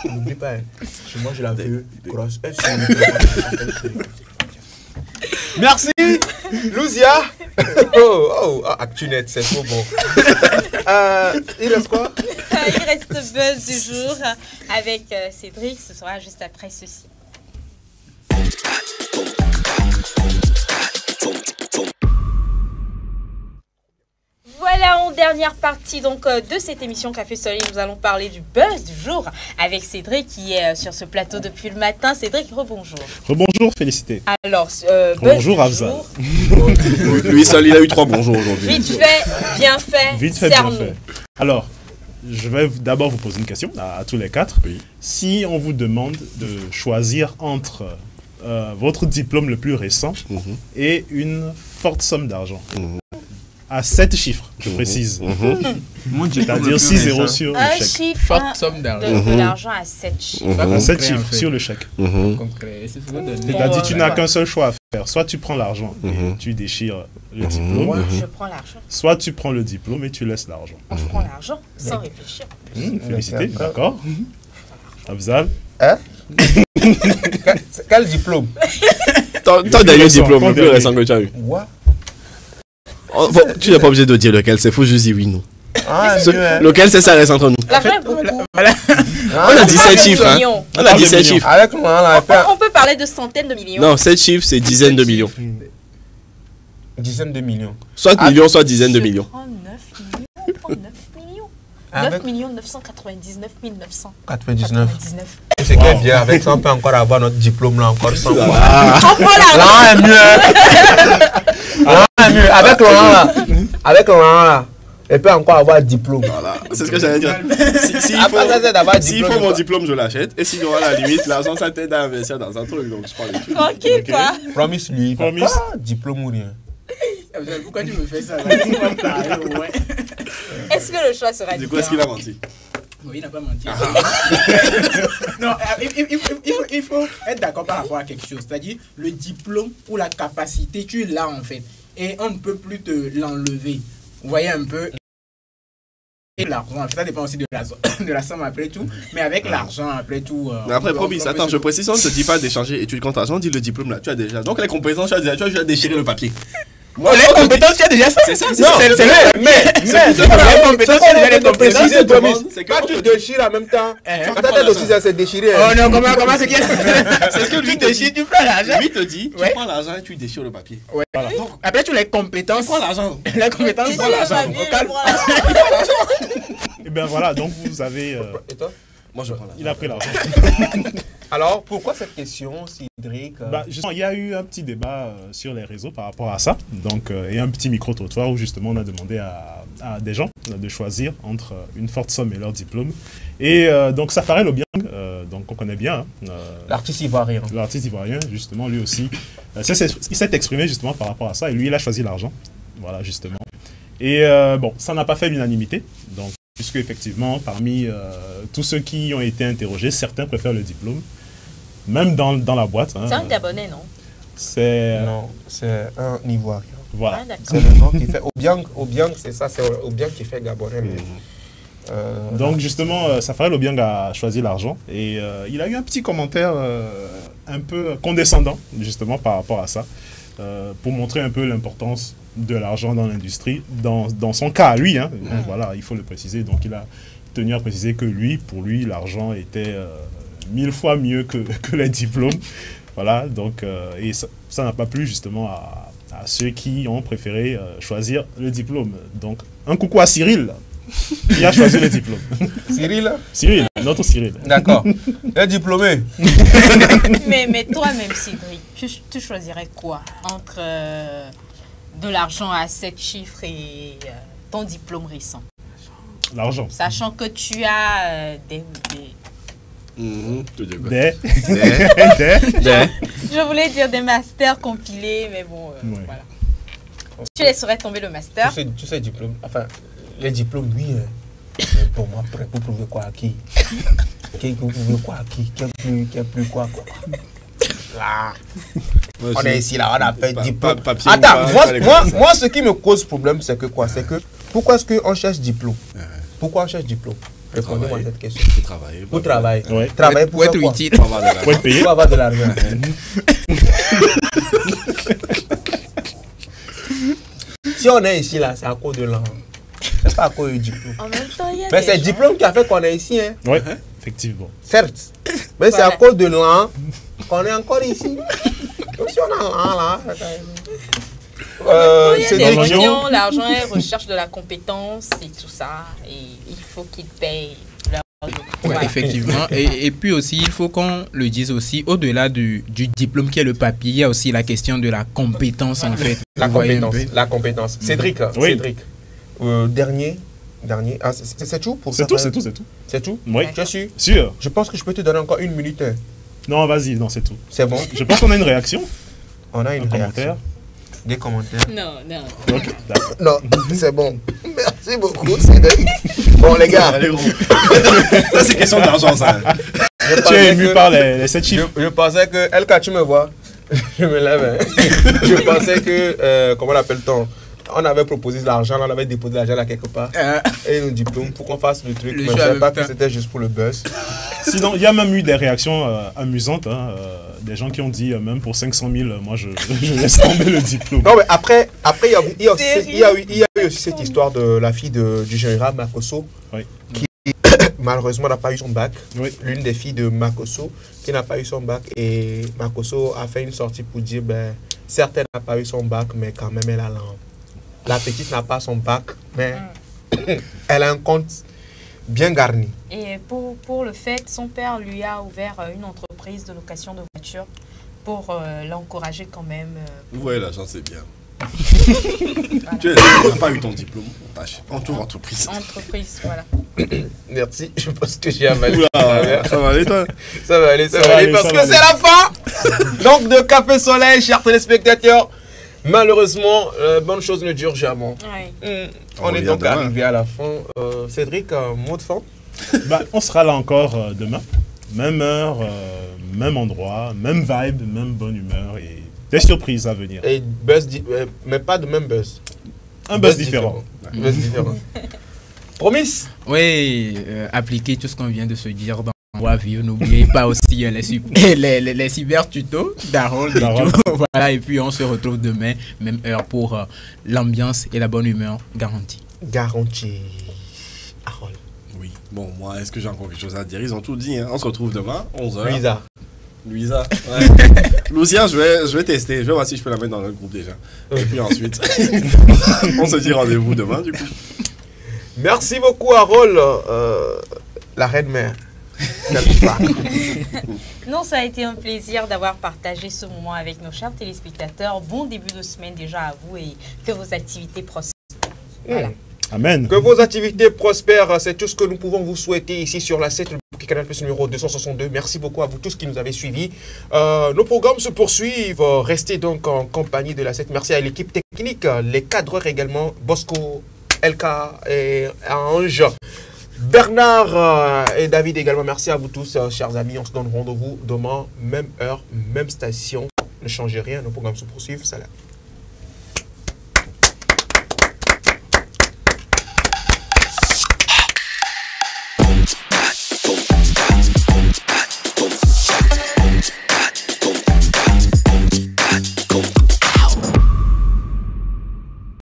n'oublie pas, chez moi, je la veux grosse. Merci, Luzia. ActuNet, c'est trop bon. Il reste quoi? Il reste Buzz du jour avec Cédric. Ce sera juste après ceci. Voilà, en dernière partie donc de cette émission Café Soleil, nous allons parler du buzz du jour avec Cédric qui est sur ce plateau depuis le matin. Cédric, rebonjour. Rebonjour, félicité. Alors, bonjour Afzal. Lui seul, il a eu 3 bonjours aujourd'hui. Vite fait, bien fait. Vite fait, bien fait. Alors, je vais d'abord vous poser une question à tous les 4. Oui. Si on vous demande de choisir entre votre diplôme le plus récent et une forte somme d'argent, à 7 chiffres, je précise. C'est-à-dire 6 zéros sur le chèque. Chiffre, forte somme d'argent. De l'argent à 7 chiffres. À 7 chiffres sur le chèque. C'est-à-dire tu n'as qu'un seul choix à faire. Soit tu prends l'argent et tu déchires le diplôme. Je prends l'argent. Soit tu prends le diplôme et tu laisses l'argent. Je prends l'argent sans réfléchir. Félicité, d'accord. Afzal. Quel diplôme? Ton dernier diplôme, le plus récent que tu as eu. Tu n'es pas obligé de dire lequel, c'est faut juste dire oui, non. Lequel, c'est ça reste entre nous. On a dit 7 chiffres. On a dit 7 chiffres. On peut parler de centaines de millions. Non, 7 chiffres, c'est dizaines de millions. Dizaines de millions. Soit millions, soit dizaines de millions. 9 999 999. C'est que bien, avec ça, on peut encore avoir notre diplôme là, encore 100 fois. Là est mieux. Là est mieux. Avec Laurent là, elle peut encore avoir diplôme. Voilà, c'est ce que j'allais dire. S'il faut mon diplôme, je l'achète. Et sinon, à la limite, l'argent, ça t'aide à investir dans un truc. Donc, je prends les trucs. Tranquille, quoi. Promise lui. Diplôme ou rien. Pourquoi tu me fais ça? Est-ce que le choix sera du coup, est-ce qu'il a menti? Oui, il n'a pas menti. Non, il faut être d'accord par rapport à quelque chose. C'est-à-dire, le diplôme ou la capacité, tu l'as en fait. Et on ne peut plus te l'enlever. Vous voyez un peu. Et l'argent, ça dépend aussi de la somme après tout. Mais avec l'argent après tout. Mais après, promis, attends, je précise, on ne te dit pas d'échanger études contre argent, dis le diplôme là, tu as déjà. Donc les compétences, tu as déjà déchiré le papier. Moi, les compétences, tu as déjà ça. C'est ça, c'est vrai. Mais les compétences, tu as déjà les compétences. C'est quand tu déchires en même temps. Quand tu as aussi, ça s'est déchiré. Oh non, comment c'est qu'il y a? C'est ce que lui déchire, tu prends l'argent. Lui te dit, tu prends l'argent et tu déchires le papier. Ouais. Après, tu as les compétences. Tu prends l'argent. Les compétences, tu prends l'argent. Et bien voilà, donc vous avez. Et toi? Moi, je prends l'argent. Il a pris l'argent. Alors, pourquoi cette question, Cédric? Justement, il y a eu un petit débat sur les réseaux par rapport à ça. Donc, et un petit micro-trottoir où justement on a demandé à des gens de choisir entre une forte somme et leur diplôme. Et donc, Safarel Obiang, donc on connaît bien. L'artiste ivoirien. L'artiste ivoirien, justement, lui aussi. Il s'est exprimé justement par rapport à ça. Et lui, il a choisi l'argent. Voilà, justement. Et bon, ça n'a pas fait l'unanimité. Donc, puisque effectivement, parmi tous ceux qui ont été interrogés, certains préfèrent le diplôme, même dans la boîte. C'est un Gabonais, non? C'est un Ivoirien. Voilà. Ah, c'est le nom qui fait Obiang, c'est ça, c'est Obiang qui fait Gabonais. Donc justement, Safari Lobiang a choisi l'argent et il a eu un petit commentaire un peu condescendant justement par rapport à ça, pour montrer un peu l'importance de l'argent dans l'industrie, dans son cas à lui, hein, voilà, il faut le préciser. Donc il a tenu à préciser que pour lui, l'argent était 1000 fois mieux que les diplômes. Voilà, donc, et ça n'a pas plu justement à ceux qui ont préféré choisir le diplôme. Donc, un coucou à Cyril, qui a choisi le diplôme. Cyril? Cyril, notre Cyril. D'accord. Un diplômé. mais toi-même, Cédric, tu choisirais quoi entre de l'argent à 7 chiffres et ton diplôme récent? L'argent. Sachant que tu as des Je voulais dire des masters compilés, mais bon, voilà. Tu laisserais tomber le master. Tu sais, diplôme, enfin, les diplômes, oui, mais pour moi, pour prouver quoi à qui? Pour prouver quoi à qui? Qui est plus quoi? Là. On est ici, là, on a fait diplôme. Attends, moi, ce qui me cause problème, c'est que quoi? C'est que, pourquoi est-ce qu'on cherche diplôme? Pourquoi on cherche diplôme? Répondez-moi à cette question. Pour travailler. Pour travailler. Ouais. Travailler pour être utile. Pour être payé. Pour avoir de l'argent. Si on est ici, là, c'est à cause de l'argent. C'est pas à cause du diplôme. En même temps, il y a mais c'est le diplôme qui a fait qu'on est ici. Hein. Oui, effectivement. Certes. Mais c'est à cause de l'argent qu'on est encore ici. Donc si on a l'argent, là... c'est des gens, l'argent est recherche de la compétence et tout ça, et il faut qu'ils payent leur argent. Ouais, effectivement, et puis aussi il faut qu'on le dise aussi, au-delà du diplôme qui est le papier, il y a aussi la question de la compétence en fait. La compétence. Cédric, oui. Cédric, dernier, ah, c'est tout pour ça? C'est tout. C'est tout? Oui. Tu es sûr? Sûr. Je pense que je peux te donner encore 1 minute. Non, vas-y, non, c'est tout. C'est bon? Je pense qu'on a une réaction. On a une réaction. Commentaire. Des commentaires? Non. Ok, d'accord. Non, c'est bon. Merci beaucoup, Cédric. Bon, les gars. Ça, c'est question d'argent, ça. Tu es ému par les 7 chiffres. Je pensais que... Elka, tu me vois? Je me lève. Hein. Je pensais que... comment l'appelle-t-on? On avait proposé de l'argent, on avait déposé l'argent là quelque part. Et nos diplômes pour qu'on fasse le truc. Mais je ne savais pas que c'était juste pour le buzz. Sinon, il y a même eu des réactions amusantes. Hein, des gens qui ont dit, même pour 500 000, moi je laisse tomber le diplôme. Non, mais après il y a eu aussi cette histoire de la fille du général Makosso, qui malheureusement n'a pas eu son bac. Oui. L'une des filles de Makosso qui n'a pas eu son bac. Et Makosso a fait une sortie pour dire, certes, elle n'a pas eu son bac, mais quand même, elle a la petite n'a pas son bac, mais elle a un compte bien garni. Et pour le fait, son père lui a ouvert une entreprise de location de voitures pour l'encourager quand même. Ouais, l'argent c'est bien. Voilà. Tu n'as pas eu ton diplôme, on t'ouvre entreprise. Entreprise, voilà. Merci, je pense que j'ai avalé. Ça va aller toi? Ça va aller parce que c'est la fin. Donc de Café Soleil, chers téléspectateurs. Malheureusement, bonne chose ne dure jamais. On est donc arrivé à la fin. Cédric, mot de fin? On sera là encore demain. Même heure, même endroit, même vibe, même bonne humeur et des surprises à venir. Et buzz, mais pas de même buzz. Un buzz différent. Buzz différent. Promis? Oui, appliquer tout ce qu'on vient de se dire dans Voix Vive. N'oubliez pas aussi les cyber tutos d'Harold. Voilà, et puis on se retrouve demain, même heure pour l'ambiance et la bonne humeur garantie. Garantie. Harold. Oui, bon, moi, est-ce que j'ai encore quelque chose à dire? Ils ont tout dit, hein. On se retrouve demain, 11h. Louisa. Ouais. Lucia, je vais tester. Je vais voir si je peux la mettre dans notre groupe déjà. Et puis ensuite, on se dit rendez-vous demain, du coup. Merci beaucoup, Harold, la reine mère. Non, ça a été un plaisir d'avoir partagé ce moment avec nos chers téléspectateurs. Bon début de semaine déjà à vous et que vos activités prospèrent. Voilà. Amen. Que vos activités prospèrent, c'est tout ce que nous pouvons vous souhaiter ici sur la 7, le Canal Plus numéro 262. Merci beaucoup à vous tous qui nous avez suivis. Nos programmes se poursuivent. Restez donc en compagnie de la 7. Merci à l'équipe technique, les cadreurs également, Bosco, Elka et Ange. Bernard et David également, merci à vous tous, chers amis. On se donne rendez-vous demain, même heure, même station. Ne changez rien, nos programmes se poursuivent. Salam.